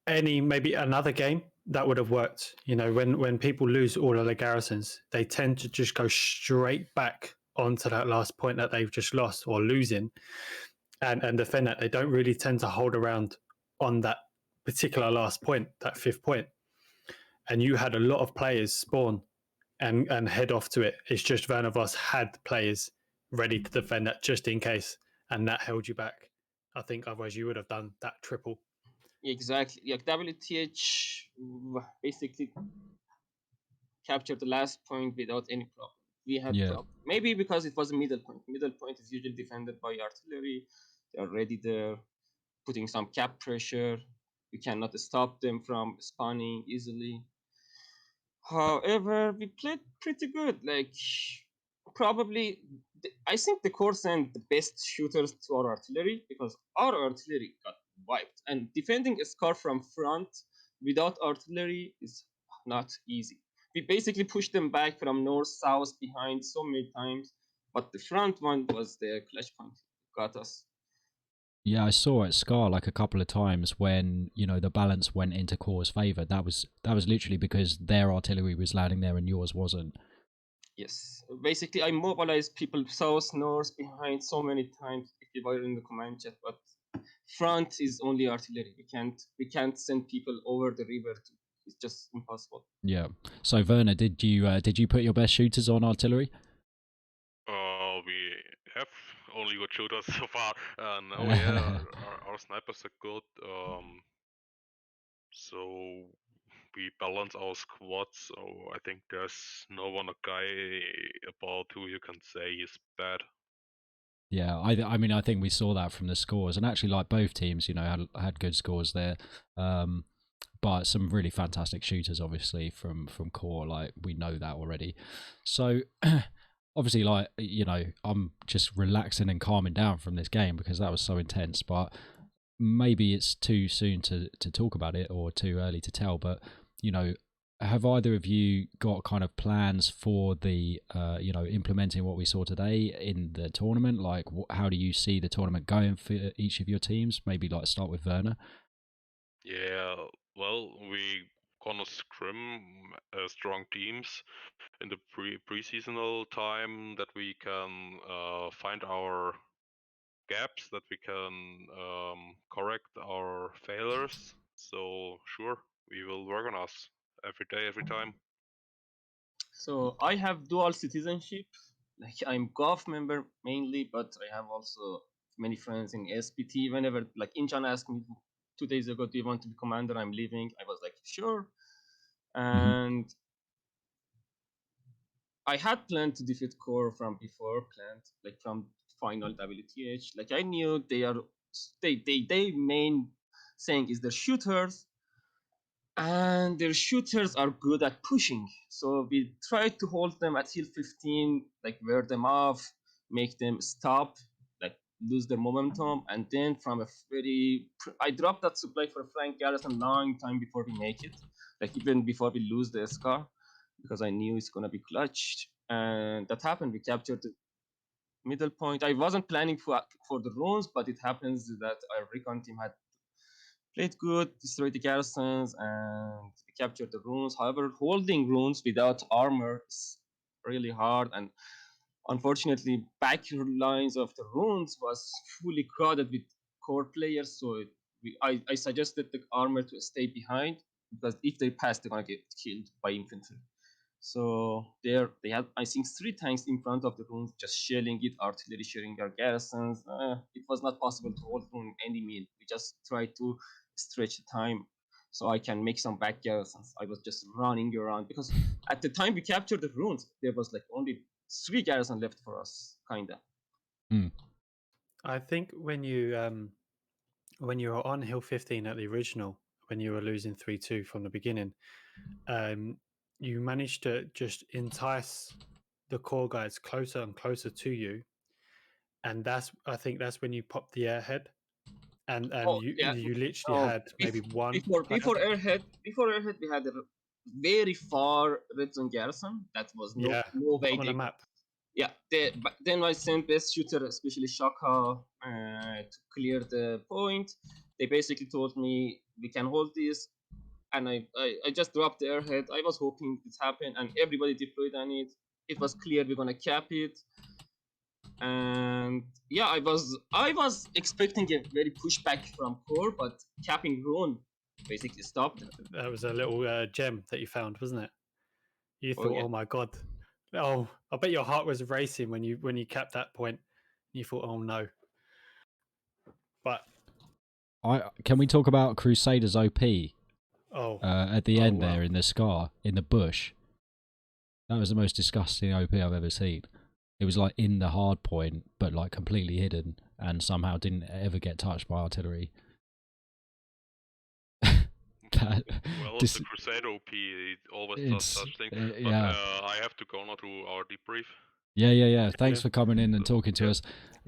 maybe another game that would have worked. You know, when people lose all of their garrisons, they tend to just go straight back onto that last point that they've just lost or losing, and defend that. They don't really tend to hold around on that particular last point, that 5th point. And you had a lot of players spawn and head off to it. It's just Werner Voss had players ready to defend that just in case, and that held you back. I think otherwise you would have done that triple. Exactly. Yeah, WTH basically captured the last point without any problem. We had problem. Maybe because it was a middle point. Middle point is usually defended by artillery. They are ready there, putting some cap pressure. You cannot stop them from spawning easily. However, we played pretty good. Like, probably, I think the core sent the best shooters to our artillery, because our artillery got wiped. And defending a scar from front without artillery is not easy. We basically pushed them back from north, south, behind so many times, but the front one was the clutch point. Got us. Yeah, I saw at Scar like a couple of times when, you know, the balance went into Core's favour. That was literally because their artillery was landing there and yours wasn't. Yes, basically I mobilized people south, north, behind so many times if you were in the command chat, but front is only artillery. We can't send people over the river. It's just impossible. Yeah. So Werner, did you put your best shooters on artillery? We have only good shooters so far. No, yeah, our snipers are good. So we balance our squad. So I think there's no one a guy about who you can say is bad. Yeah, I mean, I think we saw that from the scores, and actually, like both teams, you know, had good scores there. But some really fantastic shooters, obviously, from Core. Like we know that already. So. Obviously, like, you know, I'm just relaxing and calming down from this game because that was so intense, but maybe it's too soon to talk about it or too early to tell. But, you know, have either of you got kind of plans for the, you know, implementing what we saw today in the tournament? Like, how do you see the tournament going for each of your teams? Maybe like start with Werner. Yeah, well, we gonna scrim strong teams in the pre-seasonal time, that we can find our gaps, that we can correct our failures. So sure, we will work on us every day, every time. So I have dual citizenship. Like I'm GOF member mainly, but I have also many friends in ESPT. Whenever like Inchan asked me 2 days ago, "Do you want to be commander?" I'm leaving. I was like, sure. And I had planned to defeat Core from before, like from final WTH. Like I knew they main thing is the shooters, and their shooters are good at pushing. So we tried to hold them at hill 15, like wear them off, make them stop, like lose their momentum, and then from a I dropped that supply for flank garrison long time before we make it, like even before we lose the SCAR, because I knew it's gonna be clutched, and that happened. We captured the middle point. I wasn't planning for the runes, but it happens that our recon team had played good, destroyed the garrisons, and captured the runes. However, holding runes without armor is really hard, and unfortunately, back lines of the runes was fully crowded with core players. So I suggested the armor to stay behind, because if they pass, they're gonna get killed by infantry. So they had, I think, 3 tanks in front of the runes, just shelling it, artillery shelling their garrisons. It was not possible to hold rune any meal. We just tried to stretch the time so I can make some back garrisons. I was just running around, because at the time we captured the runes, there was like only 3 garrisons left for us, kinda. I think when you were on hill 15 at the original, when you were losing 3-2 from the beginning, you managed to just entice the core guys closer and closer to you, and I think that's when you popped the airhead, and you literally had maybe one before airhead we had a very far red zone garrison that was no way on the map. Yeah, but then I sent best shooter, especially Shaka, to clear the point. They basically told me we can hold this, and I just dropped the airhead. I was hoping it happened, and everybody deployed on it. It was clear we're gonna cap it, and yeah, I was expecting a very pushback from core, but capping rune basically stopped it. That was a little gem that you found, wasn't it? You thought, yeah. oh my god, oh, I bet your heart was racing when you capped that point. You thought, oh no. But can we talk about Crusader's OP? At the end wow. there in the scar in the bush. That was the most disgusting OP I've ever seen. It was like in the hard point, but like completely hidden, and somehow didn't ever get touched by artillery. Well, the Crusader OP, it always does such things. But I have to go now to our debrief. Yeah. Thanks for coming in and talking to us.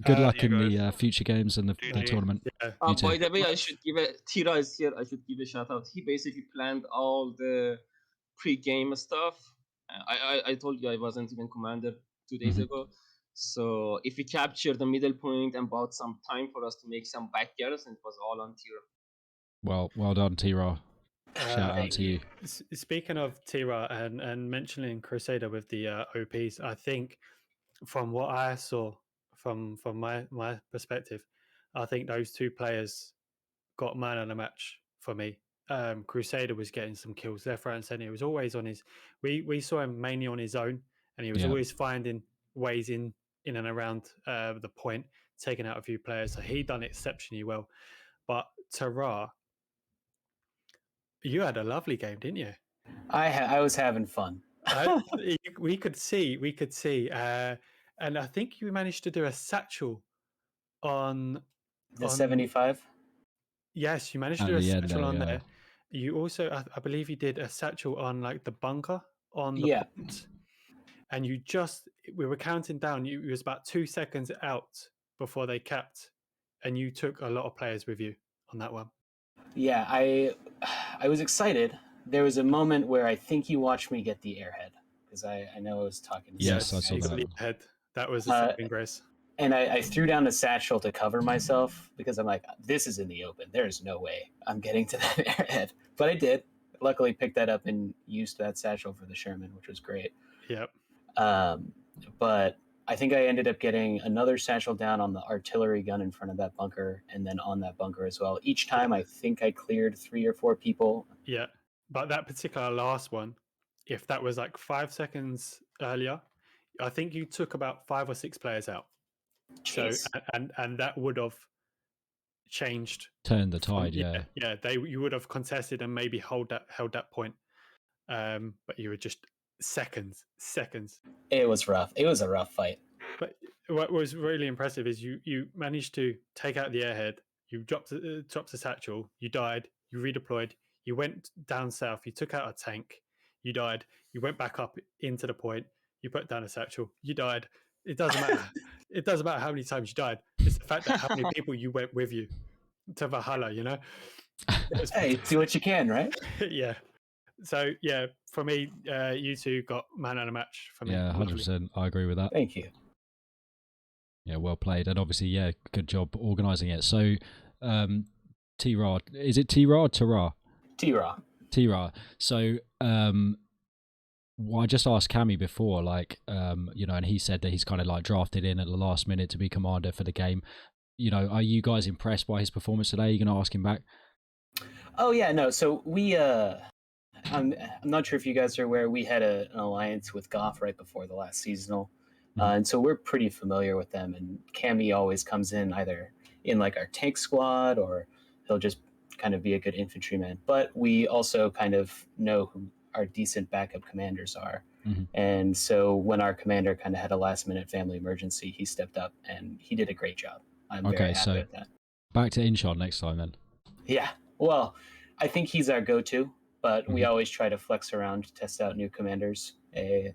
Good luck in the future games and the tournament. By the way, I should give Tira is here. I should give a shout out. He basically planned all the pre-game stuff. I told you I wasn't even commander 2 days ago. So if we capture the middle point and bought some time for us to make some back garrison, it was all on Tira. Well done, Tira. Shout out to you. Speaking of Tira and mentioning Crusader with the OPs, I think from what I saw from my perspective, I think those 2 players got man of the match for me. Crusader was getting some kills left, right, and center. He was always on his. We saw him mainly on his own, and he was always finding ways in and around the point, taking out a few players. So he done exceptionally well. But Tara, you had a lovely game, didn't you? I was having fun. we could see, and I think you managed to do a satchel on the 75. Yes, you managed to do a satchel on there. You also, I believe, you did a satchel on like the bunker on the point, and we were counting down. It was about 2 seconds out before they capped, and you took a lot of players with you on that one. Yeah, I was excited. There was a moment where I think you watched me get the airhead, because I know I was talking to Yes, I saw that. That was a saving grace. And I threw down a satchel to cover myself, because I'm like, this is in the open. There's no way I'm getting to that airhead. But I did. luckily picked that up and used that satchel for the Sherman, which was great. Yep. But I think I ended up getting another satchel down on the artillery gun in front of that bunker, and then on that bunker as well. Each time, I think I cleared 3 or 4 people. Yeah, but that particular last one, if that was like 5 seconds earlier, I think you took about 5 or 6 players out. Jeez. So and that would have changed, turned the tide. You would have contested and maybe held that point, but you were just seconds. It was rough. It was a rough fight. But what was really impressive is you managed to take out the airhead, you dropped the satchel, you died, you redeployed, you went down south, you took out a tank, you died, you went back up into the point, you put down a satchel, you died. It doesn't matter. It doesn't matter how many times you died. It's the fact that how many people you went with you to Valhalla, you know? Hey, do what you can, right? Yeah. So, yeah, for me, you two got man of the match for me. Yeah, 100%. I agree with that. Thank you. Yeah, well played. And obviously, yeah, good job organising it. So, T-Ra, is it T-Ra or T-Ra? T-Ra. T-Ra. So, well, I just asked Cammy before, like, you know, and he said that he's kind of like drafted in at the last minute to be commander for the game. You know, are you guys impressed by his performance today? Are you going to ask him back? Oh, yeah, no. So we, I'm not sure if you guys are aware, we had an alliance with Goff right before the last seasonal. And so we're pretty familiar with them. And Cammy always comes in either in like our tank squad or he'll just kind of be a good infantryman. But we also kind of know who our decent backup commanders are. And so when our commander kind of had a last minute family emergency, he stepped up and he did a great job. I'm very happy with that. Back to Inshon next time then. Yeah. Well, I think he's our go-to, but we always try to flex around to test out new commanders,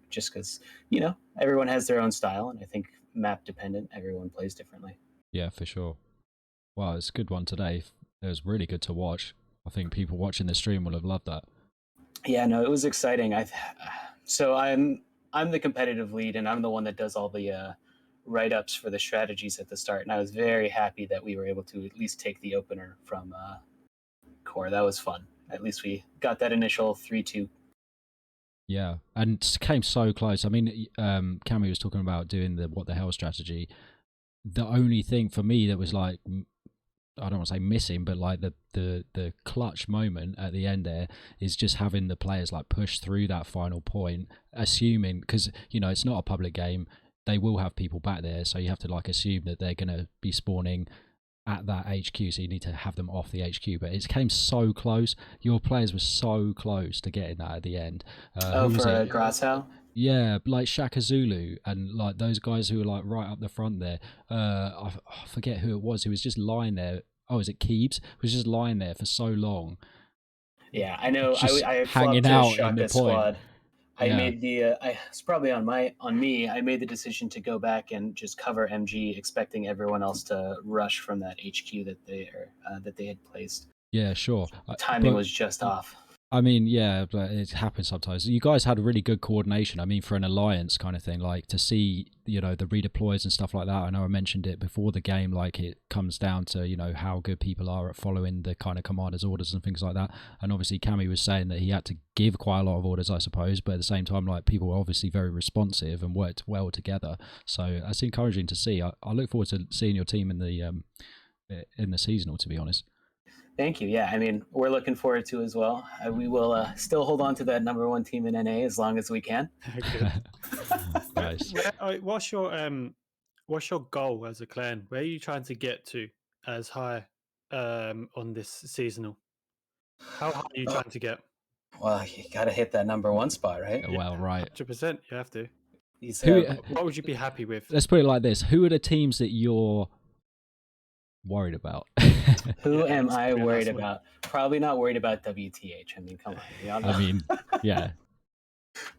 just because, you know, everyone has their own style, and I think map dependent, everyone plays differently. Yeah, for sure. Wow, it's a good one today. It was really good to watch. I think people watching the stream will have loved that. Yeah, no, it was exciting. So I'm the competitive lead, and I'm the one that does all the write-ups for the strategies at the start, and I was very happy that we were able to at least take the opener from Core. That was fun. At least we got that initial 3-2. Yeah, and came so close. I mean, Cammy was talking about doing the what the hell strategy. The only thing for me that was like, I don't want to say missing, but like the clutch moment at the end there is just having the players like push through that final point, assuming, because, you know, it's not a public game, they will have people back there, so you have to like assume that they're going to be spawning at that HQ, so you need to have them off the HQ. But it came so close. Your players were so close to getting that at the end. For Grasshau? Yeah, like Shaka Zulu and like those guys who were like right up the front there. I forget who it was. Who was just lying there. Oh, is it Keebs? Who was just lying there for so long. Yeah, I know. I hanging out in the squad. point. I made the. It's probably on me. I made the decision to go back and just cover MG, expecting everyone else to rush from that HQ that they had placed. Yeah, sure. Timing was just off. I mean, yeah, but it happens sometimes. You guys had a really good coordination. I mean, for an alliance kind of thing, like to see, you know, the redeploys and stuff like that. I know I mentioned it before the game, like it comes down to, you know, how good people are at following the kind of commander's orders and things like that. And obviously Cammy was saying that he had to give quite a lot of orders, I suppose, but at the same time, like people were obviously very responsive and worked well together. So that's encouraging to see. I look forward to seeing your team in the seasonal, to be honest. Thank you. Yeah, I mean, we're looking forward to as well. We will still hold on to that #1 team in NA as long as we can. Nice. What's your goal as a clan? Where are you trying to get to as high on this seasonal? How high are you trying to get? Well, you got to hit that #1 spot, right? Well, right. 100%. You have to. What would you be happy with? Let's put it like this: who are the teams that you're worried about? Who am I worried about? Probably not worried about WTH. I mean, come on. I mean, yeah.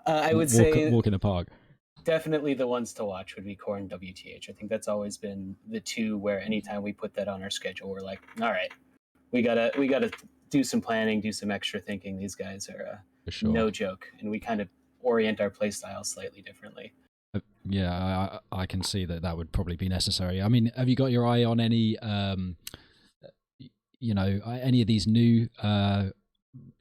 I would say walk in the park. Definitely the ones to watch would be Core and WTH. I think that's always been the two where anytime we put that on our schedule, we're like, all right, we gotta do some planning, do some extra thinking. These guys are no joke, and we kind of orient our play style slightly differently. Yeah, I can see that would probably be necessary. I mean, have you got your eye on any, you know, any of these new,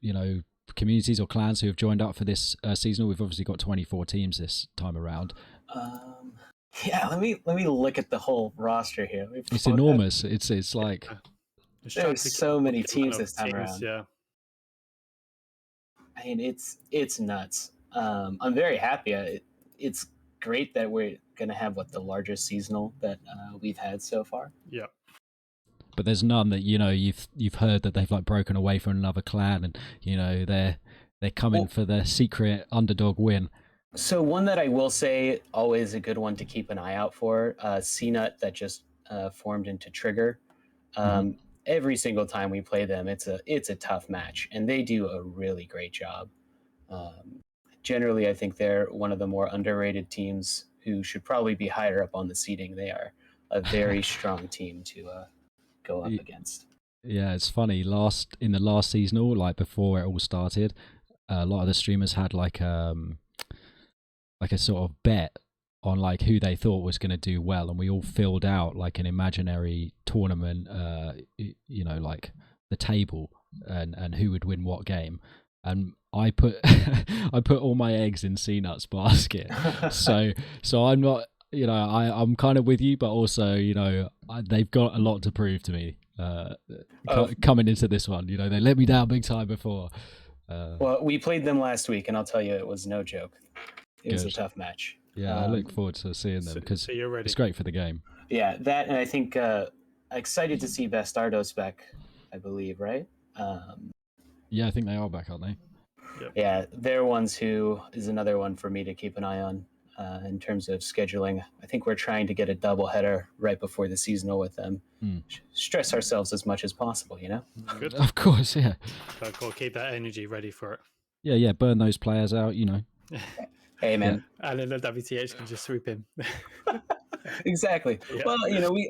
you know, communities or clans who have joined up for this seasonal? We've obviously got 24 teams this time around. Yeah, let me look at the whole roster here. It's enormous. It's like there's so many teams this time teams, around. Yeah. I mean, it's nuts. I'm very happy. It's great that we're gonna have the largest seasonal that we've had so far. Yeah. But there's none that you've heard that they've like broken away from another clan, and they're coming for the secret underdog win. So one that I will say, always a good one to keep an eye out for, CNUT that just formed into Trigger. Every single time we play them, it's a tough match, and they do a really great job. Generally, I think they're one of the more underrated teams who should probably be higher up on the seeding. They are a very strong team to go up against. Yeah, it's funny. In the last seasonal, like before it all started, a lot of the streamers had like a sort of bet on like who they thought was going to do well, and we all filled out like an imaginary tournament, like the table and who would win what game. And I put I put all my eggs in CNUT's basket. so I'm not, I'm kind of with you, but also they've got a lot to prove to me coming into this one. They let me down big time before. Well, we played them last week, and I'll tell you, it was no joke. It was a tough match. Yeah, I look forward to seeing them because it's great for the game. Yeah, that, and I think excited to see Bastardos back, I believe, right? Yeah, I think they are back, aren't they? Yep. Yeah, they're ones who is another one for me to keep an eye on in terms of scheduling. I think we're trying to get a doubleheader right before the seasonal with them. Stress ourselves as much as possible, Good. Of course, yeah. Got to keep that energy ready for it. Yeah, burn those players out, Hey, man. Yeah. And then the WTH can just sweep in. Exactly. Yeah. Well,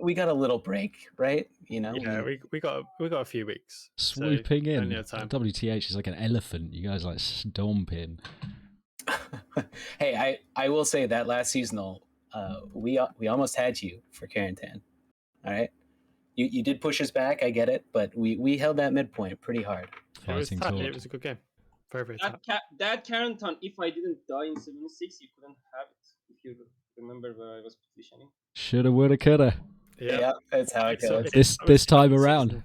we got a little break, right? Yeah, we got a few weeks. Swooping in. Plenty of time. WTH is like an elephant. You guys like stomping. Hey, I will say that last seasonal, we almost had you for Carentan. All right, you did push us back. I get it, but we held that midpoint pretty hard. It was tough. It was a good game. Very tough. That Carentan, if I didn't die in 76, you couldn't have it. If you remember where I was positioning. Shoulda, woulda, coulda. Yeah, that's how it goes. This time around.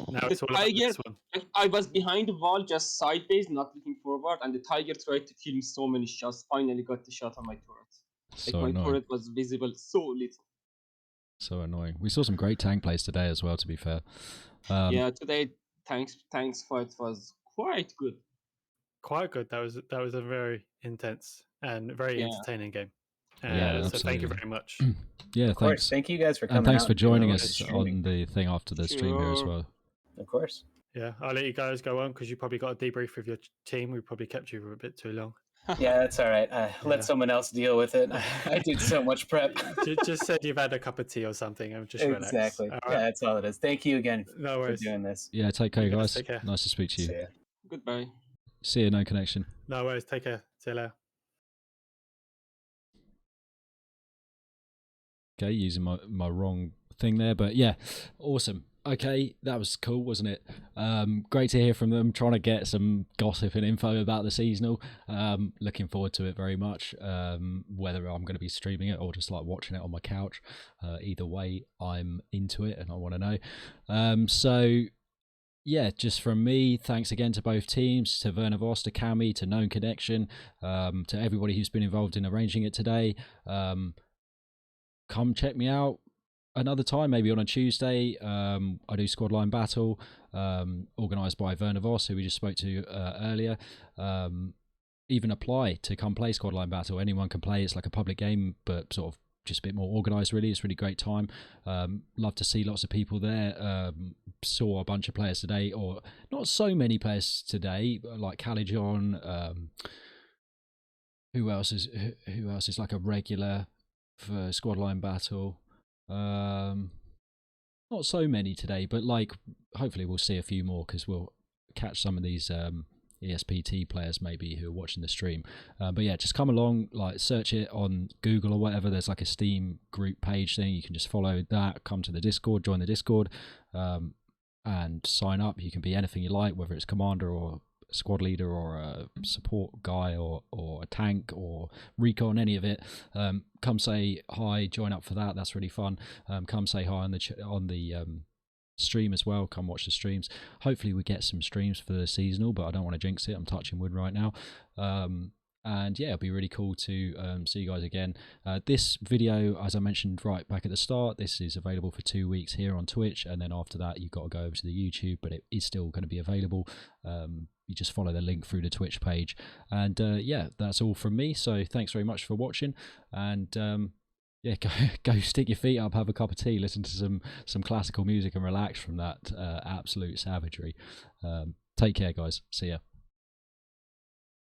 Now it's all about this one. I was behind the wall, just sideways, not looking forward, and the tiger tried to kill me so many shots. Finally got the shot on my turret. My turret was visible so little. So annoying. We saw some great tank plays today as well, to be fair. Yeah, today tanks fight was quite good. Quite good. That was a very intense and very entertaining game. Yeah, so thank you very much. Yeah, of course. Thank you guys for coming. And thanks out for joining us on the thing after the stream here as well. Of course. Yeah, I'll let you guys go on because you probably got a debrief with your team. We probably kept you for a bit too long. Yeah, that's all right. Let someone else deal with it. I did so much prep. Just said you've had a cup of tea or something and just relax. Exactly. Right. Yeah, that's all it is. Thank you again for doing this. Yeah, take care, guys. Take care. Nice to speak to you. See ya. Goodbye. See you, KnownConnection. No worries. Take care. See you later. Okay, using my wrong thing there, but yeah, awesome. Okay, that was cool, wasn't it? Great to hear from them, trying to get some gossip and info about the seasonal. Looking forward to it very much. Whether I'm going to be streaming it or just like watching it on my couch, either way, I'm into it and I want to know. So yeah, just from me, thanks again to both teams, to Vernavos, to Cami, to KnownConnection, to everybody who's been involved in arranging it today. Come check me out another time, maybe on a Tuesday. I do Squad Line Battle, organised by Vernavos, who we just spoke to earlier. Even apply to come play Squad Line Battle. Anyone can play. It's like a public game, but sort of just a bit more organised, really. It's a really great time. Love to see lots of people there. Saw a bunch of players today, or not so many players today, like Calijon. Who else is like a regular for Squad Line Battle? Not so many today, but like hopefully we'll see a few more because we'll catch some of these ESPT players maybe who are watching the stream. But yeah, just come along, like search it on Google or whatever. There's like a Steam group page thing. You can just follow that, come to the Discord, join the Discord, and sign up. You can be anything you like, whether it's commander or squad leader or a support guy or a tank or recon, any of it, come say hi, join up for that. That's really fun. Come say hi on the stream as well. Come watch the streams. Hopefully we get some streams for the seasonal, but I don't want to jinx it. I'm touching wood right now. And yeah, it'll be really cool to see you guys again. This video, as I mentioned right back at the start, this is available for 2 weeks here on Twitch, and then after that you've got to go over to the YouTube, but it is still going to be available. You just follow the link through the Twitch page. And yeah, that's all from me, so thanks very much for watching. And yeah, go stick your feet up, have a cup of tea, listen to some classical music and relax from that absolute savagery. Take care, guys. See ya.